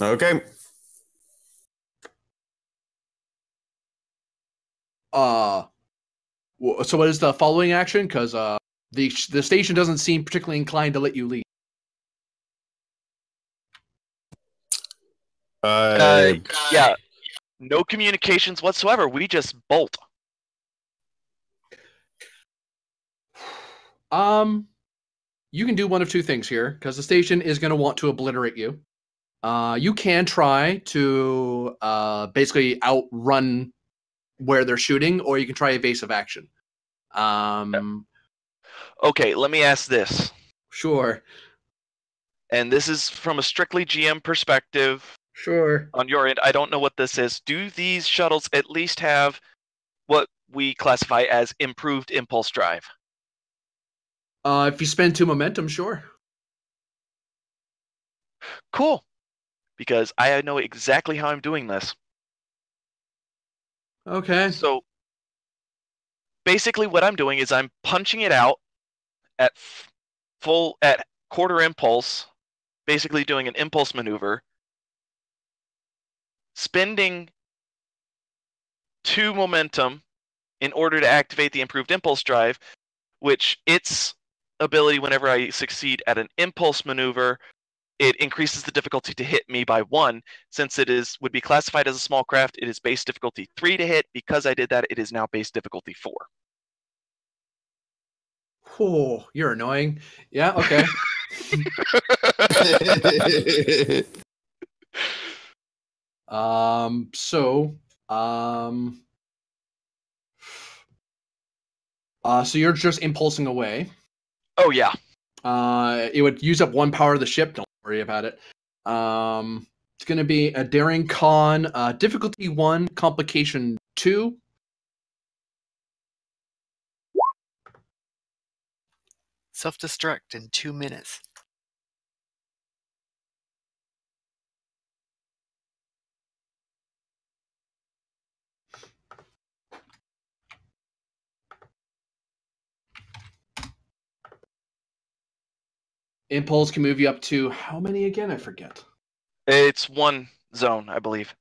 Okay. So what is the following action? Because the station doesn't seem particularly inclined to let you leave. Yeah. No communications whatsoever. We just bolt. You can do one of two things here, because the station is going to want to obliterate you. You can try to basically outrun where they're shooting, or you can try evasive action. Okay, let me ask this. Sure. And this is from a strictly GM perspective. Sure. On your end, I don't know what this is. Do these shuttles at least have what we classify as improved impulse drive? If you spend 2 momentum, sure. Cool. Because I know exactly how I'm doing this. Okay. So basically what I'm doing is I'm punching it out at quarter impulse, basically doing an impulse maneuver, spending 2 momentum in order to activate the improved impulse drive, which its ability whenever I succeed at an impulse maneuver, it increases the difficulty to hit me by 1. Since it would be classified as a small craft, it is base difficulty 3 to hit. Because I did that, it is now base difficulty 4. Oh, you're annoying. Yeah, okay. So you're just impulsing away. Oh yeah. It would use up 1 power of the ship. Don't worry about it. It's going to be a daring con, difficulty 1, complication 2. Self-destruct in 2 minutes. Impulse can move you up to how many again? I forget. It's one zone, I believe.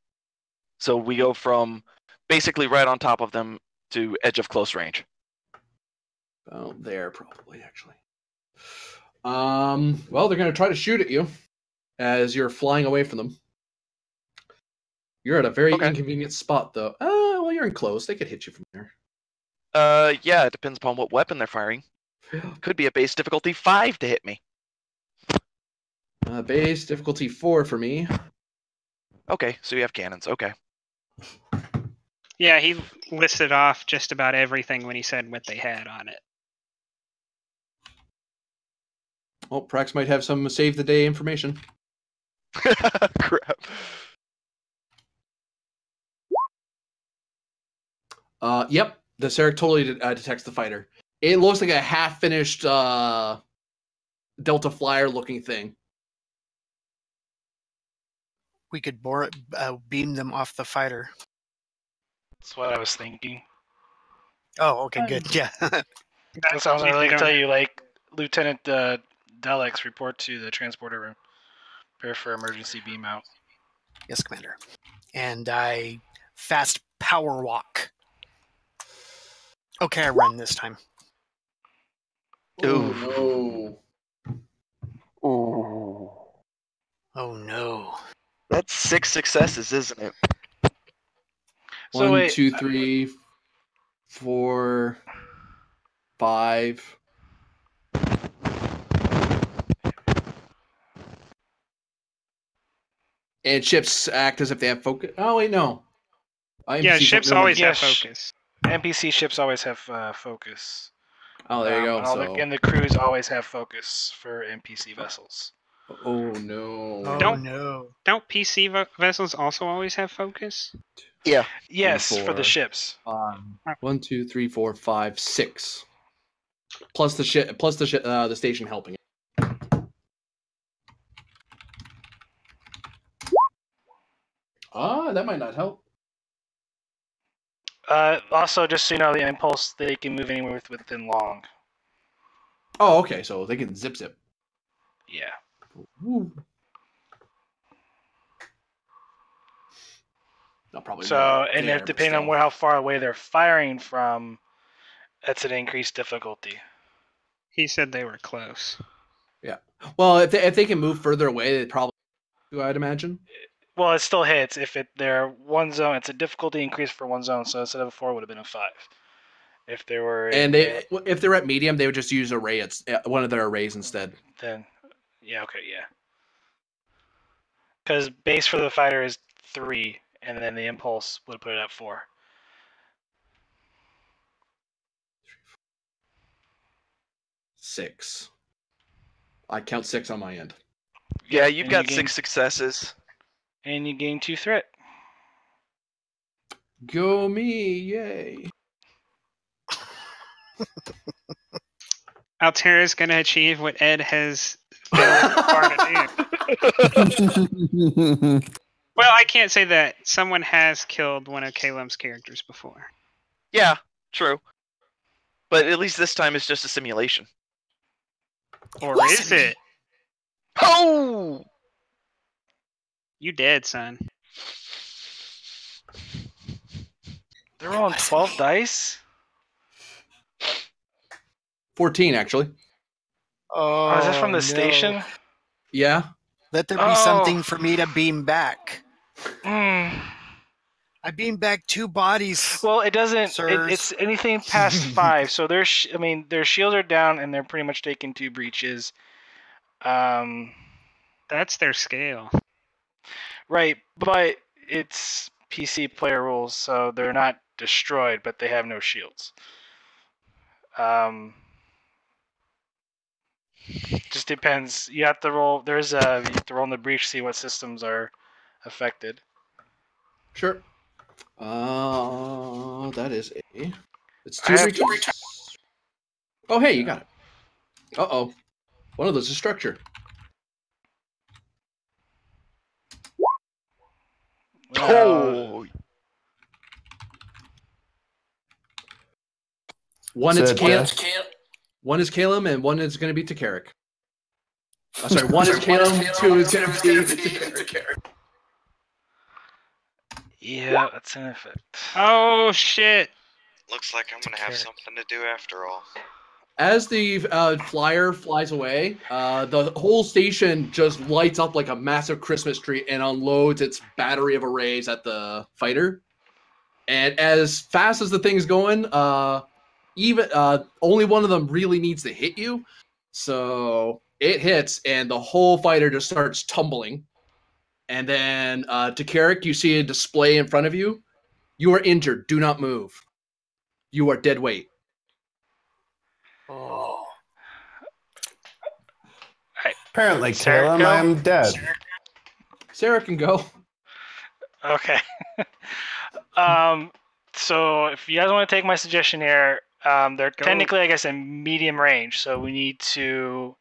So we go from basically right on top of them to edge of close range. Oh, there probably actually. Well, they're going to try to shoot at you as you're flying away from them. You're at a very Okay. inconvenient spot, though. Well, you're enclosed. They could hit you from there. Yeah, it depends upon what weapon they're firing. Could be a base difficulty 5 to hit me. Base difficulty 4 for me. Okay, so you have cannons. Okay. Yeah, he listed off just about everything when he said what they had on it. Oh, Prax might have some save the day information. Crap. Yep, the Sarek totally detects the fighter. It looks like a half-finished Delta Flyer looking thing. We could beam them off the fighter. That's what I was thinking. Oh, okay, good. Yeah. That sounds If like you I tell don't- you, like, Lieutenant Daleks, report to the transporter room. Prepare for emergency beam out. Yes, Commander. And I fast power walk. Okay, I run this time. Oh, no. Ooh. Oh no. That's 6 successes, isn't it? So 1, wait, 2, 3, 4, 5. And ships act as if they have focus. Oh, wait, no. Yeah, NPCs ships don't know always when- have Yes. focus. NPC ships always have focus. Oh, there you go. And the crews always have focus for NPC vessels. Oh, no. Oh Don't- no. Don't PC vessels also always have focus? Yeah. Yes, for the 4, ships. 1, 2, 3, 4, 5, 6. Plus the the station helping it. That might not help. Also, just so you know, the impulse, they can move anywhere within long. Oh, okay. So they can zip. Yeah. Woo. I'll probably So, know and there, if but depending on still. how far away they're firing from, that's an increased difficulty. He said they were close. Well, if they can move further away, they probably do, I'd imagine. Well, it still hits. If they're one zone, it's a difficulty increase for one zone. So instead of a 4, it would have been a 5. If they were, And if they're at medium, they would just use one of their arrays instead. then yeah, okay, yeah. Because base for the fighter is 3, and then the impulse would put it at 4. Six. I count 6 on my end. Yeah, you've and got you 6 successes. And you gain 2 threat. Go me, yay! Altera's going to achieve what Ed has failed far to do. Well, I can't say that. Someone has killed one of Caleb's characters before. Yeah, true. But at least this time it's just a simulation. Or is it? Oh! You dead, son. They're rolling 12 dice? 14, actually. Oh, is this from the no. station? Yeah. Let there be Oh. something for me to beam back. Mm. I beamed back 2 bodies. Well, it doesn't. Sirs. It's anything past 5. So their shields are down, and they're pretty much taking 2 breaches. That's their scale. Right, but it's PC player rules, so they're not destroyed, but they have no shields. Just depends. You have to roll. You have to roll in the breach, see what systems are affected. Sure. That is a. It's I 2 have- breaches. Oh, hey, you got it. Uh-oh. One of those is structure. Oh! One Is is that Caleb. death? One is Caleb, and one is going to be Takarik. Sorry, one is Caleb, two is going to be the Carrick. Yeah, that's an effect. Oh shit! Looks like I'm gonna have something to do after all. As the flyer flies away, the whole station just lights up like a massive Christmas tree and unloads its battery of arrays at the fighter. And as fast as the thing's going, even only one of them really needs to hit you. So it hits, and the whole fighter just starts tumbling. And then to Carrick, you see a display in front of you. You are injured. Do not move. You are dead weight. Oh. Apparently, Sarek, Caleb, go. I'm dead. Sarah can go. Okay. So if you guys want to take my suggestion here, they're technically, I guess, in medium range, so we need to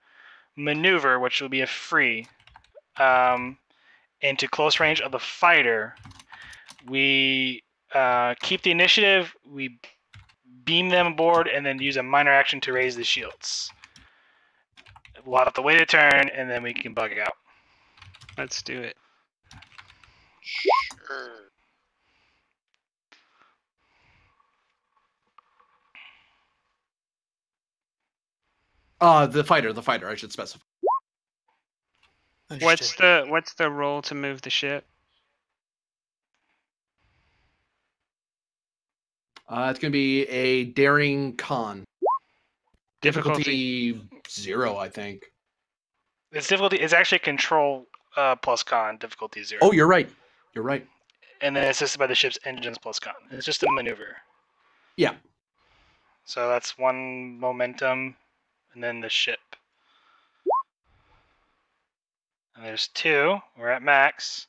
maneuver, which will be a free, into close range of the fighter. We keep the initiative, we beam them aboard, and then use a minor action to raise the shields. We'll have to wait a turn, and then we can bug out. Let's do it. Sure. The fighter, I should specify. Understood. What's the roll to move the ship? It's going to be a daring con. Difficulty 0, I think. It's difficulty. It's actually control plus con, difficulty 0. Oh, you're right. You're right. And then assisted by the ship's engines plus con. It's just a maneuver. Yeah. So that's 1 momentum, and then the ship. And there's 2. We're at max.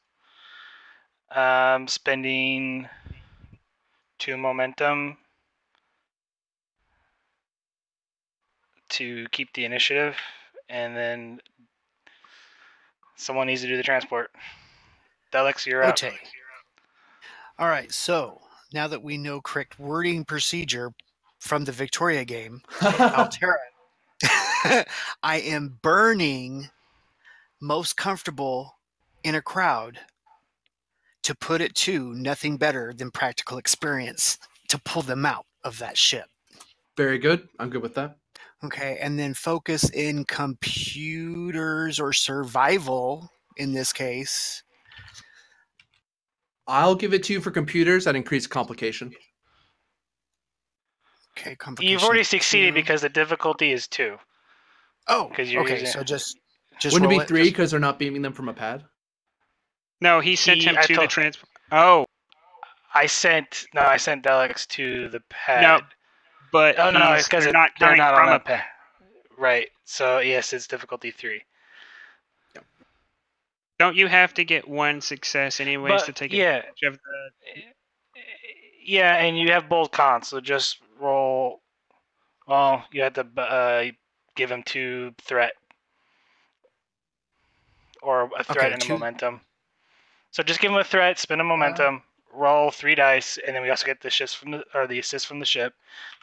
Spending 2 momentum to keep the initiative, and then someone needs to do the transport. Delix, you're up. Okay. All right. So now that we know correct wording procedure from the Victoria game, Altera, I am burning most comfortable in a crowd to put it to nothing better than practical experience to pull them out of that ship. Very good. I'm good with that. Okay, and then focus in computers or survival in this case. I'll give it to you for computers at increased complication. Okay, complication. You've already succeeded 2. because the difficulty is 2. Oh, 'Cause you're okay. using- So just Wouldn't it roll be 3 Just- because they're not beaming them from a pad? No, he sent him I to the told- transport. Oh, I sent Delix to the pad. no, but Oh no, it's because they're not they're coming not from on a the pad. Right. So yes, it's difficulty 3. Don't you have to get 1 success anyways But, to take yeah. advantage of the? Yeah, and you have both cons, so just roll. Well, you have to give him 2 threat, or a threat Okay, and a 2. momentum. So just give him a threat, spin a momentum, roll 3 dice, and then we also get the assist from the ship.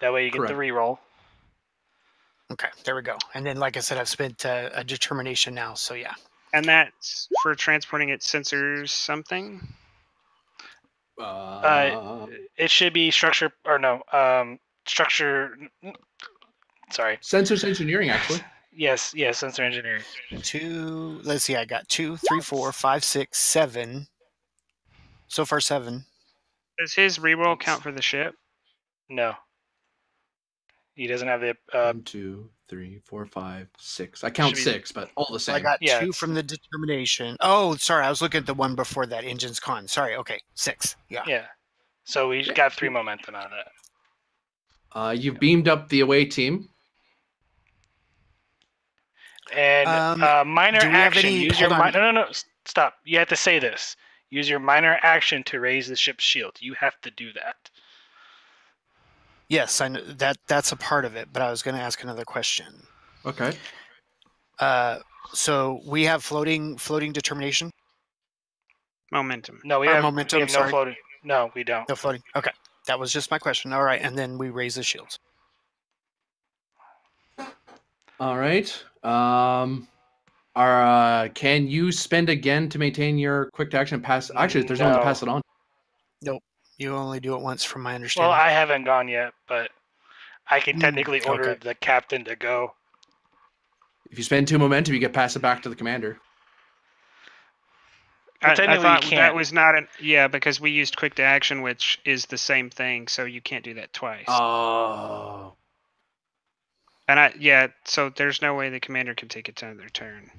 That way you get Correct. the reroll. Okay, there we go. And then, like I said, I've spent a determination now, so yeah. And that's for transporting its sensors something. It should be structure or no structure. Sorry. Sensors engineering, actually. Yes, sensor engineering. 2. Let's see. I got 2, 3, 4, 5, 6, 7. So far, 7. Does his reroll count for the ship? No. He doesn't have the. 1, 2, 3, 4, 5, 6. I count Should be- 6, but all the So I same. got Yeah, 2 it's- from the determination. Oh, sorry. I was looking at the one before that, engine's con. Sorry. Okay, 6. Yeah. Yeah. So we got 3 momentum out of that. You've beamed up the away team. And minor do we have action. any- Use your hold on. no. Stop. You have to say this. Use your minor action to raise the ship's shield. You have to do that. Yes, I know that's a part of it, but I was going to ask another question. Okay. So we have floating determination? Momentum. No, we Or have, momentum, we have no sorry. floating. No, we don't. No floating. Okay. That was just my question. All right, and then we raise the shields. All right. Can you spend again to maintain your quick to action pass? Actually, there's no one to pass it on. Nope. You only do it once, from my Well, understanding. I haven't gone yet, but I can technically order okay. the captain to go. If you spend 2 momentum, you get pass it back to the commander. Well, I technically thought you that can't. was not an because we used quick to action, which is the same thing, so you can't do that twice. Oh. And so there's no way the commander can take it on their turn.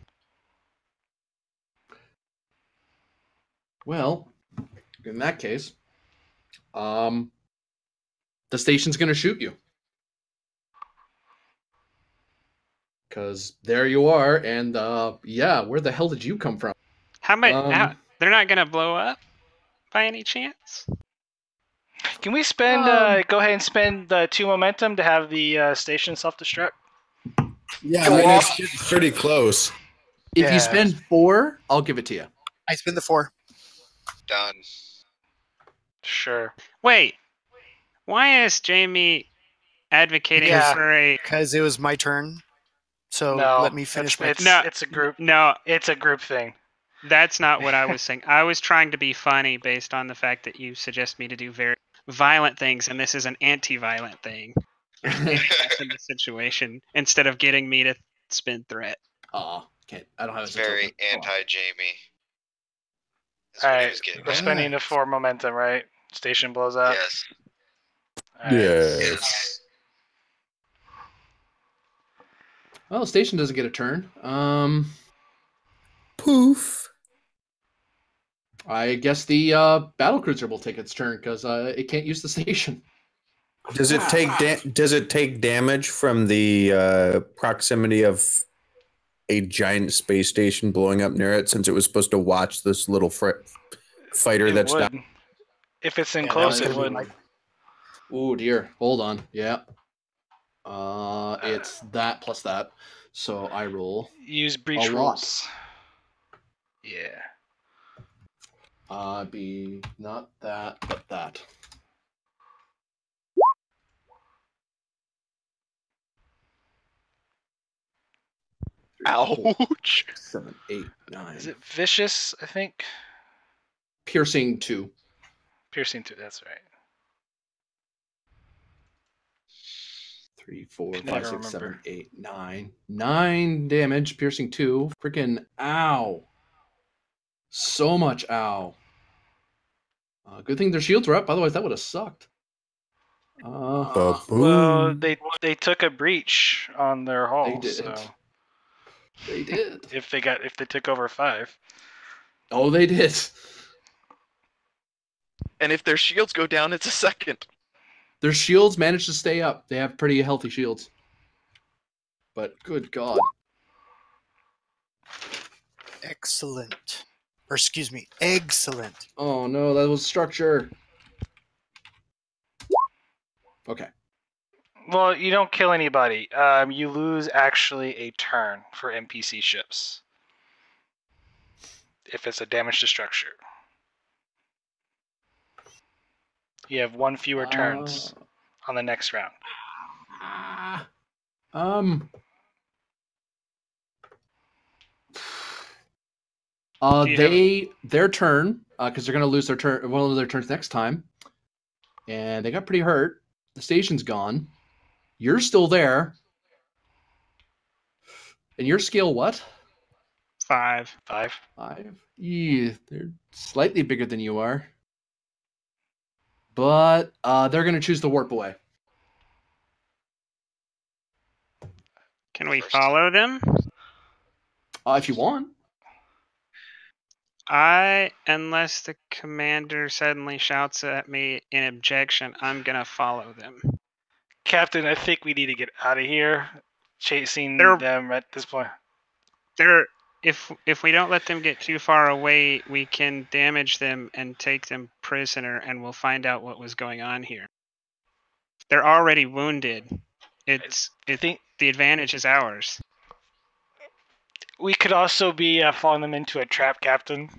Well, in that case, the station's going to shoot you. Because there you are, and where the hell did you come from? How much? They're not going to blow up by any chance? Can we spend? Go ahead and spend 2 momentum to have the station self-destruct. Yeah, I mean, it's getting pretty close. If you spend 4, I'll give it to you. I spend the 4. Done. Sure. Wait, why is Jamie advocating for a? Because it was my turn. So No, let me finish my. It's a group. No, it's a group thing. That's not what I was saying. I was trying to be funny based on the fact that you suggest me to do very violent things, and this is an anti-violent thing. In the situation, instead of getting me to spin threat. Oh, can't. I don't have It's very anti-Jamie. All right, we're spending the 4 momentum, right? Station blows up. Yes. All right. Yes. Well, the station doesn't get a turn. Poof. I guess the battlecruiser will take its turn because it can't use the station. Does it take damage from the proximity of a giant space station blowing up near it, since it was supposed to watch this little fighter that's down? If it's in close, it would. Oh dear. Hold on. Yeah. It's that plus that. So I roll. Use breach rules. Yeah. Be not that, but that. Ouch. 7, 8, 9. Is it vicious? I think. Piercing 2. Piercing 2. That's right. 3, 4, Can 5, never 6, remember. 7, 8, 9. 9 damage, piercing 2. Freaking ow. So much ow. Good thing their shields were up, otherwise that would have sucked. Well, they took a breach on their hull. They did. So they did. if they took over 5. Oh, they did. And if their shields go down, it's a second. Their shields managed to stay up. They have pretty healthy shields. But good God. Excellent. Or excuse me, excellent. Oh no, that was structure. Okay. Well, you don't kill anybody. You lose actually a turn for NPC ships. If it's a damage to structure. You have 1 fewer turns on the next round. Their turn, because they're gonna lose their turn, one of their turns next time, and they got pretty hurt. The station's gone. You're still there, and your scale what? 5. 5. Yeah, they're slightly bigger than you are, but they're gonna choose to warp away. Can we follow them? If you want. Unless the commander suddenly shouts at me in objection, I'm gonna follow them. Captain, I think we need to get out of here. Chasing them at this point. If we don't let them get too far away, we can damage them and take them prisoner, and we'll find out what was going on here. They're already wounded. The advantage is ours. We could also be falling them into a trap, Captain.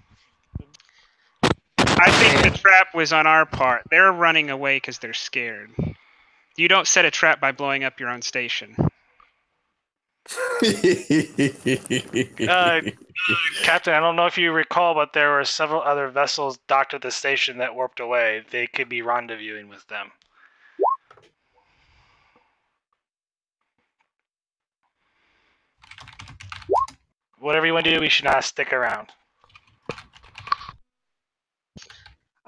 I think the trap was on our part. They're running away because they're scared. You don't set a trap by blowing up your own station. Captain, I don't know if you recall, but there were several other vessels docked at the station that warped away. They could be rendezvousing with them. Whatever you want to do, we should not stick around.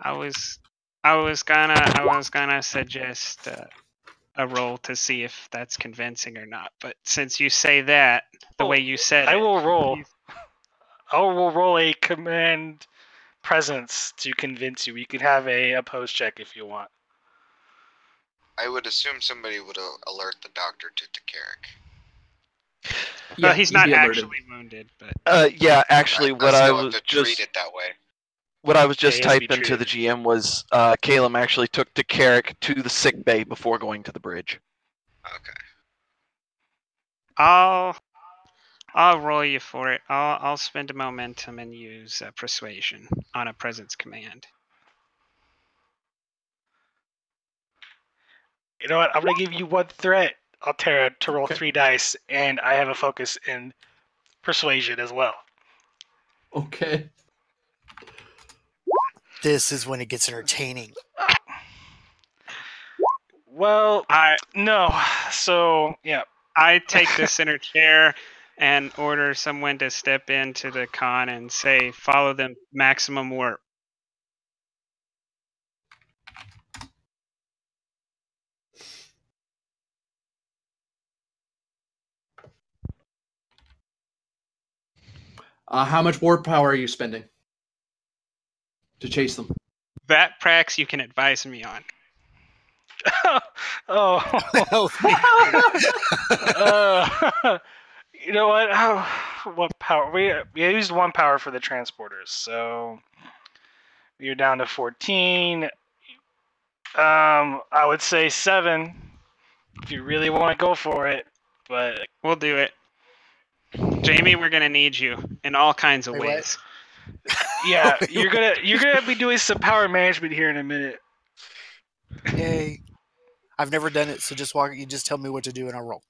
I was gonna suggest a roll to see if that's convincing or not. But since you say that the way you said I it, will roll. I will roll a command presence to convince you. You can have a opposed check if you want. I would assume somebody would alert the doctor to Carrick. Well, he's you'd not be alerted. actually wounded, but Yeah, actually, what I still have was to treat just it that way. what I was just he has to be typing to the treated. GM was Caleb actually took to Carrick to the sick bay before going to the bridge. Okay. I'll roll you for it. I'll spend a momentum and use persuasion on a presence command. You know what? I'm gonna give you one threat, Altera, to roll 3 dice, and I have a focus in persuasion as well. Okay. This is when it gets entertaining. Well, I no. So yeah. I take the center chair and order someone to step into the con and say, "Follow them, maximum warp." How much warp power are you spending to chase them? That prax you can advise me on. Oh. You know what? What power? We used 1 power for the transporters, so you're down to 14. I would say 7 if you really want to go for it, but We'll do it. Jamie, we're gonna need you in all kinds of Wait, what? ways. yeah, you're gonna be doing some power management here in a minute. Yay. I've never done it, so you just tell me what to do and I'll roll.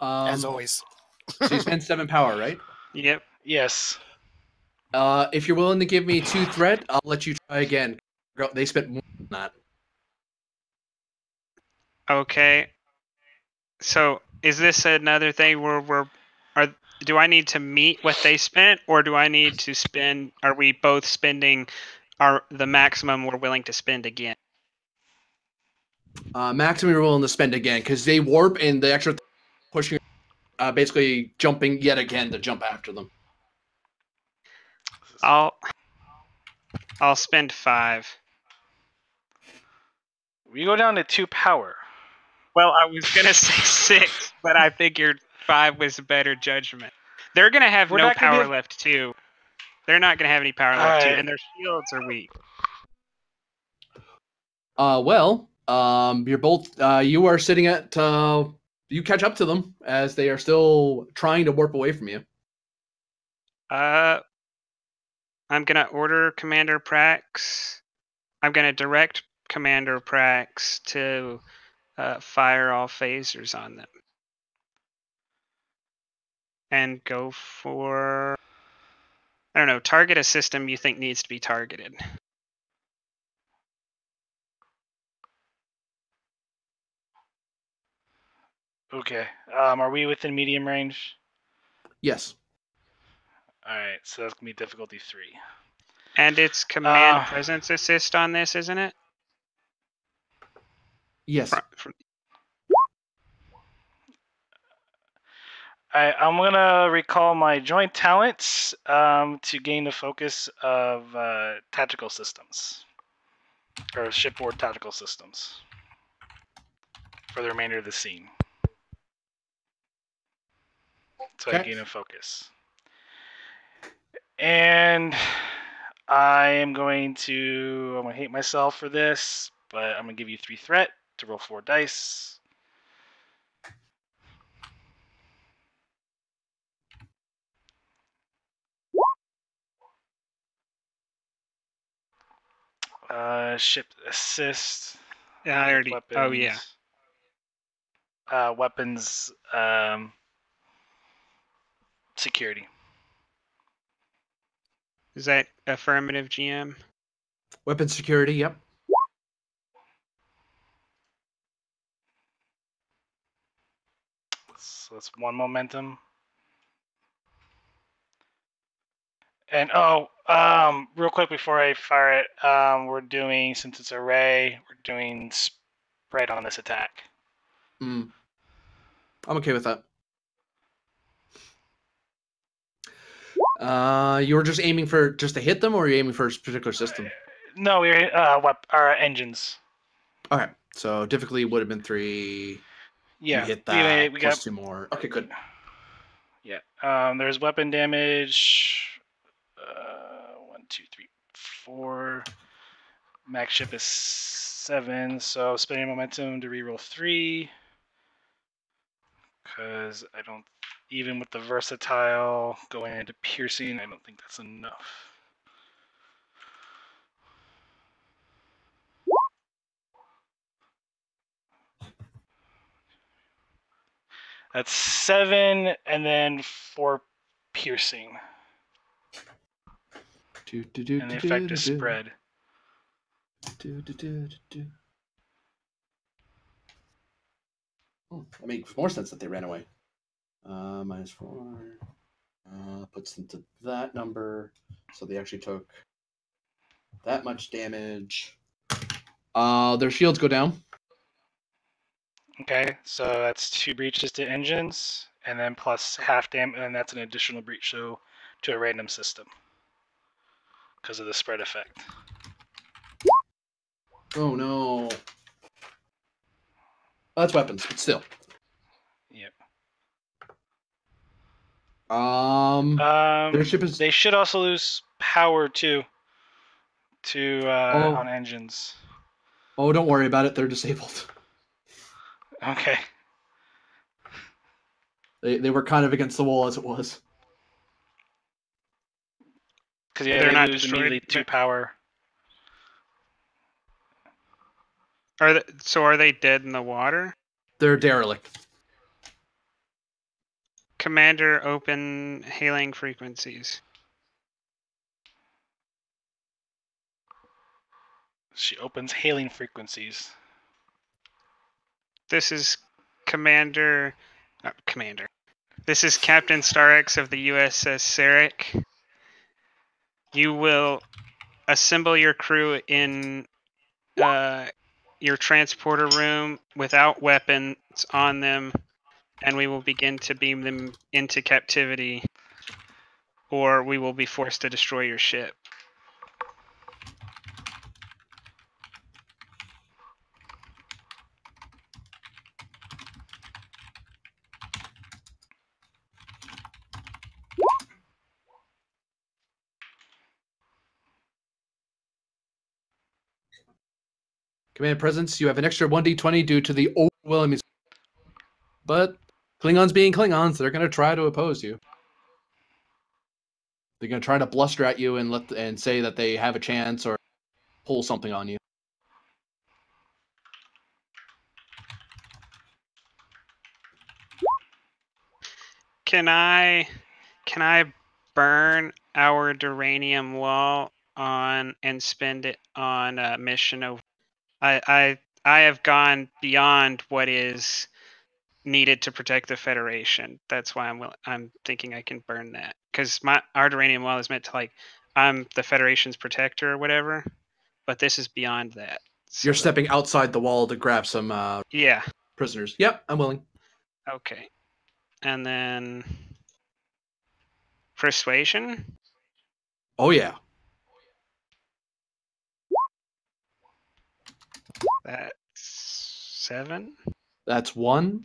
As always. So you spend 7 power, right? Yep. Yes. If you're willing to give me 2 threat, I'll let you try again. They spent more than that. Okay. So is this another thing where do I need to meet what they spent, or do I need to spend? Are we both spending the maximum we're willing to spend again? Maximum you're willing to spend again, because they warp and the extra pushing, basically jumping yet again to jump after them. I'll spend 5. We go down to 2 power. Well, I was gonna say 6, but I figured 5 was a better judgment. They're gonna have We're no not gonna power give- left too. They're not gonna have any power left too, Alright. and their shields are weak. You're both. You are sitting at. You catch up to them as they are still trying to warp away from you. I'm gonna order Commander Prax. I'm gonna direct Commander Prax to fire all phasers on them. And go for, I don't know, target a system you think needs to be targeted. Okay. Are we within medium range? Yes. Alright, so that's gonna be difficulty 3. And it's command presence assist on this, isn't it? Yes. I'm gonna recall my joint talents to gain the focus of tactical systems, or shipboard tactical systems, for the remainder of the scene. So I gain a focus, and I'm gonna hate myself for this, but I'm gonna give you 3 threat to roll 4 dice. Ship assist. Yeah, I already. Weapons. Oh yeah. Weapons. security. Is that affirmative, GM? Weapon security, yep. So that's 1 momentum. And real quick before I fire it, we're doing, since it's a ray, we're doing spread on this attack. I'm okay with that. You were just aiming for just to hit them, or are you aiming for a particular system? No, we're our engines. Okay, so difficulty would have been 3. Yeah, You hit that we plus got 2 more. Okay, good. Yeah. There's weapon damage. 1, 2, 3, 4. Max ship is 7, so spending momentum to reroll 3. Because I don't, even with the versatile going into piercing, I don't think that's enough. That's 7, and then 4 piercing. And the effect is spread. Oh, that makes more sense that they ran away. -4 puts them to that number, so they actually took that much damage. Their shields go down. Okay, so that's 2 breaches to engines, and then plus half damage, and that's an additional breach to a random system because of the spread effect. Oh no. That's weapons, but still. Yep. Their ship is. They should also lose power too. On engines. Oh, don't worry about it. They're disabled. Okay. They were kind of against the wall as it was. Because They're not lose destroyed. immediately 2 power. So are they dead in the water? They're derelict. Commander, open hailing frequencies. She opens hailing frequencies. This is Commander. This is Captain Sarek of the USS Sarek. You will assemble your crew in your transporter room without weapons on them, and we will begin to beam them into captivity, or we will be forced to destroy your ship. Command presence, you have an extra 1d20 due to the overwhelming. But Klingons being Klingons, they're going to try to oppose you. They're going to try to bluster at you and say that they have a chance or pull something on you. Can I burn our duranium wall on and spend it on a mission of I have gone beyond what is needed to protect the Federation. That's why I'm thinking I can burn that, because our duranium wall is meant to, like, I'm the Federation's protector or whatever, but this is beyond that. So You're stepping outside the wall to grab some yeah. prisoners. Yep, I'm willing. Okay. And then persuasion. Oh yeah. That's 7. That's 1.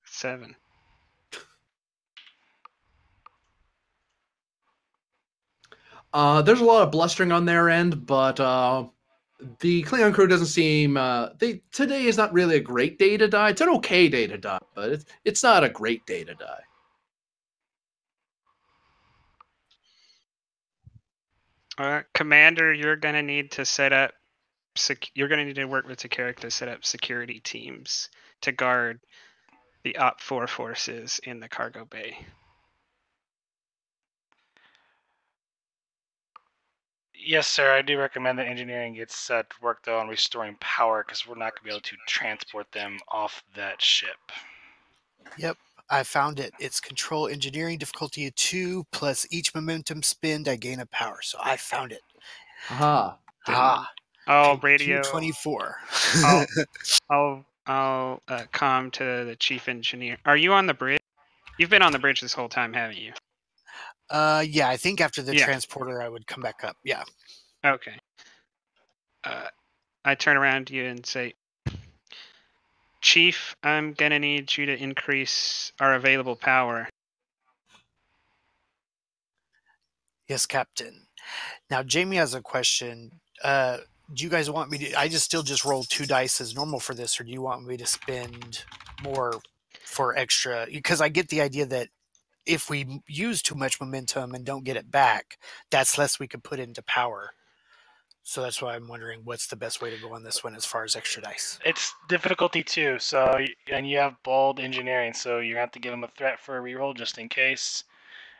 7. There's a lot of blustering on their end, but the Klingon crew doesn't seem. Today is not really a great day to die. It's an okay day to die, but it's not a great day to die. Commander, you're gonna need to set up. You're gonna need to work with Sarek to set up security teams to guard the Op 4 forces in the cargo bay. Yes, sir. I do recommend that engineering gets to work though on restoring power because we're not going to be able to transport them off that ship. Yep, I found it. It's control engineering difficulty 2 plus each momentum spend I gain a power. So I found it. Haha. I'll Page radio. 224. I'll comm to the chief engineer. Are you on the bridge? You've been on the bridge this whole time, haven't you? Yeah, I think after the Yeah. transporter, I would come back up. Yeah. Okay. I turn around to you and say, Chief, I'm gonna need you to increase our available power. Yes, Captain. Now, Jamie has a question. Do you guys want me to? I still just roll 2 dice as normal for this, or do you want me to spend more for extra? Because I get the idea that if we use too much momentum and don't get it back, that's less we could put into power. So that's why I'm wondering what's the best way to go on this one as far as extra dice. It's difficulty 2, so and you have bold engineering, so you have to give them a threat for a reroll just in case,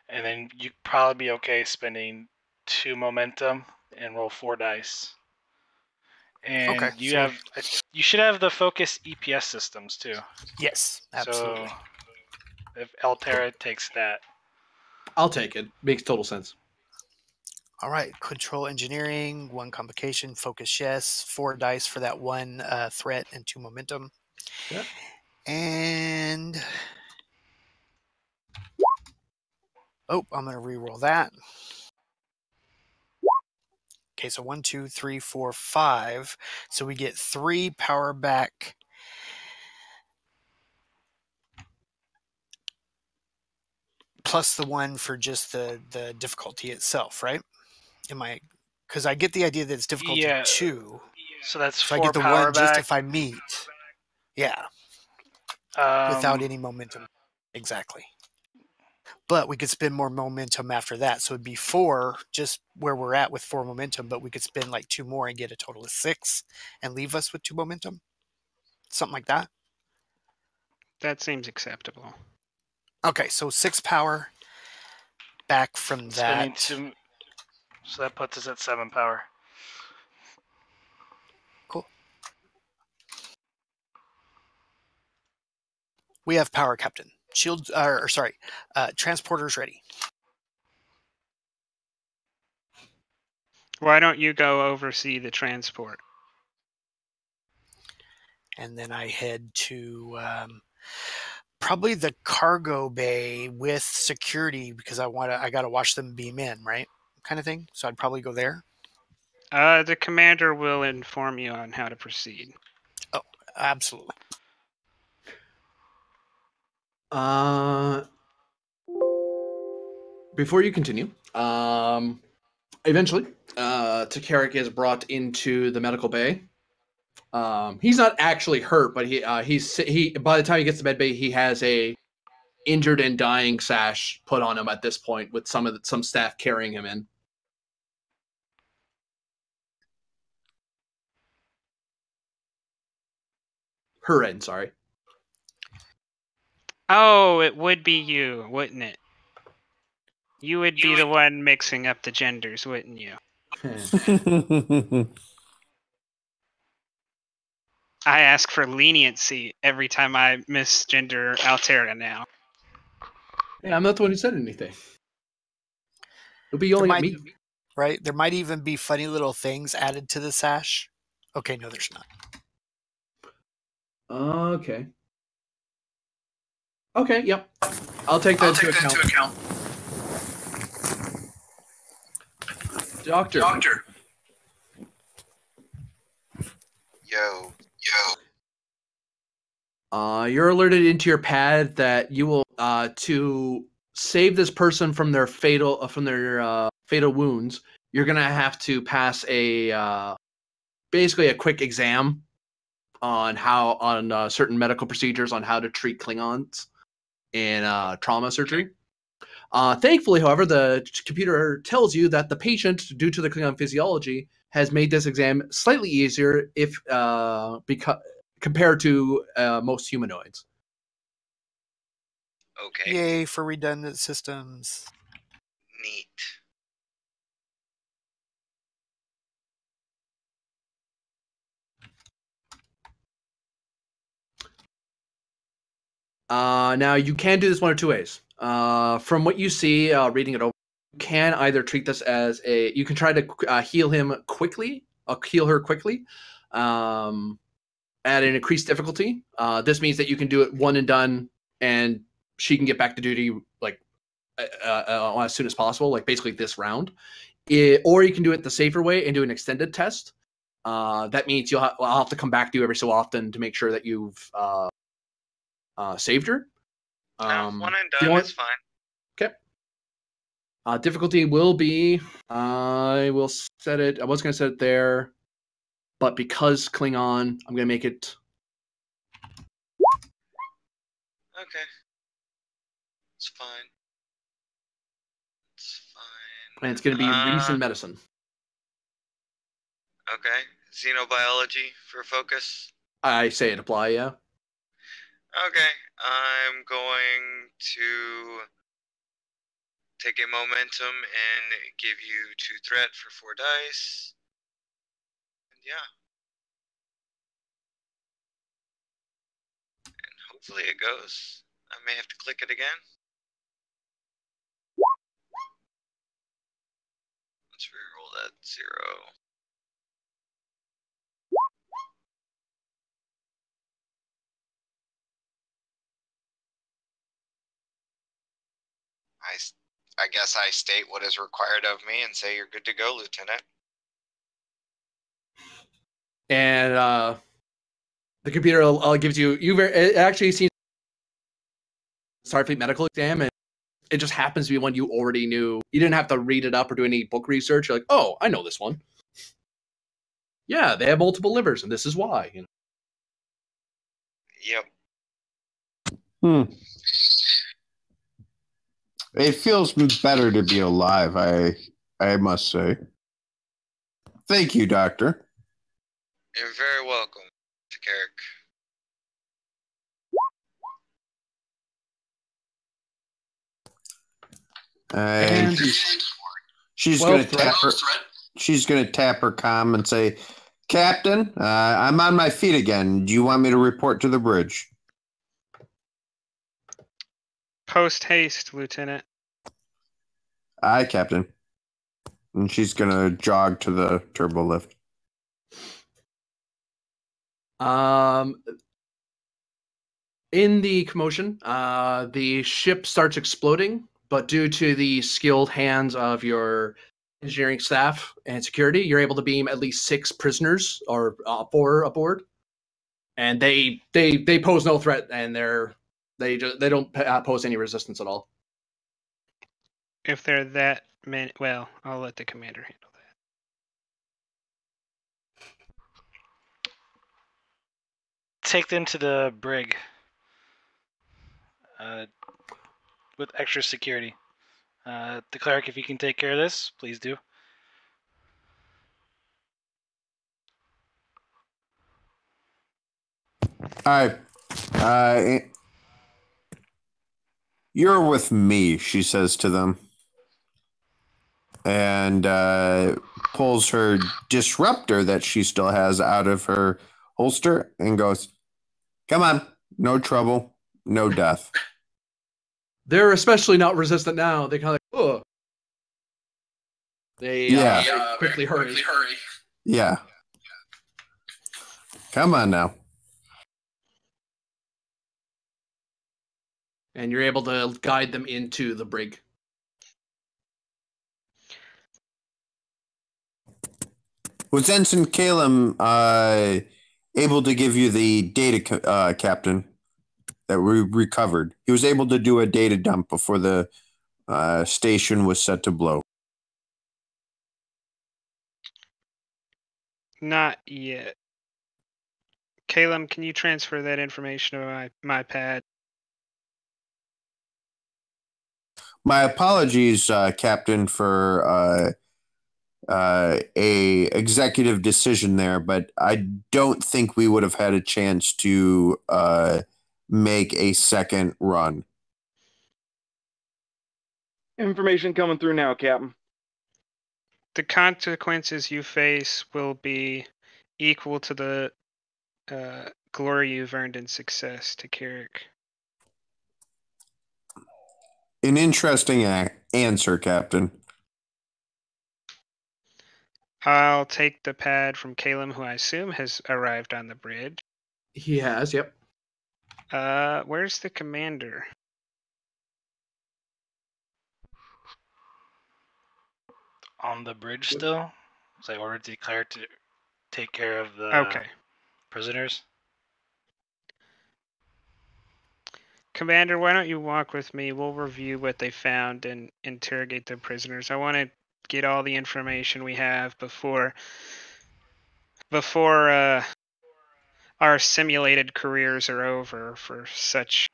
and then you'd probably be okay spending 2 momentum and roll 4 dice. And Okay, you should have the focus EPS systems too. Yes, absolutely. So if Altera takes that, I'll take it. Makes total sense. All right, control engineering, 1 complication, focus yes, 4 dice for that 1 threat and 2 momentum. Yeah. And I'm going to re-roll that. Okay, so 1, 2, 3, 4, 5. So we get 3 power back. Plus the 1 for just the difficulty itself, right? Because I get the idea that it's difficulty 2. So that's So 4 I get the power 1 back. just if I meet. Yeah. Without any momentum. Exactly. But we could spend more momentum after that. So it'd be 4, just where we're at with 4 momentum, but we could spend like 2 more and get a total of 6 and leave us with 2 momentum. Something like that. That seems acceptable. Okay, so 6 power back from that. So that puts us at 7 power. Cool. We have power, Captain. Shields, transporters ready. Why don't you go oversee the transport? And then I head to probably the cargo bay with security because I got to watch them beam in, right? Kind of thing. So I'd probably go there. The commander will inform you on how to proceed. Oh, absolutely. Before you continue, eventually, Takaric is brought into the medical bay. He's not actually hurt, but he by the time he gets to med bay, he has a injured and dying sash put on him at this point, with some staff carrying him in. Her end, sorry. Oh, it would be you, wouldn't it? You would be the one mixing up the genders, wouldn't you? I ask for leniency every time I misgender Altera now. Yeah, I'm not the one who said anything. It'll be yelling at me. Right? There might even be funny little things added to the sash. Okay, no, there's not. Okay. Okay, yep. I'll take that into account. Doctor. Yo. You're alerted into your pad that you will to save this person from their fatal wounds. You're gonna have to pass basically a quick exam on certain medical procedures on how to treat Klingons in trauma surgery. Thankfully, however, the computer tells you that the patient, due to the Klingon physiology, has made this exam slightly easier compared to most humanoids. Okay. Yay for redundant systems. Neat. Now you can do this one of two ways. From what you see, reading it over, you can either treat this as you can try to heal him quickly, heal her quickly, at an increased difficulty. This means that you can do it one and done, and she can get back to duty like as soon as possible, like basically this round. Or you can do it the safer way and do an extended test. That means I'll have to come back to you every so often to make sure that you've saved her. No, one and done is fine. Okay. Difficulty will be, I will set it, I was going to set it there, but because Klingon, I'm going to make it. Okay. It's fine. It's fine. And it's going to be reason medicine. Okay. Xenobiology for focus. I say it apply, yeah. Okay. I'm going to take a momentum and give you 2 threat for 4 dice. And yeah. And hopefully it goes. I may have to click it again. Let's reroll that 0. I guess I state what is required of me and say you're good to go, Lieutenant. And the computer gives you it actually seems Starfleet medical exam, and it just happens to be one you already knew. You didn't have to read it up or do any book research. You're like, oh, I know this one. Yeah, they have multiple livers, and this is why. You know? Yep. It feels better to be alive, I must say. Thank you, Doctor. You're very welcome, Sarek. And she's going to tap her. She's going to tap her comm and say, "Captain, I'm on my feet again. Do you want me to report to the bridge?" Post haste, Lieutenant. Aye, Captain. And she's going to jog to the turbo lift. In the commotion, the ship starts exploding, but due to the skilled hands of your engineering staff and security, you're able to beam at least 6 prisoners or 4 aboard, and they pose no threat, and they don't pose any resistance at all. If they're that many, well, I'll let the commander handle that. Take them to the brig with extra security. The cleric, if you can take care of this, please do. All right. You're with me, she says to them. And pulls her disruptor that she still has out of her holster and goes, "Come on, no trouble, no death." They're especially not resistant now. They kind of like, they quickly hurry. Yeah. Come on now. And you're able to guide them into the brig. Was Ensign Calum able to give you the data, Captain, that we recovered? He was able to do a data dump before the station was set to blow. Not yet. Calum, can you transfer that information to my pad? My apologies, Captain, for a executive decision there, but I don't think we would have had a chance to make a second run. Information coming through now, Captain. The consequences you face will be equal to the glory you've earned in success to Carrick. An interesting answer, Captain. I'll take the pad from Caleb, who I assume has arrived on the bridge. He has, yep. Where's the commander? On the bridge still? So I ordered the Claire to take care of the Okay. prisoners. Commander, why don't you walk with me? We'll review what they found and interrogate the prisoners. I want to get all the information we have before our simulated careers are over for such.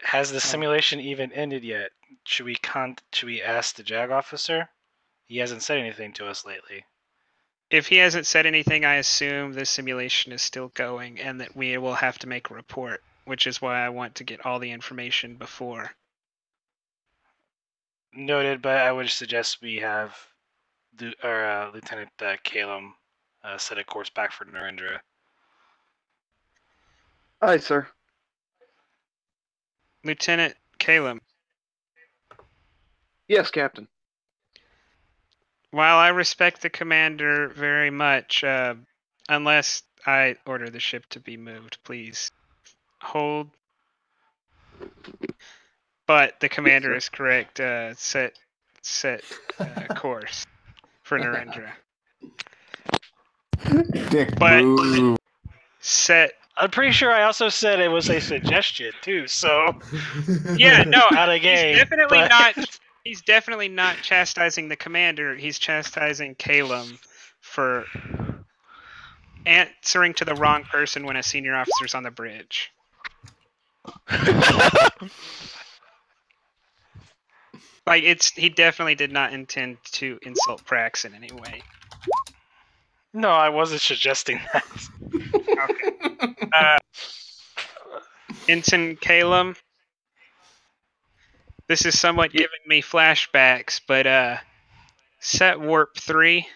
Has the simulation even ended yet? Should we ask the JAG officer? He hasn't said anything to us lately. If he hasn't said anything, I assume the simulation is still going and that we will have to make a report, which is why I want to get all the information before. Noted, but I would suggest we have Lieutenant Calum set a course back for Narendra. Aye, sir. Lieutenant Calum, Yes, Captain. while I respect the commander very much, unless I order the ship to be moved, please hold. But the commander is correct. Set course for Narendra. Dick But- move. Set. I'm pretty sure I also said it was a suggestion too. So Yeah, no, out of game. he's definitely but- not. He's definitely not chastising the commander. He's chastising Calum for answering to the wrong person when a senior officer's on the bridge. Like he definitely did not intend to insult Prax in any way. No, I wasn't suggesting that. Okay. Ensign Calum, this is somewhat giving me flashbacks, but set warp 3.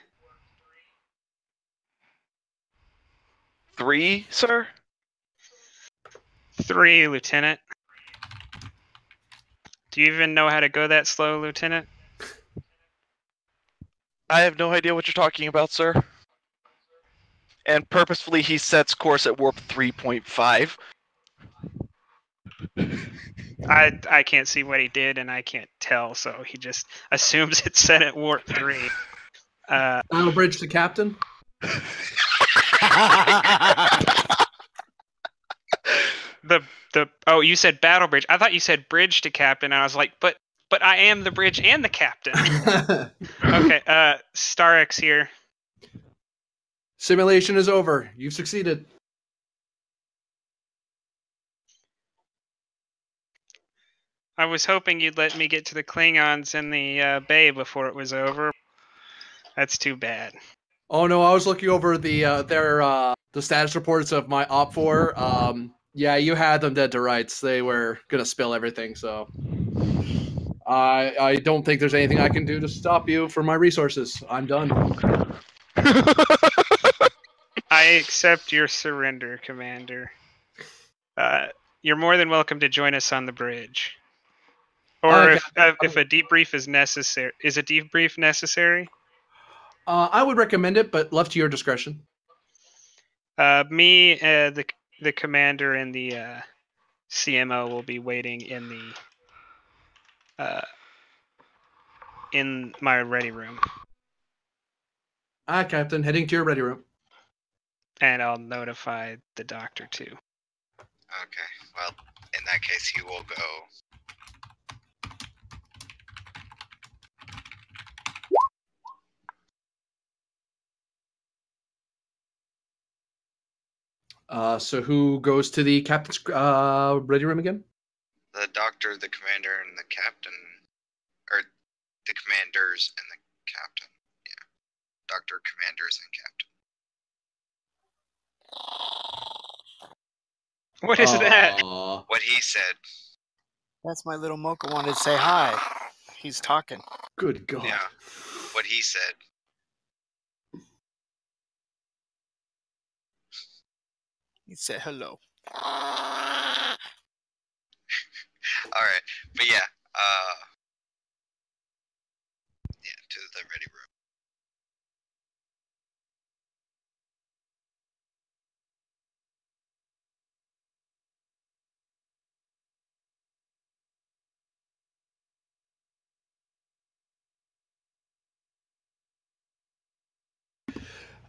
3, sir? 3, Lieutenant. Do you even know how to go that slow, Lieutenant? I have no idea what you're talking about, sir. And purposefully, he sets course at warp 3.5. I can't see what he did, and I can't tell, so he just assumes it's set at warp 3. Final bridge to captain. Oh, you said battle bridge. I thought you said bridge to captain, and I was like, but I am the bridge and the captain. Okay, Starek's here. Simulation is over. You've succeeded. I was hoping you'd let me get to the Klingons in the bay before it was over. That's too bad. Oh no, I was looking over the status reports of my Op 4. Yeah, you had them dead to rights. They were gonna spill everything, so I don't think there's anything I can do to stop you from my resources. I'm done. I accept your surrender, Commander. You're more than welcome to join us on the bridge. Or if a debrief is necessary. Is a debrief necessary? I would recommend it, but left to your discretion. Me, the commander, and the CMO will be waiting in my ready room. Captain, heading to your ready room. And I'll notify the doctor too. Okay, well, in that case, he will go. So who goes to the captain's ready room again? The doctor, the commander, and the captain. Or the commanders and the captain. Yeah. Doctor, commanders, and captain. What is that? What he said. That's my little mocha wanted to say hi. He's talking. Good God. Yeah. What he said. He said hello. All right, but yeah, to the ready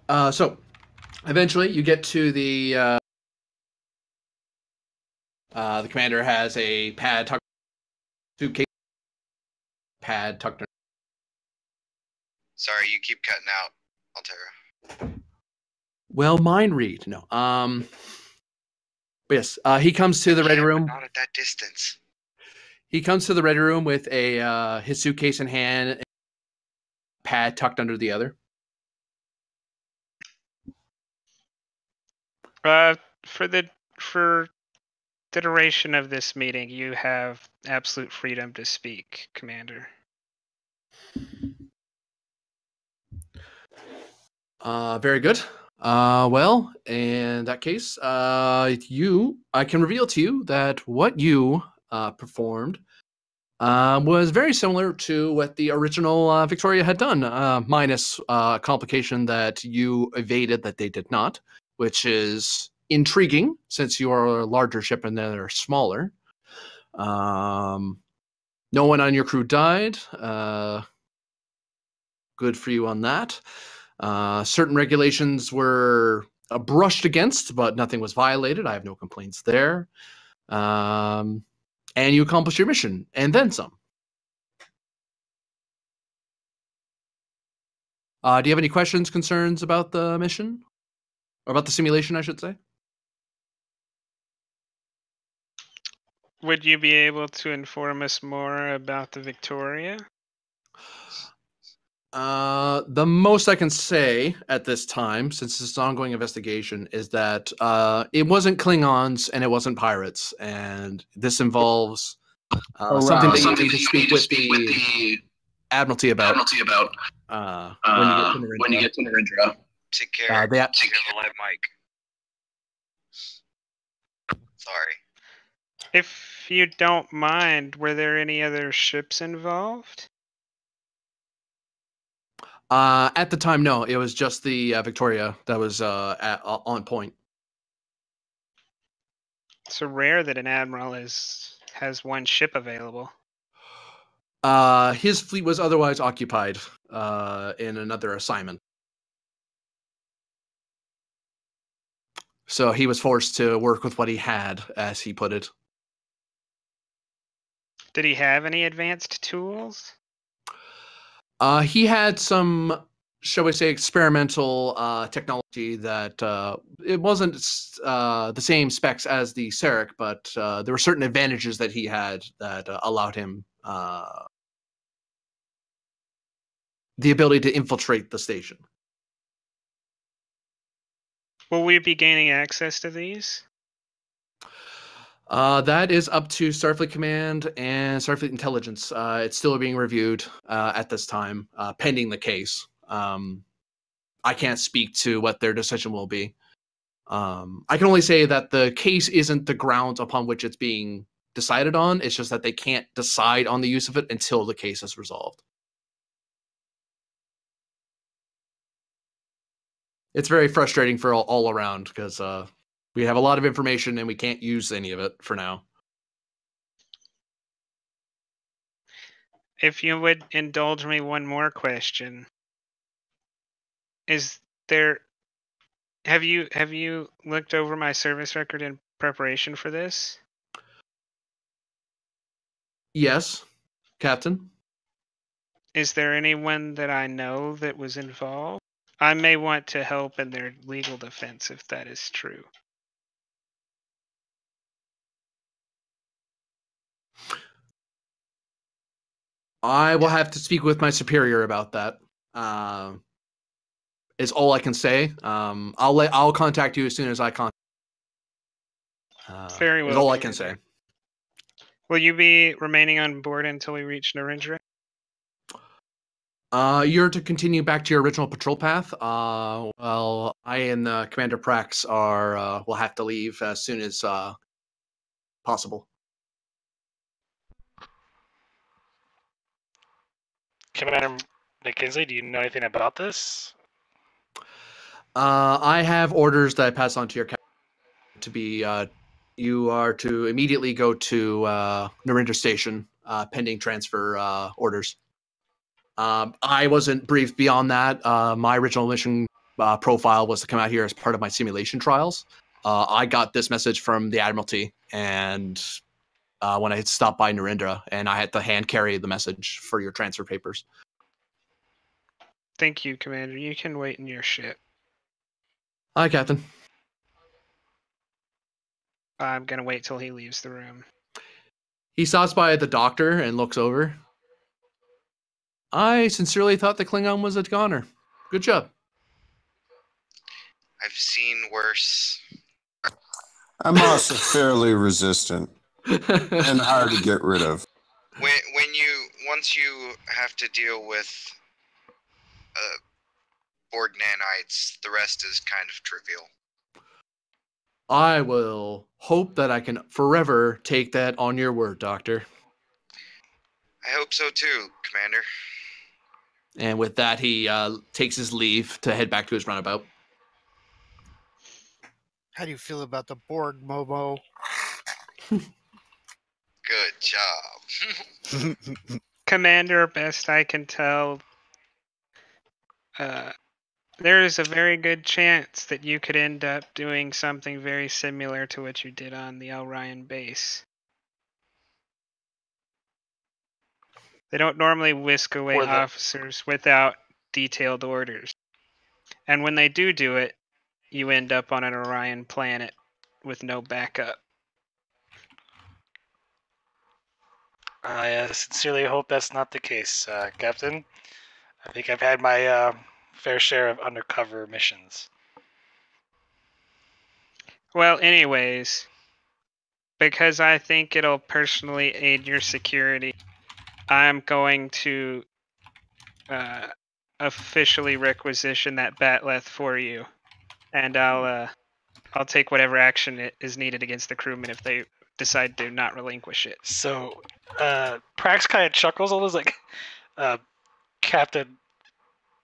room. So eventually you get to the commander has a pad tucked suitcase pad tucked. Sorry, you keep cutting out, Altera. Well, mind read. No. But yes, he comes to the ready Yeah, but room. not at that distance. He comes to the ready room with a his suitcase in hand, and pad tucked under the other. For the duration of this meeting, you have absolute freedom to speak, Commander. Very good. Well, in that case, I can reveal to you that what you performed was very similar to what the original Victoria had done, minus a complication that you evaded that they did not, which is intriguing since you are a larger ship and they're smaller. No one on your crew died. Good for you on that. Certain regulations were brushed against, but nothing was violated. I have no complaints there. And you accomplished your mission, and then some. Do you have any questions, concerns about the mission? Or about the simulation, I should say? Would you be able to inform us more about the Victoria? The most I can say at this time, since it's an ongoing investigation, is that it wasn't Klingons and it wasn't pirates, and this involves something that you need to speak with the Admiralty about. When you get to Narendra. Take care. They have- Take care of the live mic. Sorry. If you don't mind, were there any other ships involved? At the time, no. It was just the Victoria that was on point. It's so rare that an admiral has one ship available. His fleet was otherwise occupied in another assignment. So he was forced to work with what he had, as he put it. Did he have any advanced tools? He had some, shall we say, experimental technology that it wasn't the same specs as the Sarek, but there were certain advantages that he had that allowed him the ability to infiltrate the station. Will we be gaining access to these? That is up to Starfleet Command and Starfleet Intelligence. It's still being reviewed at this time, pending the case. I can't speak to what their decision will be. I can only say that the case isn't the grounds upon which it's being decided on. It's just that they can't decide on the use of it until the case is resolved. It's very frustrating for all around because we have a lot of information and we can't use any of it for now. If you would indulge me one more question. Have you looked over my service record in preparation for this? Yes, Captain. Is there anyone that I know that was involved? I may want to help in their legal defense if that is true. I will have to speak with my superior about that. Is all I can say. I'll contact you as soon as I contact. Very well. Is all I can say. Will you be remaining on board until we reach Narendra? You're to continue back to your original patrol path. Well, I and Commander Prax will have to leave as soon as possible. Commander McKinley, do you know anything about this? I have orders that I pass on to your captain to be. You are to immediately go to Narendra Station, pending transfer orders. I wasn't briefed beyond that. My original mission profile was to come out here as part of my simulation trials. I got this message from the Admiralty, and when I stopped by Narendra, and I had to hand carry the message for your transfer papers. Thank you, Commander. You can wait in your ship. Hi, Captain. I'm gonna wait till he leaves the room. He stops by the doctor and looks over. I sincerely thought the Klingon was a goner. Good job. I've seen worse. I'm also fairly resistant and hard to get rid of. Once you have to deal with bored nanites, the rest is kind of trivial. I will hope that I can forever take that on your word, Doctor. I hope so too, Commander. And with that, he takes his leave to head back to his runabout. How do you feel about the Borg, Momo? Good job. Commander, best I can tell, there is a very good chance that you could end up doing something very similar to what you did on the Orion base. They don't normally whisk away officers without detailed orders. And when they do it, you end up on an Orion planet with no backup. I sincerely hope that's not the case, Captain. I think I've had my fair share of undercover missions. Well, anyways, because I think it'll personally aid your security, I'm going to officially requisition that Batleth for you, and I'll take whatever action is needed against the crewmen if they decide to not relinquish it. So, Prax kind of chuckles, almost like, Captain,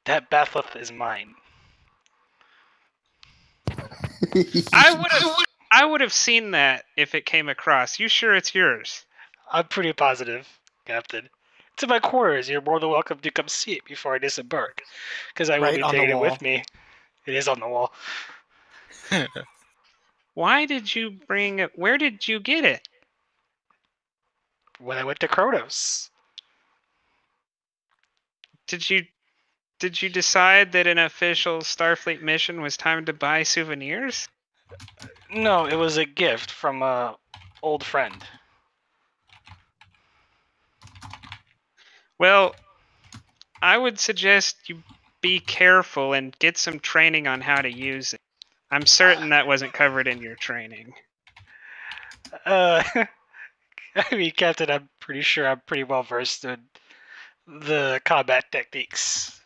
that Bathleth is mine. I would have seen that if it came across. You sure it's yours? I'm pretty positive, Captain. It's in my quarters. You're more than welcome to come see it before I disembark, because I will be taking it with me. It is on the wall. Why did you bring it? Where did you get it? When I went to Kronos. Did you decide that an official Starfleet mission was time to buy souvenirs? No, it was a gift from a old friend. Well, I would suggest you be careful and get some training on how to use it. I'm certain that wasn't covered in your training. I mean, Captain, I'm pretty sure I'm pretty well versed in the combat techniques.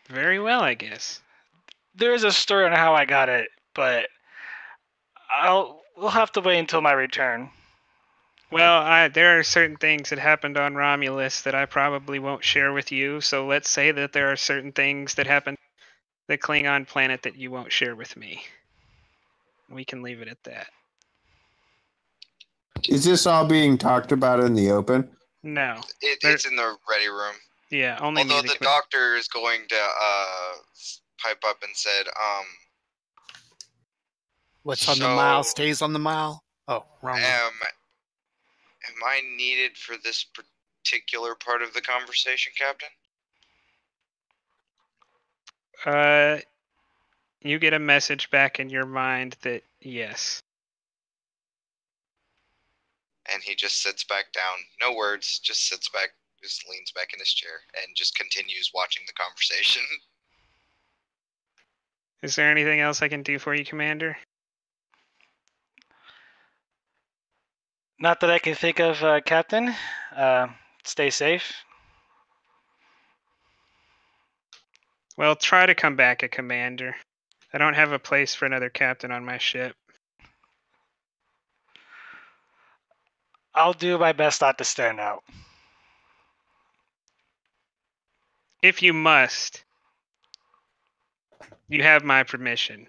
Very well, I guess. There is a story on how I got it, but we'll have to wait until my return. Well, there are certain things that happened on Romulus that I probably won't share with you, so let's say that there are certain things that happened on the Klingon planet that you won't share with me. We can leave it at that. Is this all being talked about in the open? No. It's in the ready room. Yeah, only Although me. the doctor is going to pipe up and said, What's on the mile stays on the mile? Oh, wrong one. Am I needed for this particular part of the conversation, Captain? You get a message back in your mind that yes. And he just sits back down. No words, just sits back just leans back in his chair and just continues watching the conversation. Is there anything else I can do for you, Commander? Not that I can think of, Captain. Stay safe. Well, try to come back a commander. I don't have a place for another captain on my ship. I'll do my best not to stand out. If you must, you have my permission.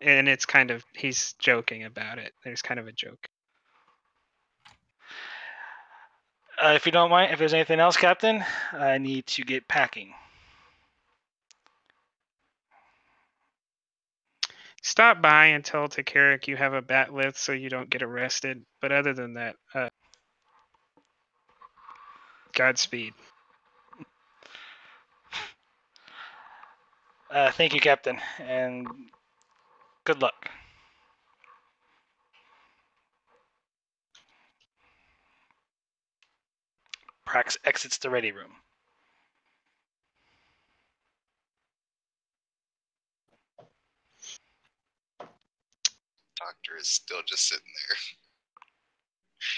And it's kind of, he's joking about it. There's kind of a joke. If you don't mind, if there's anything else, Captain, I need to get packing. Stop by and tell Takaric you have a bat lift so you don't get arrested. But other than that, Godspeed. Thank you, Captain, and good luck. Prax exits the ready room. Doctor is still just sitting there.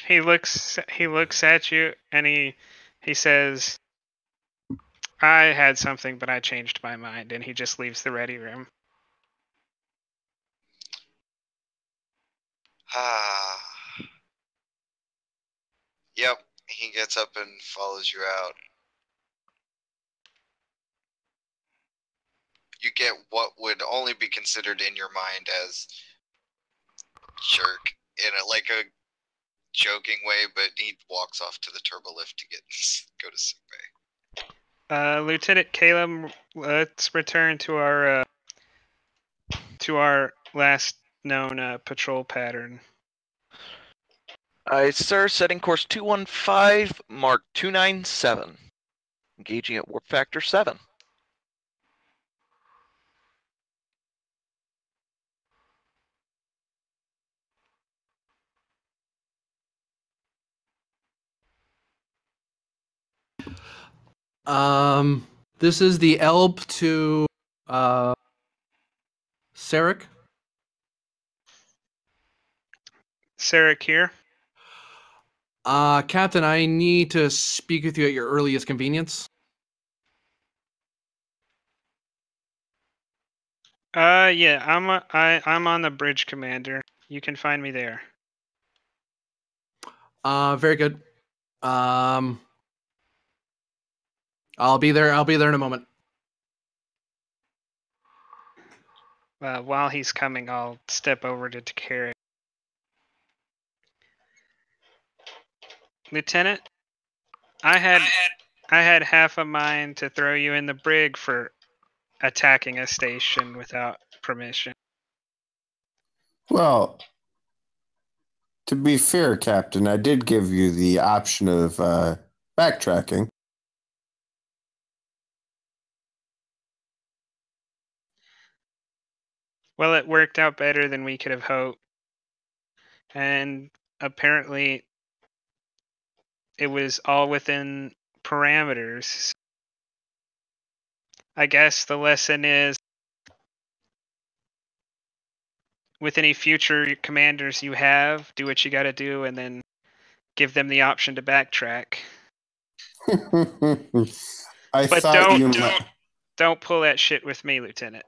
He looks at you and he says, I had something, but I changed my mind, and he just leaves the ready room. Yep, he gets up and follows you out. You get what would only be considered in your mind as jerk in a joking way, but he walks off to the turbo lift to go to sick bay. Lieutenant Caleb, let's return to our last known patrol pattern. Aye, sir. Setting course 215, mark 297. Engaging at warp factor 7. This is the Elb to Sarek. Sarek here. Captain, I need to speak with you at your earliest convenience. Yeah, I'm on the bridge, Commander. You can find me there. Very good. I'll be there. I'll be there in a moment. While he's coming, I'll step over to Takaric. Lieutenant, I had half a mind to throw you in the brig for attacking a station without permission. Well, to be fair, Captain, I did give you the option of backtracking. Well, it worked out better than we could have hoped. And apparently, it was all within parameters. I guess the lesson is, with any future commanders you have, do what you gotta do and then give them the option to backtrack. I But thought don't pull that shit with me, Lieutenant.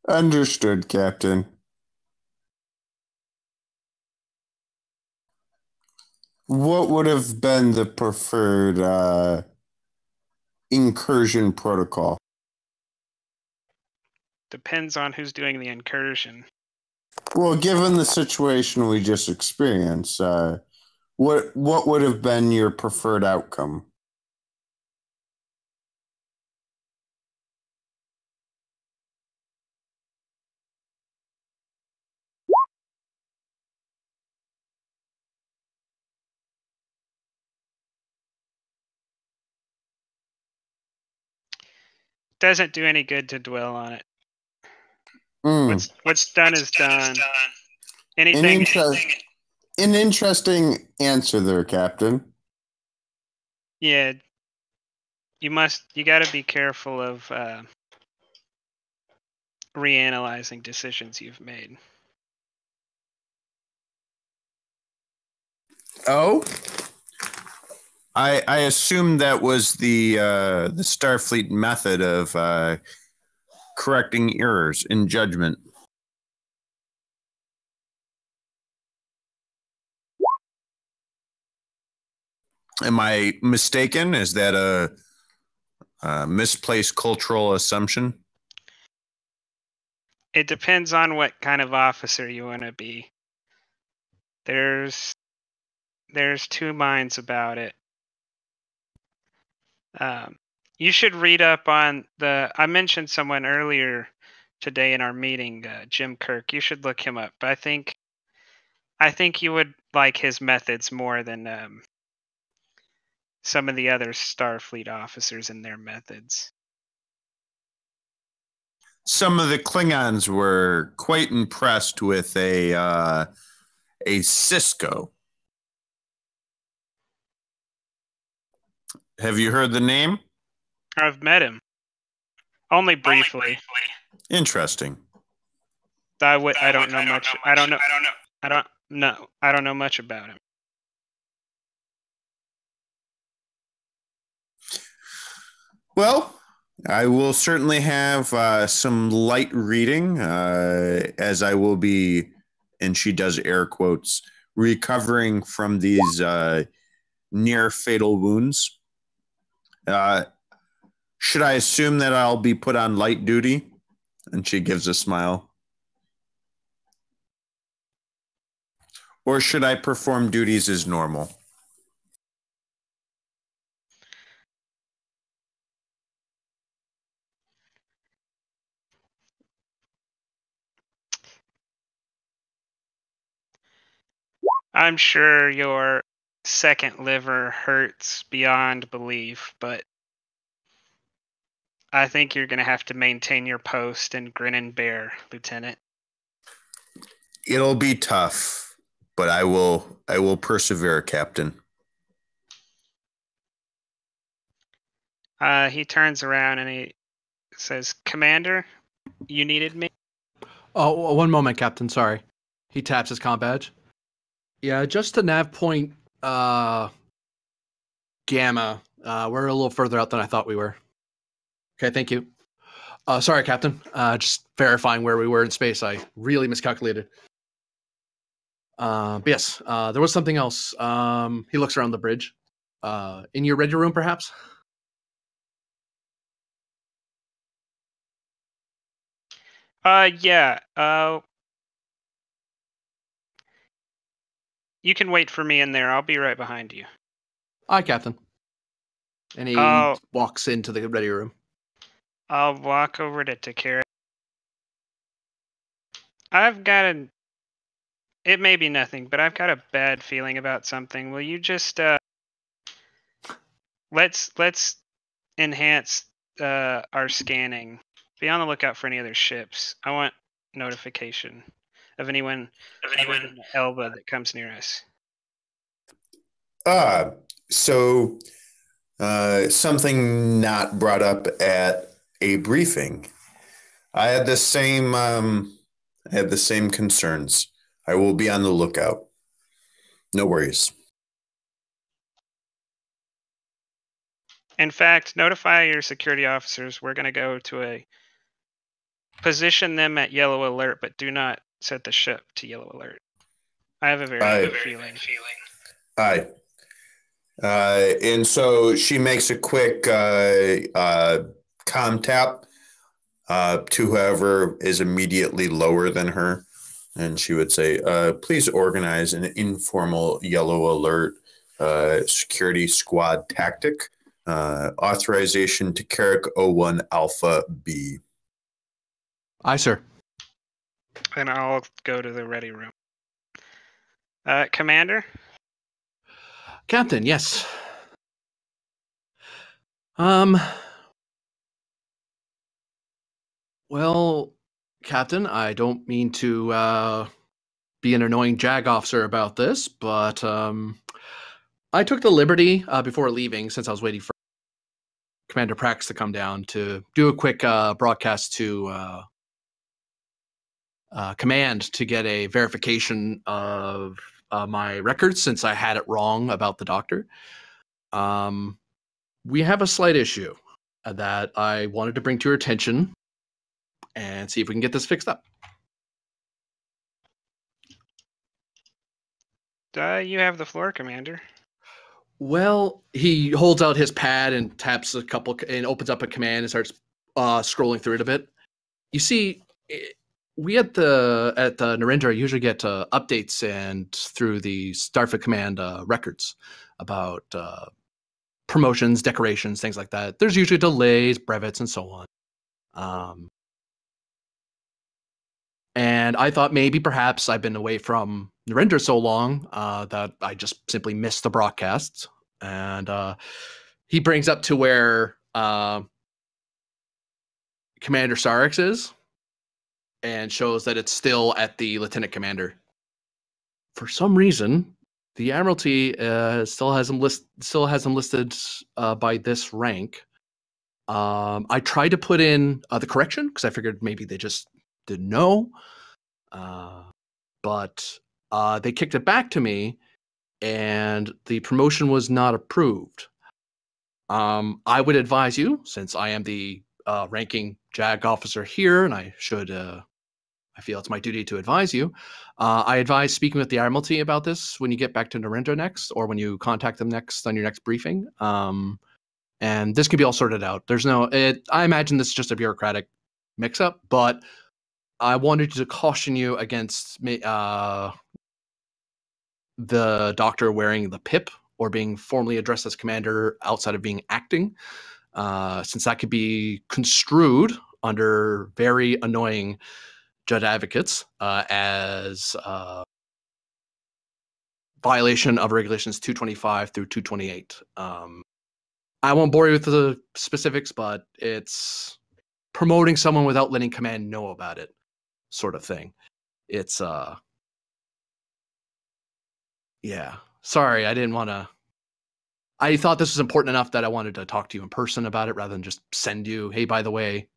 Understood, Captain. What would have been the preferred incursion protocol? Depends on who's doing the incursion. Well, given the situation we just experienced, what would have been your preferred outcome? Doesn't do any good to dwell on it. What's done is done. Anything. An interesting answer there, Captain. Yeah, you got to be careful of reanalyzing decisions you've made. Oh, I assume that was the Starfleet method of correcting errors in judgment. Am I mistaken? Is that a misplaced cultural assumption? It depends on what kind of officer you want to be. There's two minds about it. You should read up on I mentioned someone earlier today in our meeting, Jim Kirk. You should look him up. But I think you would like his methods more than some of the other Starfleet officers and their methods. Some of the Klingons were quite impressed with a Cisco. Have you heard the name? I've met him. Only briefly. Interesting. I don't know much. I don't know much about him. Well, I will certainly have some light reading as I will be, and she does air quotes, recovering from these near fatal wounds. Should I assume that I'll be put on light duty? And she gives a smile. Or should I perform duties as normal? I'm sure your second liver hurts beyond belief, but I think you're going to have to maintain your post and grin and bear, Lieutenant. It'll be tough, but I will persevere, Captain. He turns around and he says, "Commander, you needed me?" Oh, one moment, Captain. Sorry. He taps his comm badge. Yeah, just to nav point Gamma. We're a little further out than I thought we were. Okay, thank you. Sorry, Captain. Just verifying where we were in space. I really miscalculated. But yes, there was something else. He looks around the bridge. In your ready room, perhaps? Yeah. You can wait for me in there. I'll be right behind you. Aye, Captain. And he walks into the ready room. I'll walk over to Takara. I've got it may be nothing, but I've got a bad feeling about something. Will you just let's enhance our scanning. Be on the lookout for any other ships. I want notification of anyone other than the Elba that comes near us. So something not brought up at a briefing. I had the same concerns. I will be on the lookout. No worries. In fact, notify your security officers. We're going to go to position them at yellow alert, but do not set the ship to yellow alert. I have a very good feeling. Aye. And so she makes a quick comm tap to whoever is immediately lower than her. And she would say, please organize an informal yellow alert security squad tactic. Authorization to Carrick 01 Alpha B. Aye, sir. And I'll go to the ready room. Commander? Captain, yes. Well, Captain, I don't mean to be an annoying JAG officer about this, but I took the liberty before leaving, since I was waiting for Commander Prax to come down, to do a quick broadcast to command to get a verification of my records, since I had it wrong about the doctor. We have a slight issue that I wanted to bring to your attention and see if we can get this fixed up. You have the floor, Commander. Well, he holds out his pad and taps a couple and opens up a command and starts scrolling through it a bit. You see, we at the Narendra usually get updates and through the Starfleet Command records about promotions, decorations, things like that. There's usually delays, brevets, and so on. And I thought maybe perhaps I've been away from Narendra so long that I just simply missed the broadcasts. And he brings up to where Commander Sarek is and shows that it's still at the Lieutenant Commander. For some reason, the Admiralty still has him listed by this rank. I tried to put in the correction because I figured maybe they just didn't know. But they kicked it back to me, and the promotion was not approved. I would advise you, since I am the ranking JAG officer here, and I feel it's my duty to advise you. I advise speaking with the Admiralty about this when you get back to Narendra next, or when you contact them next on your next briefing. And this can be all sorted out. I imagine this is just a bureaucratic mix-up, but I wanted to caution you against the doctor wearing the pip or being formally addressed as commander outside of being acting, since that could be construed under very annoying judge advocates as violation of regulations 225 through 228. I won't bore you with the specifics, but it's promoting someone without letting command know about it, sort of thing. It's yeah. Sorry, I didn't want to. I thought this was important enough that I wanted to talk to you in person about it rather than just send you, hey, by the way,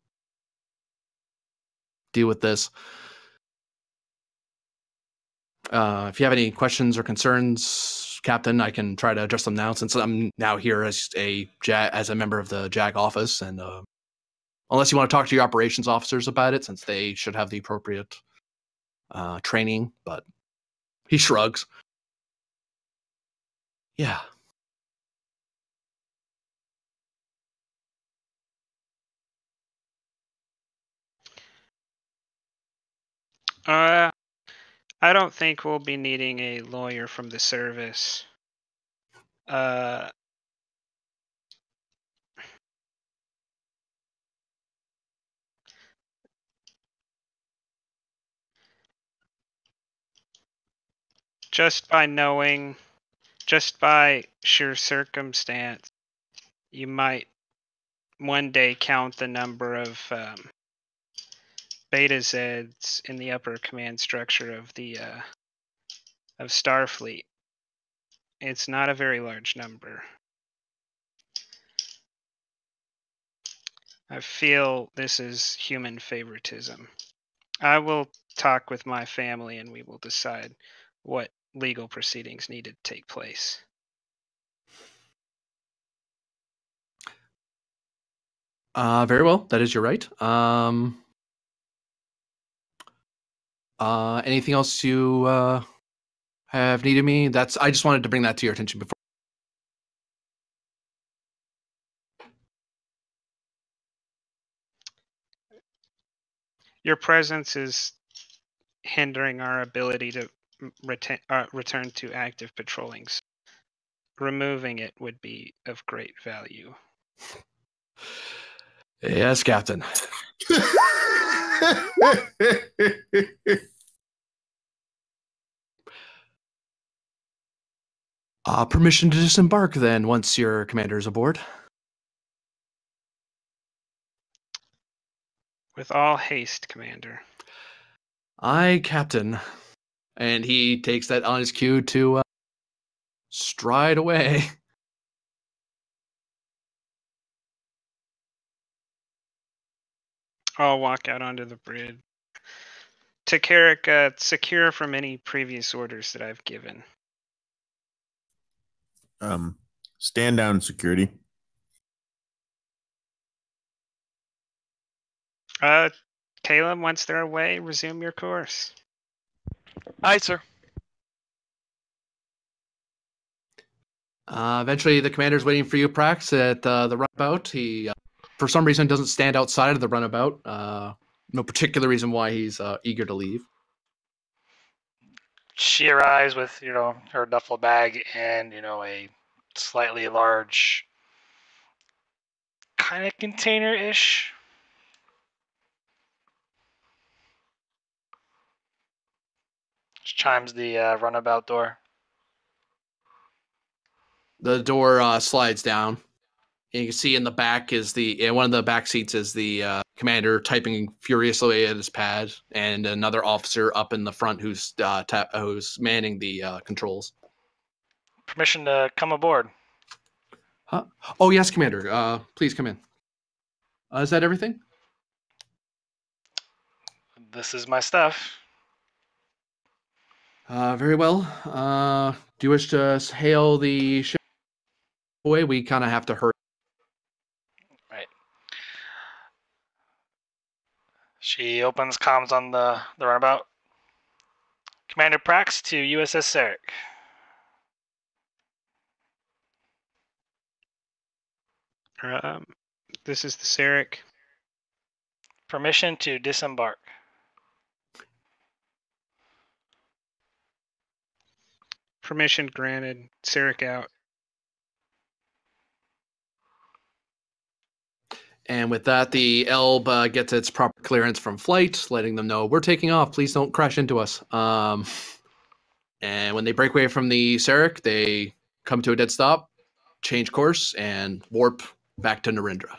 deal with this. If you have any questions or concerns, Captain, I can try to address them now, since I'm now here as a member of the JAG office, and unless you want to talk to your operations officers about it, since they should have the appropriate training. But he shrugs. Yeah. I don't think we'll be needing a lawyer from the service. Just by sheer circumstance, you might one day count the number of Beta Zeds in the upper command structure of the of Starfleet. It's not a very large number. I feel this is human favoritism. I will talk with my family and we will decide what legal proceedings need to take place. Very well. That is your right. Anything else you have needed me? I just wanted to bring that to your attention before. Your presence is hindering our ability to return to active patrolling. Removing it would be of great value. Yes, Captain. Permission to disembark then, once your commander is aboard. With all haste, Commander. Aye, Captain. And he takes that on his cue to stride away. I'll walk out onto the bridge. To Carrick, secure from any previous orders that I've given. Stand down, security. Caleb, once they're away, resume your course. Aye, sir. Eventually, the commander's waiting for you, Prax, at the runabout. He, for some reason, doesn't stand outside of the runabout. No particular reason why he's eager to leave. She arrives with, her duffel bag and, a slightly large kind of container-ish. She chimes the runabout door. The door slides down. And you can see in the back is one of the back seats is the commander typing furiously at his pad, and another officer up in the front who's manning the controls. Permission to come aboard. Huh? Oh yes, Commander. Please come in. Is that everything? This is my stuff. Very well. Do you wish to hail the ship away? We kind of have to hurry. Right. She opens comms on the runabout. Commander Prax to USS Sarek. This is the Sarek. Permission to disembark. Permission granted. Sarek out. And with that, the Elb gets its proper clearance from flight, letting them know we're taking off. Please don't crash into us. And when they break away from the Sarek, they come to a dead stop, change course, and warp back to Narendra.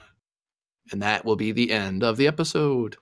And that will be the end of the episode.